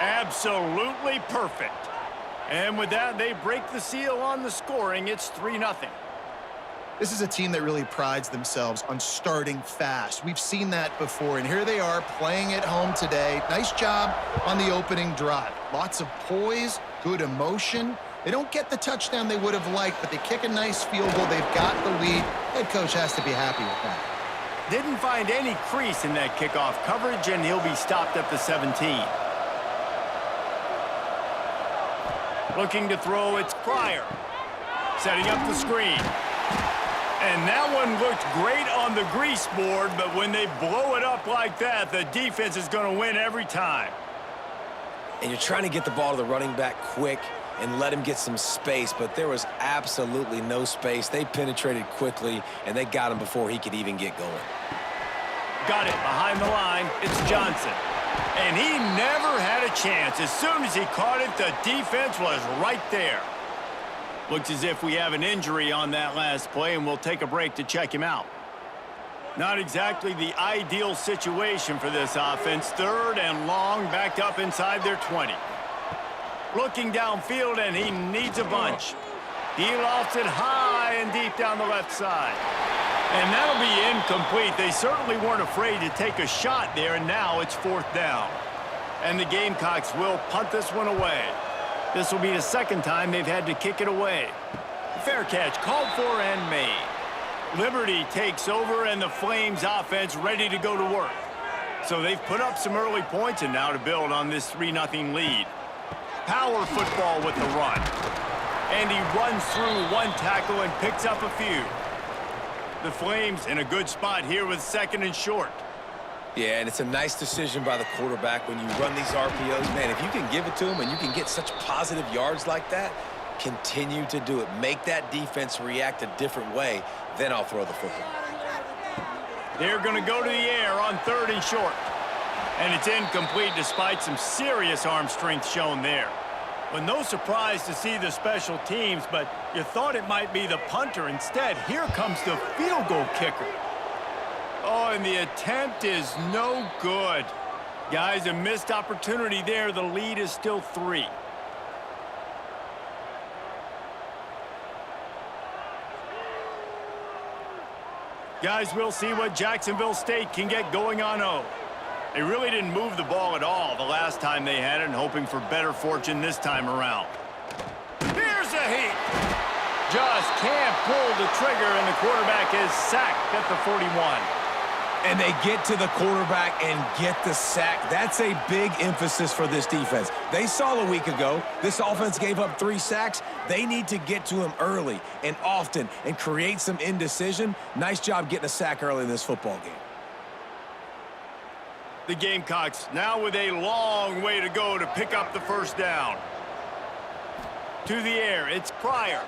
Absolutely perfect. And with that, they break the seal on the scoring. It's 3-0. This is a team that really prides themselves on starting fast. We've seen that before, and here they are playing at home today. Nice job on the opening drive. Lots of poise, good emotion. They don't get the touchdown they would have liked, but they kick a nice field goal. They've got the lead. Head coach has to be happy with that. Didn't find any crease in that kickoff coverage, and he'll be stopped at the 17. Looking to throw, it's Pryor. Setting up the screen. And that one looked great on the grease board, but when they blow it up like that, the defense is going to win every time. And you're trying to get the ball to the running back quick. and let him get some space, but there was absolutely no space. They penetrated quickly, and they got him before he could even get going. Got it behind the line. It's Johnson. And he never had a chance. As soon as he caught it, the defense was right there. Looks as if we have an injury on that last play, and we'll take a break to check him out. Not exactly the ideal situation for this offense. 3rd and long, backed up inside their 20. Looking downfield, and he needs a bunch. He lofts it high and deep down the left side. And that'll be incomplete. They certainly weren't afraid to take a shot there, and now it's 4th down. And the Gamecocks will punt this one away. This will be the 2nd time they've had to kick it away. Fair catch, called for and made. Liberty takes over, and the Flames offense ready to go to work. So they've put up some early points, and now to build on this 3-0 lead. Power football with the run. And he runs through one tackle and picks up a few. The Flames in a good spot here with 2nd and short. Yeah, and it's a nice decision by the quarterback when you run these RPOs. Man, if you can give it to him and you can get such positive yards like that, continue to do it. Make that defense react a different way, then I'll throw the football. They're going to go to the air on 3rd and short. And it's incomplete despite some serious arm strength shown there. Well, no surprise to see the special teams, but you thought it might be the punter. Instead, here comes the field goal kicker. Oh, and the attempt is no good. Guys, a missed opportunity there. The lead is still 3. Guys, we'll see what Jacksonville State can get going on O. They really didn't move the ball at all the last time they had it, and hoping for better fortune this time around. Here's a heat. Just can't pull the trigger, and the quarterback is sacked at the 41. And they get to the quarterback and get the sack. That's a big emphasis for this defense. They saw a week ago, this offense gave up 3 sacks. They need to get to him early and often and create some indecision. Nice job getting a sack early in this football game. The Gamecocks now with a long way to go to pick up the 1st down. To the air, it's Pryor.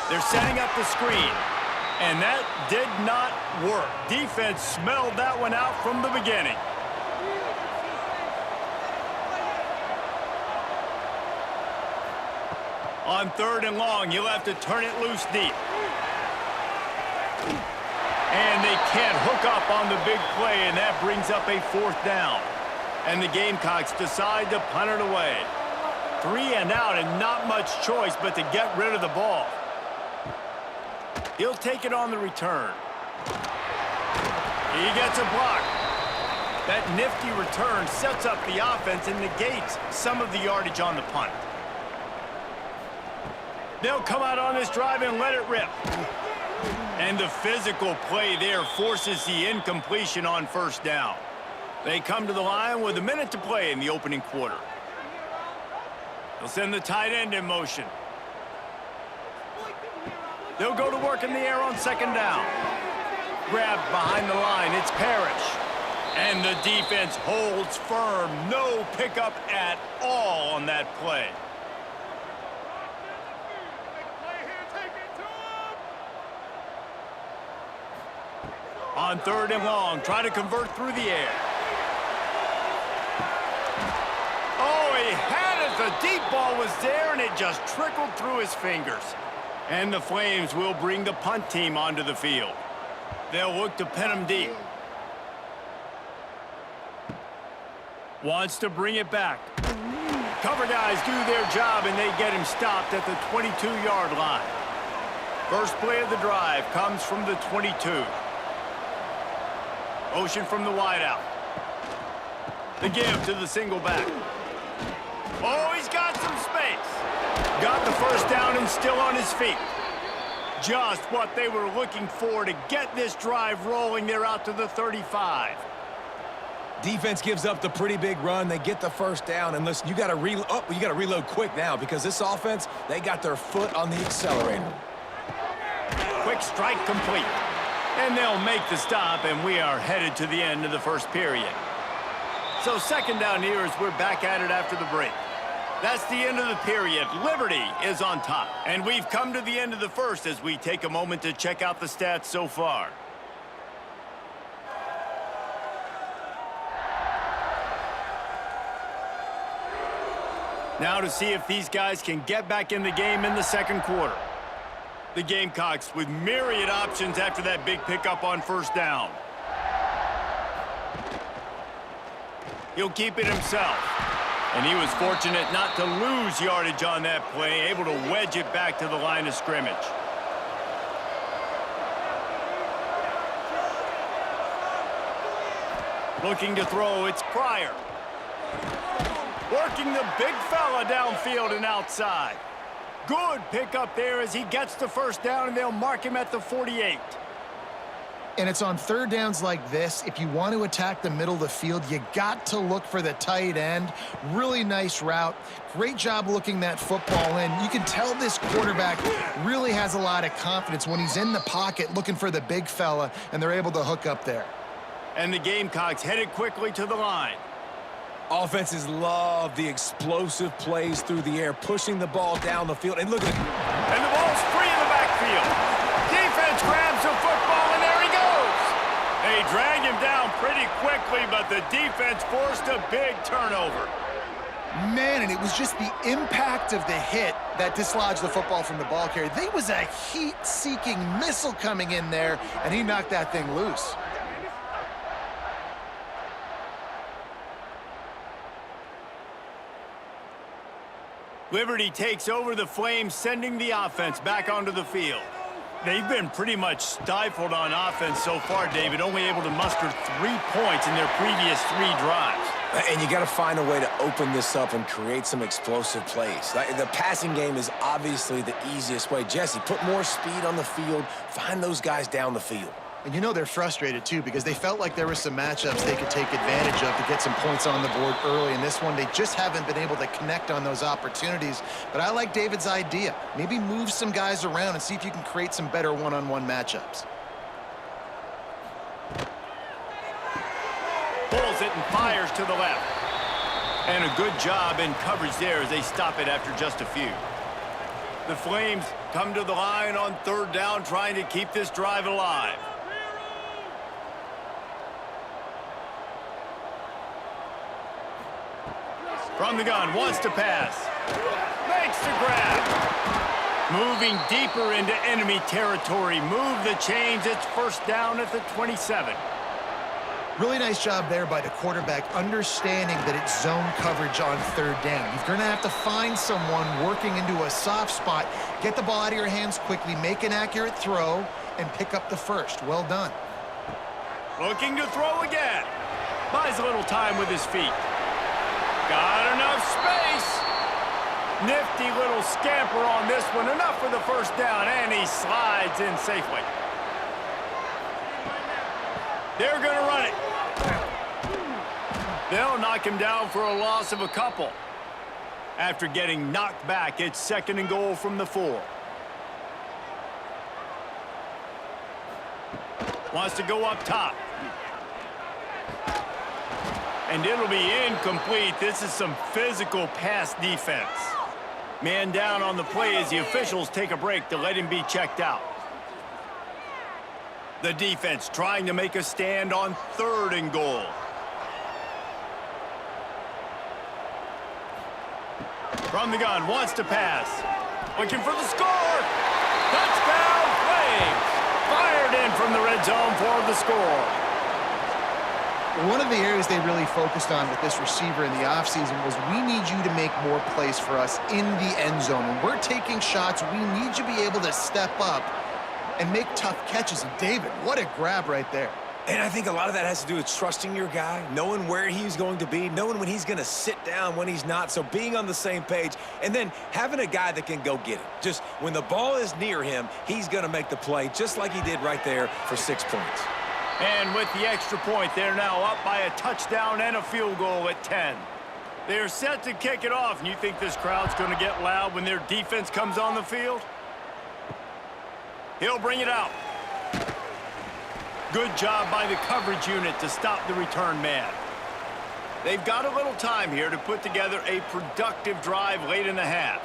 They're setting up the screen. And that did not work. Defense smelled that one out from the beginning. On 3rd and long, you'll have to turn it loose deep. And they can't hook up on the big play, and that brings up a 4th down. And the Gamecocks decide to punt it away. 3 and out, and not much choice but to get rid of the ball. He'll take it on the return. He gets a block. That nifty return sets up the offense and negates some of the yardage on the punt. They'll come out on this drive and let it rip. And the physical play there forces the incompletion on 1st down. They come to the line with a minute to play in the opening quarter. They'll send the tight end in motion. They'll go to work in the air on 2nd down. Grabbed behind the line, it's Parrish. And the defense holds firm. No pickup at all on that play. On 3rd and long, try to convert through the air. Oh, he had it. The deep ball was there, and it just trickled through his fingers. And the Flames will bring the punt team onto the field. They'll look to pin him deep. Wants to bring it back. Cover guys do their job, and they get him stopped at the 22-yard line. First play of the drive comes from the 22. Motion from the wideout. The give to the single back. Oh, he's got some space. Got the 1st down and still on his feet. Just what they were looking for to get this drive rolling. They're out to the 35. Defense gives up the pretty big run. They get the 1st down. And listen, you got to reload quick now because this offense, they got their foot on the accelerator. Quick strike complete. And they'll make the stop, and we are headed to the end of the 1st period. So 2nd down here as we're back at it after the break. That's the end of the period. Liberty is on top. And we've come to the end of the first as we take a moment to check out the stats so far. Now to see if these guys can get back in the game in the second quarter. The Gamecocks with myriad options after that big pickup on first down. He'll keep it himself. And he was fortunate not to lose yardage on that play, able to wedge it back to the line of scrimmage. Looking to throw, it's Pryor. Working the big fella downfield and outside. Good pickup there as he gets the first down, and they'll mark him at the 48. And it's on third downs like this. If you want to attack the middle of the field, you got to look for the tight end. Really nice route. Great job looking that football in. You can tell this quarterback really has a lot of confidence when he's in the pocket looking for the big fella, and they're able to hook up there. And the Gamecocks headed quickly to the line. Offenses love the explosive plays through the air, pushing the ball down the field. And look at it. And the ball's free in the backfield. Defense grabs the football, and there he goes. They drag him down pretty quickly, but the defense forced a big turnover. Man, and it was just the impact of the hit that dislodged the football from the ball carrier. There was a heat-seeking missile coming in there, and he knocked that thing loose. Liberty takes over the Flames, sending the offense back onto the field. They've been pretty much stifled on offense so far, David, only able to muster 3 points in their previous 3 drives. And you got to find a way to open this up and create some explosive plays. The passing game is obviously the easiest way. Jesse, put more speed on the field, find those guys down the field. And you know they're frustrated, too, because they felt like there were some matchups they could take advantage of to get some points on the board early. In this one, they just haven't been able to connect on those opportunities. But I like David's idea. Maybe move some guys around and see if you can create some better one-on-one matchups. Pulls it and fires to the left. And a good job in coverage there as they stop it after just a few. The Flames come to the line on third down, trying to keep this drive alive. From the gun, wants to pass. Makes the grab. Moving deeper into enemy territory. Move the chains. It's first down at the 27. Really nice job there by the quarterback, understanding that it's zone coverage on third down. You're going to have to find someone working into a soft spot, get the ball out of your hands quickly, make an accurate throw, and pick up the first. Well done. Looking to throw again. Buys a little time with his feet. Got enough space. Nifty little scamper on this one. Enough for the first down, and he slides in safely. They're going to run it. They'll knock him down for a loss of a couple. After getting knocked back, it's second and goal from the 4. Wants to go up top. And it'll be incomplete. This is some physical pass defense. Man down on the play as the officials take a break to let him be checked out. The defense trying to make a stand on third and goal. From the gun, wants to pass. Looking for the score. Touchdown, Flames. Fired in from the red zone for the score. One of the areas they really focused on with this receiver in the offseason was we need you to make more plays for us in the end zone. When we're taking shots, we need you to be able to step up and make tough catches. And David, what a grab right there. And I think a lot of that has to do with trusting your guy, knowing where he's going to be, knowing when he's going to sit down, when he's not. So being on the same page, and then having a guy that can go get it. Just when the ball is near him, he's going to make the play, just like he did right there for 6 points. And with the extra point, they're now up by a touchdown and a field goal at 10. They're set to kick it off, and you think this crowd's going to get loud when their defense comes on the field? He'll bring it out. Good job by the coverage unit to stop the return man. They've got a little time here to put together a productive drive late in the half.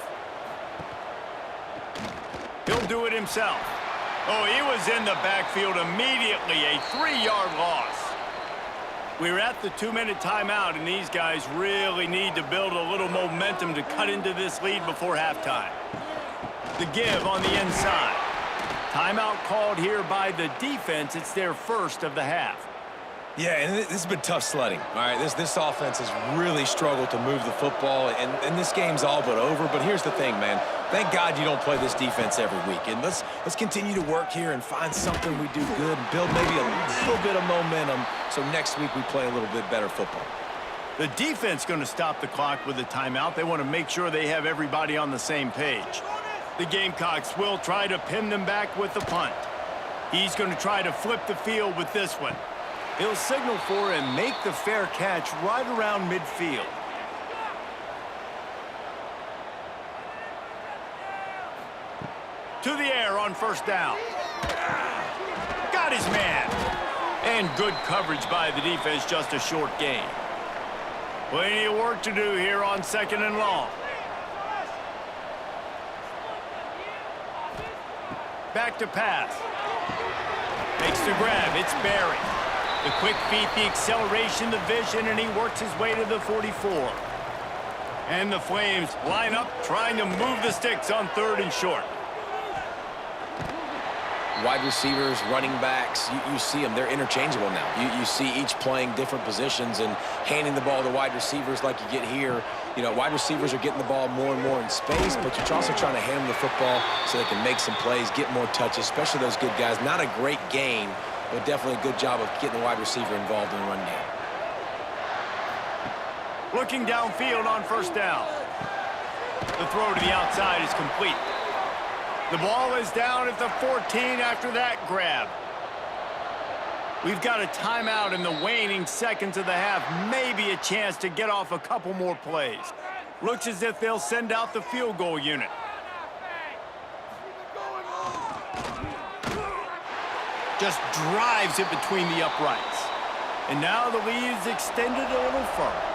He'll do it himself. Oh, he was in the backfield immediately, a 3-yard loss. We're at the 2-minute timeout, and these guys really need to build a little momentum to cut into this lead before halftime. The give on the inside. Timeout called here by the defense. It's their first of the half. Yeah, and this has been tough sledding. All right, this offense has really struggled to move the football, and this game's all but over. But here's the thing, man. Thank God you don't play this defense every week. And let's continue to work here and find something we do good and build maybe a little bit of momentum so next week we play a little bit better football. The defense going to stop the clock with a timeout. They want to make sure they have everybody on the same page. The Gamecocks will try to pin them back with the punt. He's going to try to flip the field with this one. He'll signal for and make the fair catch right around midfield. To the air on first down. Got his man. And good coverage by the defense, just a short gain. Plenty of work to do here on 2nd and long. Back to pass. Makes the grab. It's Barry. The quick feet, the acceleration, the vision, and he works his way to the 44. And the Flames line up, trying to move the sticks on 3rd and short. Wide receivers, running backs, you see them. They're interchangeable now. You see each playing different positions and handing the ball to wide receivers like you get here. You know, wide receivers are getting the ball more and more in space, but you're also trying to hand them the football so they can make some plays, get more touches, especially those good guys. Not a great game, but definitely a good job of getting the wide receiver involved in the run game. Looking downfield on first down. The throw to the outside is complete. The ball is down at the 14 after that grab. We've got a timeout in the waning seconds of the half. Maybe a chance to get off a couple more plays. Looks as if they'll send out the field goal unit. Just drives it between the uprights. And now the lead is extended a little further.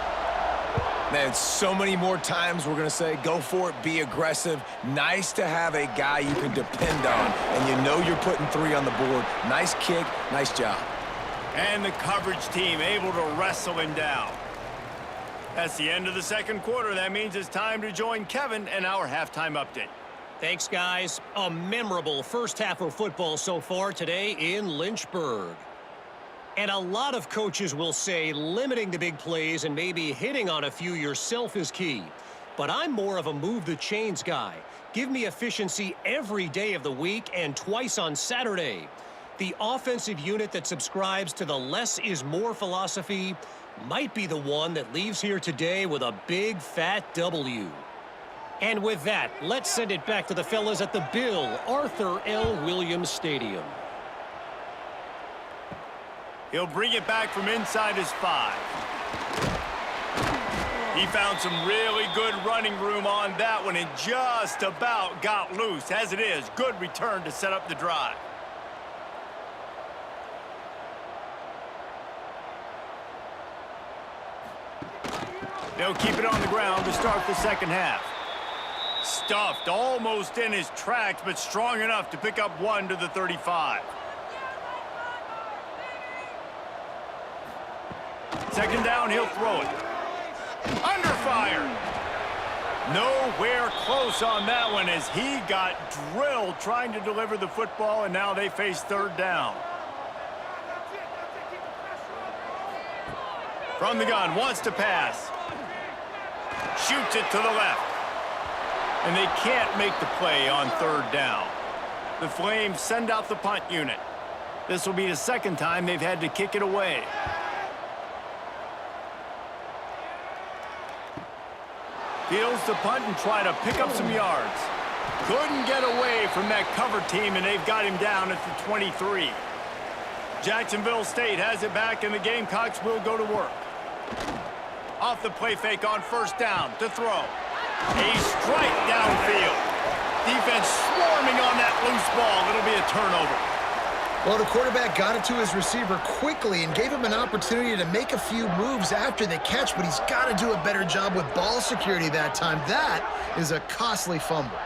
Man, so many more times we're going to say, go for it, be aggressive. Nice to have a guy you can depend on, and you know you're putting 3 on the board. Nice kick, nice job. And the coverage team able to wrestle him down. That's the end of the 2nd quarter. That means it's time to join Kevin and our halftime update. Thanks, guys. A memorable first half of football so far today in Lynchburg. And a lot of coaches will say limiting the big plays and maybe hitting on a few yourself is key. But I'm more of a move the chains guy. Give me efficiency every day of the week and twice on Saturday. The offensive unit that subscribes to the less is more philosophy might be the one that leaves here today with a big fat W. And with that, let's send it back to the fellas at the Bill Arthur L. Williams Stadium. He'll bring it back from inside his 5. He found some really good running room on that one and just about got loose. As it is, good return to set up the drive. They'll keep it on the ground to start the 2nd half. Stuffed almost in his tracks, but strong enough to pick up 1 to the 35. 2nd down, he'll throw it. Under fire. Nowhere close on that one as he got drilled trying to deliver the football, and now they face 3rd down. From the gun, wants to pass. Shoots it to the left. And they can't make the play on 3rd down. The Flames send out the punt unit. This will be the 2nd time they've had to kick it away. Fields the punt and try to pick up some yards. Couldn't get away from that cover team, and they've got him down at the 23. Jacksonville State has it back, and the Gamecocks will go to work. Off the play fake on first down to throw. A strike downfield. Defense swarming on that loose ball. It'll be a turnover. Well, the quarterback got it to his receiver quickly and gave him an opportunity to make a few moves after the catch, but he's got to do a better job with ball security that time. That is a costly fumble.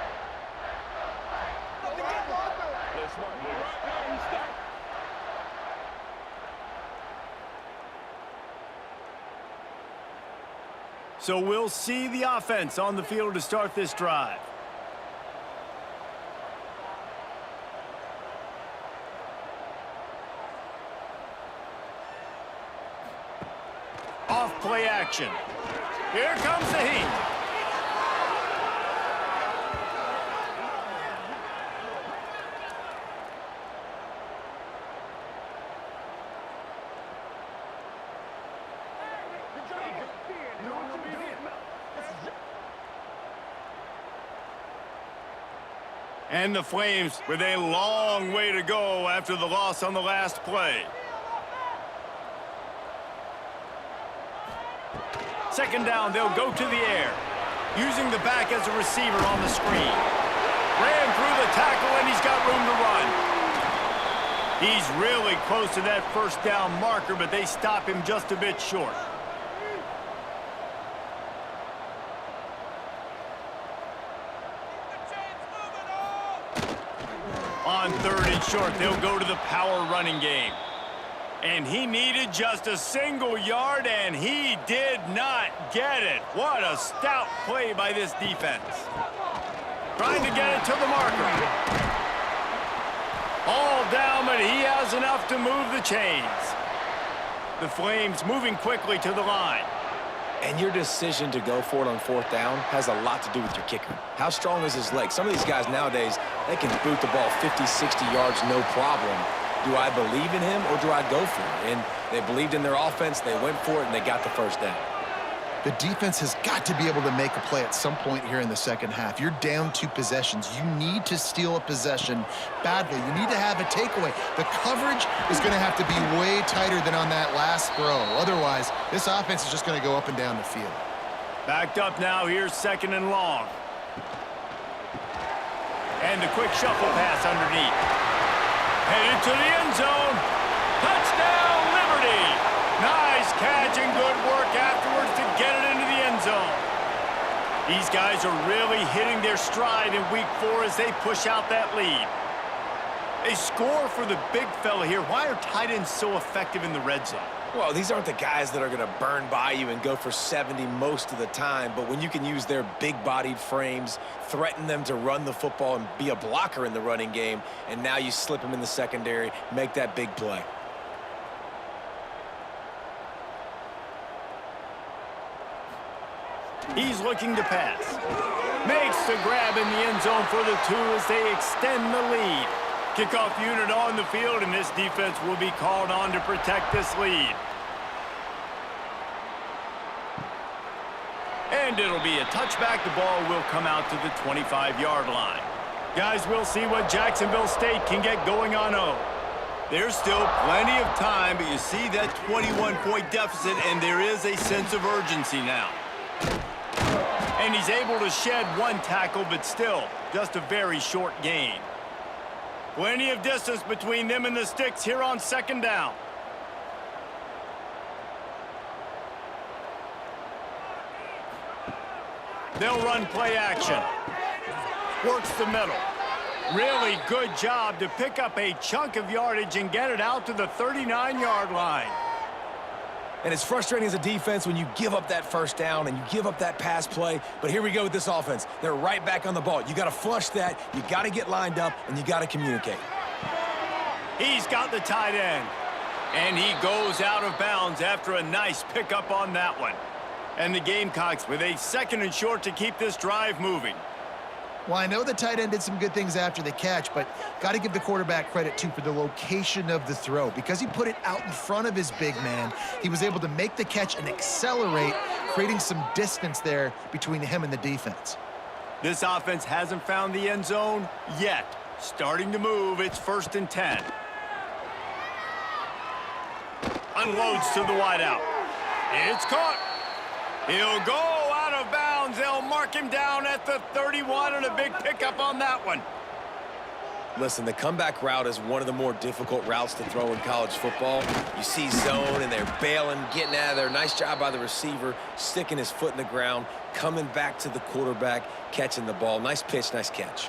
So we'll see the offense on the field to start this drive. Off play action. Here comes the heat. And the Flames with a long way to go after the loss on the last play. Second down, they'll go to the air. Using the back as a receiver on the screen. Ran through the tackle, and he's got room to run. He's really close to that first down marker, but they stop him just a bit short. On 3rd and short, they'll go to the power running game. And he needed just a single yard, and he did not get it. What a stout play by this defense. Trying to get it to the marker. All down, but he has enough to move the chains. The Flames moving quickly to the line. And your decision to go for it on 4th down has a lot to do with your kicker. How strong is his leg? Some of these guys nowadays, they can boot the ball 50, 60 yards, no problem. Do I believe in him or do I go for it? And they believed in their offense, they went for it, and they got the first down. The defense has got to be able to make a play at some point here in the second half. You're down 2 possessions. You need to steal a possession badly. You need to have a takeaway. The coverage is going to have to be way tighter than on that last throw. Otherwise, this offense is just going to go up and down the field. Backed up now. Here's 2nd and long. And the quick shuffle pass underneath. Headed to the end zone. Touchdown, Liberty. Nice catch and good work afterwards to get it into the end zone. These guys are really hitting their stride in week 4 as they push out that lead. They score for the big fella here. Why are tight ends so effective in the red zone? Well, these aren't the guys that are going to burn by you and go for 70 most of the time, but when you can use their big-bodied frames, threaten them to run the football and be a blocker in the running game, and now you slip them in the secondary, make that big play. He's looking to pass. Makes the grab in the end zone for the 2 as they extend the lead. Kickoff unit on the field, and this defense will be called on to protect this lead. And it'll be a touchback. The ball will come out to the 25-yard line. Guys, we'll see what Jacksonville State can get going on 0. There's still plenty of time, but you see that 21-point deficit, and there is a sense of urgency now. And he's able to shed 1 tackle, but still, just a very short gain. Plenty of distance between them and the sticks here on 2nd down. They'll run play action. Works the middle. Really good job to pick up a chunk of yardage and get it out to the 39-yard line. And it's frustrating as a defense when you give up that first down and you give up that pass play. But here we go with this offense. They're right back on the ball. You got to flush that. You got to get lined up, and you got to communicate. He's got the tight end. And he goes out of bounds after a nice pickup on that one. And the Gamecocks with a 2nd and short to keep this drive moving. Well, I know the tight end did some good things after the catch, but got to give the quarterback credit, too, for the location of the throw. Because he put it out in front of his big man, he was able to make the catch and accelerate, creating some distance there between him and the defense. This offense hasn't found the end zone yet. Starting to move, it's 1st and 10. Unloads to the wideout. It's caught. He'll go out of bounds. They'll mark him down at the 31 and a big pickup on that one. Listen, the comeback route is one of the more difficult routes to throw in college football. You see zone, and they're bailing, getting out of there. Nice job by the receiver, sticking his foot in the ground, coming back to the quarterback, catching the ball. Nice pitch, nice catch.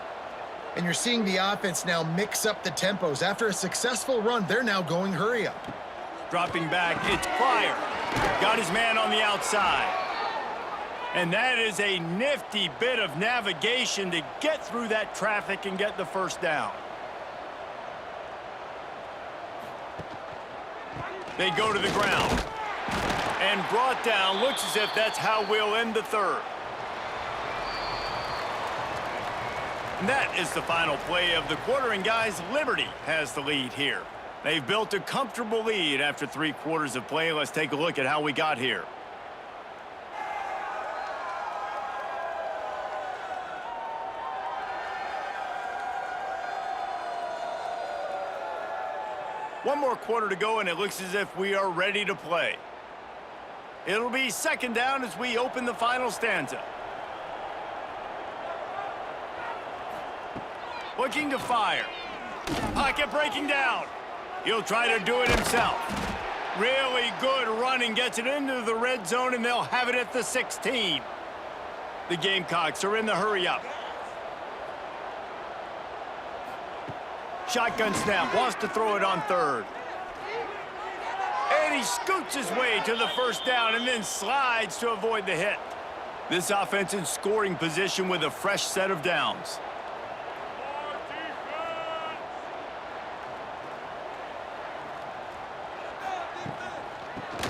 And you're seeing the offense now mix up the tempos. After a successful run, they're now going hurry up. Dropping back, it's Pryor. Got his man on the outside. And that is a nifty bit of navigation to get through that traffic and get the first down. They go to the ground. And brought down. Looks as if that's how we'll end the third. And that is the final play of the quarter. And guys, Liberty has the lead here. They've built a comfortable lead after 3 quarters of play. Let's take a look at how we got here. One more quarter to go, and it looks as if we are ready to play. It'll be second down as we open the final stanza. Looking to fire. Pocket breaking down. He'll try to do it himself. Really good running, gets it into the red zone, and they'll have it at the 16. The Gamecocks are in the hurry-up. Shotgun snap, wants to throw it on third. And he scoots his way to the first down and then slides to avoid the hit. This offense in scoring position with a fresh set of downs.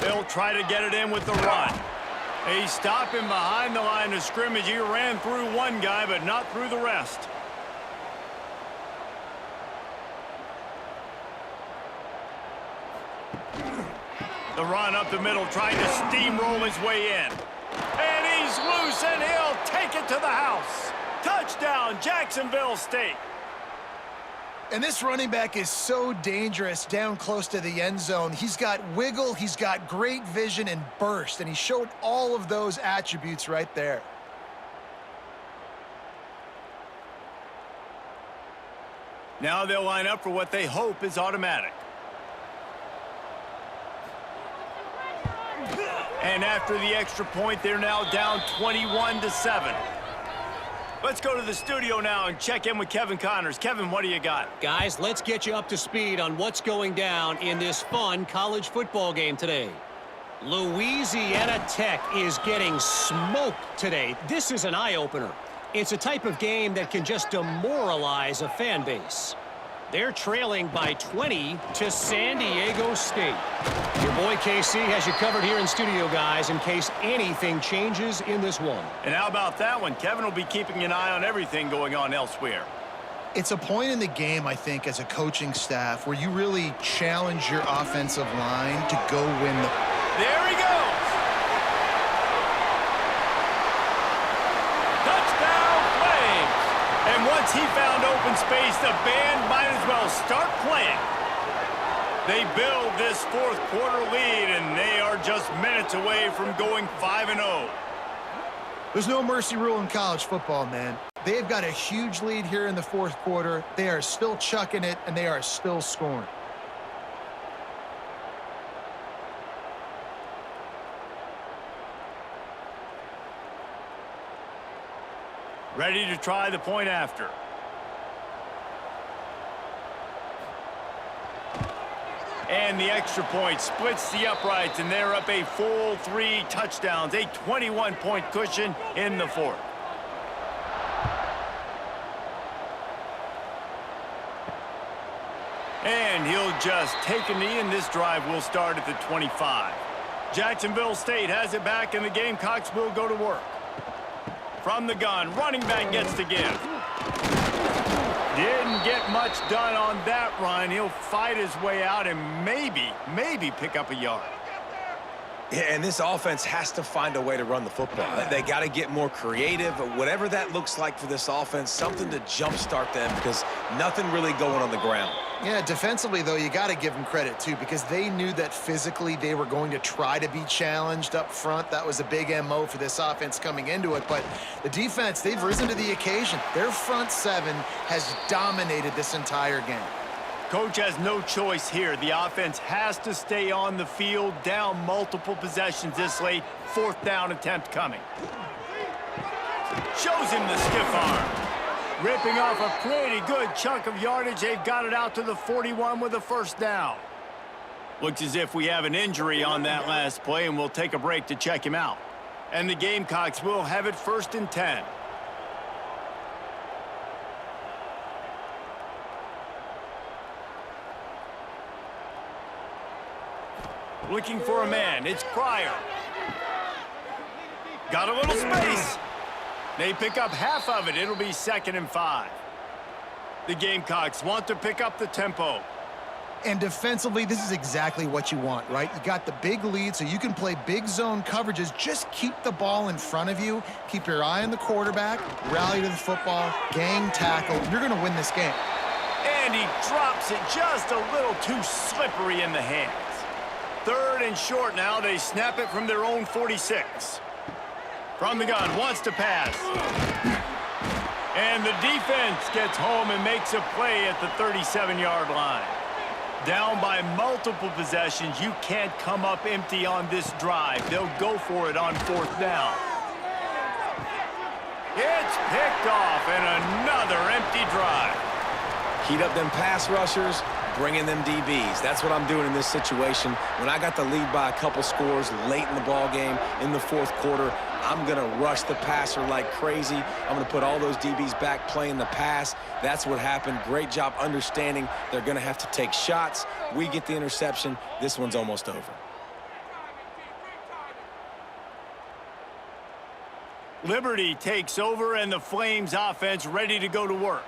They'll try to get it in with the run. They stop him behind the line of scrimmage. He ran through one guy, but not through the rest. The run up the middle, trying to steamroll his way in. And he's loose, and he'll take it to the house. Touchdown, Jacksonville State. And this running back is so dangerous down close to the end zone. He's got wiggle, he's got great vision and burst, and he showed all of those attributes right there. Now they'll line up for what they hope is automatic. And after the extra point, they're now down 21-7. Let's go to the studio now and check in with Kevin Connors. Kevin, what do you got? Guys, let's get you up to speed on what's going down in this fun college football game today. Louisiana Tech is getting smoked today. This is an eye-opener. It's a type of game that can just demoralize a fan base. They're trailing by 20 to San Diego State. Your boy KC has you covered here in studio, guys, in case anything changes in this one. And how about that one? Kevin will be keeping an eye on everything going on elsewhere. It's a point in the game, I think, as a coaching staff where you really challenge your offensive line to go win the... There he goes! Touchdown, Flames! And once he found open space, the band might as well start playing. They build this fourth quarter lead, and they are just minutes away from going 5-0. There's no mercy rule in college football, man. They've got a huge lead here in the fourth quarter. They are still chucking it, and they are still scoring. Ready to try the point after. And the extra point splits the uprights, and they're up a full 3 touchdowns, a 21-point cushion in the fourth. And he'll just take a knee, and this drive will start at the 25. Jacksonville State has it back, and the Gamecocks will go to work. From the gun, running back gets to give. Didn't get much done on that run. He'll fight his way out and maybe pick up a yard. Yeah, and this offense has to find a way to run the football. They got to get more creative, whatever that looks like for this offense, something to jumpstart them because nothing really going on the ground. Yeah, defensively, though, you got to give them credit, too, because they knew that physically they were going to try to be challenged up front. That was a big MO for this offense coming into it. But the defense, they've risen to the occasion. Their front seven has dominated this entire game. Coach has no choice here. The offense has to stay on the field, down multiple possessions this late. 4th down attempt coming. Shows him the stiff arm. Ripping off a pretty good chunk of yardage. They've got it out to the 41 with a 1st down. Looks as if we have an injury on that last play, and we'll take a break to check him out. And the Gamecocks will have it 1st and 10. Looking for a man. It's Pryor. Got a little space. They pick up half of it. It'll be 2nd and 5. The Gamecocks want to pick up the tempo. And defensively, this is exactly what you want, right? You got the big lead, so you can play big zone coverages. Just keep the ball in front of you. Keep your eye on the quarterback. Rally to the football. Gang tackle. You're going to win this game. And he drops it just a little too slippery in the hands. 3rd and short now. They snap it from their own 46. From the gun, wants to pass. And the defense gets home and makes a play at the 37-yard line. Down by multiple possessions, you can't come up empty on this drive. They'll go for it on 4th down. It's picked off, and another empty drive. Heat up them pass rushers, bring in them DBs. That's what I'm doing in this situation. When I got the lead by a couple scores late in the ball game in the 4th quarter, I'm going to rush the passer like crazy. I'm going to put all those DBs back playing the pass. That's what happened. Great job understanding they're going to have to take shots. We get the interception. This one's almost over. Liberty takes over, and the Flames offense ready to go to work.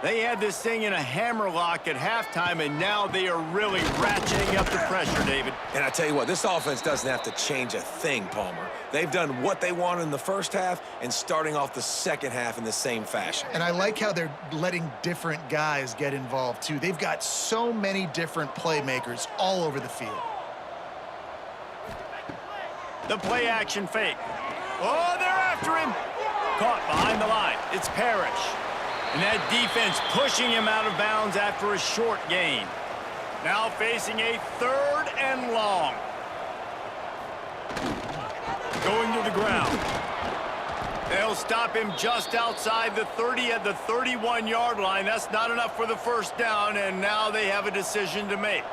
They had this thing in a hammerlock at halftime, and now they are really ratcheting up the pressure, David. And I tell you what, this offense doesn't have to change a thing, Palmer. They've done what they wanted in the 1st half and starting off the 2nd half in the same fashion. And I like how they're letting different guys get involved, too. They've got so many different playmakers all over the field. The play-action fake. Oh, they're after him. Caught behind the line. It's Parrish. And that defense pushing him out of bounds after a short gain. Now facing a 3rd and long. Going to the ground. They'll stop him just outside the 30 at the 31-yard line. That's not enough for the 1st down, and now they have a decision to make.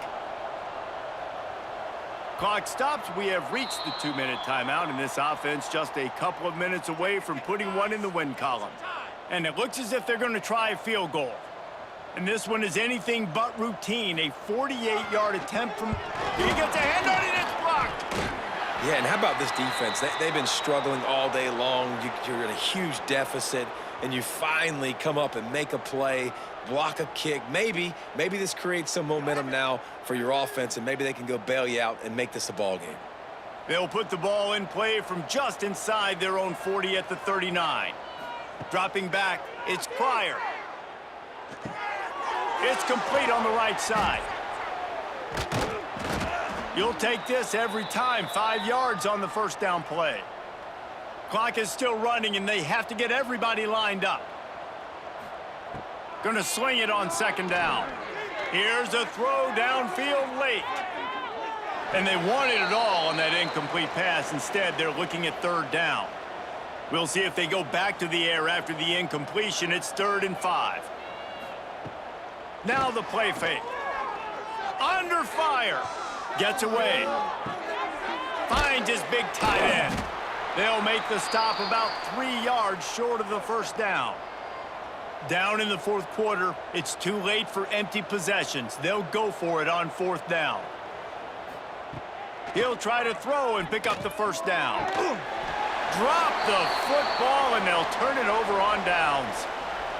Clock stops. We have reached the 2-minute timeout, and this offense just a couple of minutes away from putting one in the win column. And it looks as if they're going to try a field goal. And this one is anything but routine. A 48-yard attempt from... He gets a hand on it, and it's blocked. Yeah, and how about this defense? They've been struggling all day long. You're in a huge deficit, and you finally come up and make a play, block a kick. Maybe this creates some momentum now for your offense, and maybe they can go bail you out and make this a ball game. They'll put the ball in play from just inside their own 40 at the 39. Dropping back, it's Pryor. It's complete on the right side. You'll take this every time. 5 yards on the 1st down play. Clock is still running, and they have to get everybody lined up. Gonna swing it on 2nd down. Here's a throw downfield late. And they wanted it all on that incomplete pass. Instead, they're looking at 3rd down. We'll see if they go back to the air after the incompletion. It's 3rd and 5. Now the play fake. Under fire. Gets away. Finds his big tight end. They'll make the stop about 3 yards short of the 1st down. Down in the 4th quarter, it's too late for empty possessions. They'll go for it on 4th down. He'll try to throw and pick up the 1st down. Drop the football, and they'll turn it over on downs.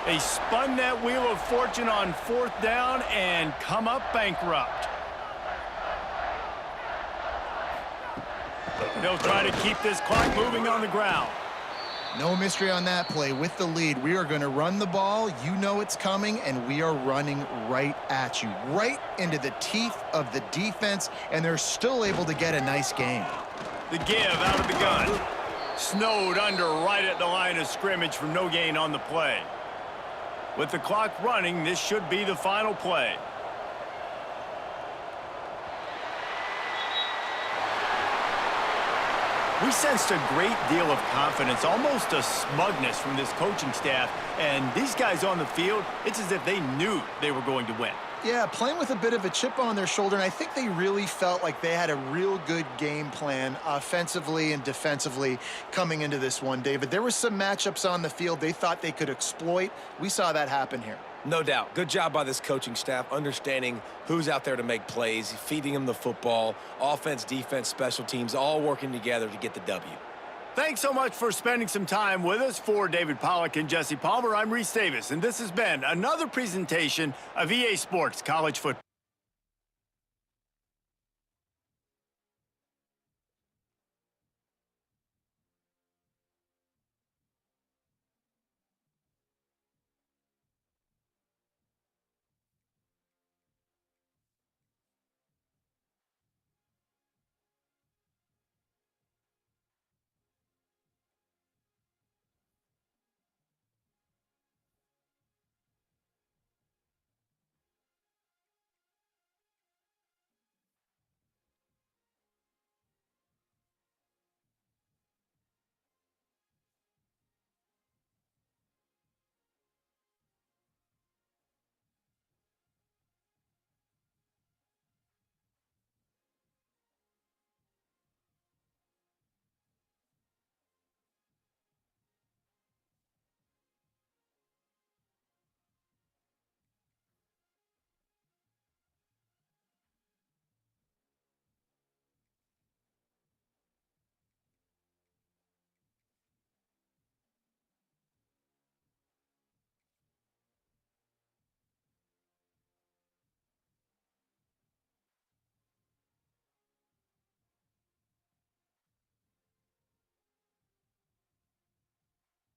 They spun that wheel of fortune on 4th down and come up bankrupt. They'll try to keep this clock moving on the ground. No mystery on that play. With the lead, we are going to run the ball. You know it's coming, and we are running right at you, right into the teeth of the defense, and they're still able to get a nice game. The give out of the gun. Snowed under right at the line of scrimmage for no gain on the play. With the clock running, this should be the final play. We sensed a great deal of confidence, almost a smugness from this coaching staff. And these guys on the field, it's as if they knew they were going to win. Yeah, playing with a bit of a chip on their shoulder, and I think they really felt like they had a real good game plan offensively and defensively coming into this one, David. There were some matchups on the field they thought they could exploit. We saw that happen here. No doubt. Good job by this coaching staff, understanding who's out there to make plays, feeding them the football, offense, defense, special teams, all working together to get the W. Thanks so much for spending some time with us. For David Pollack and Jesse Palmer, I'm Reese Davis, and this has been another presentation of EA Sports College Football.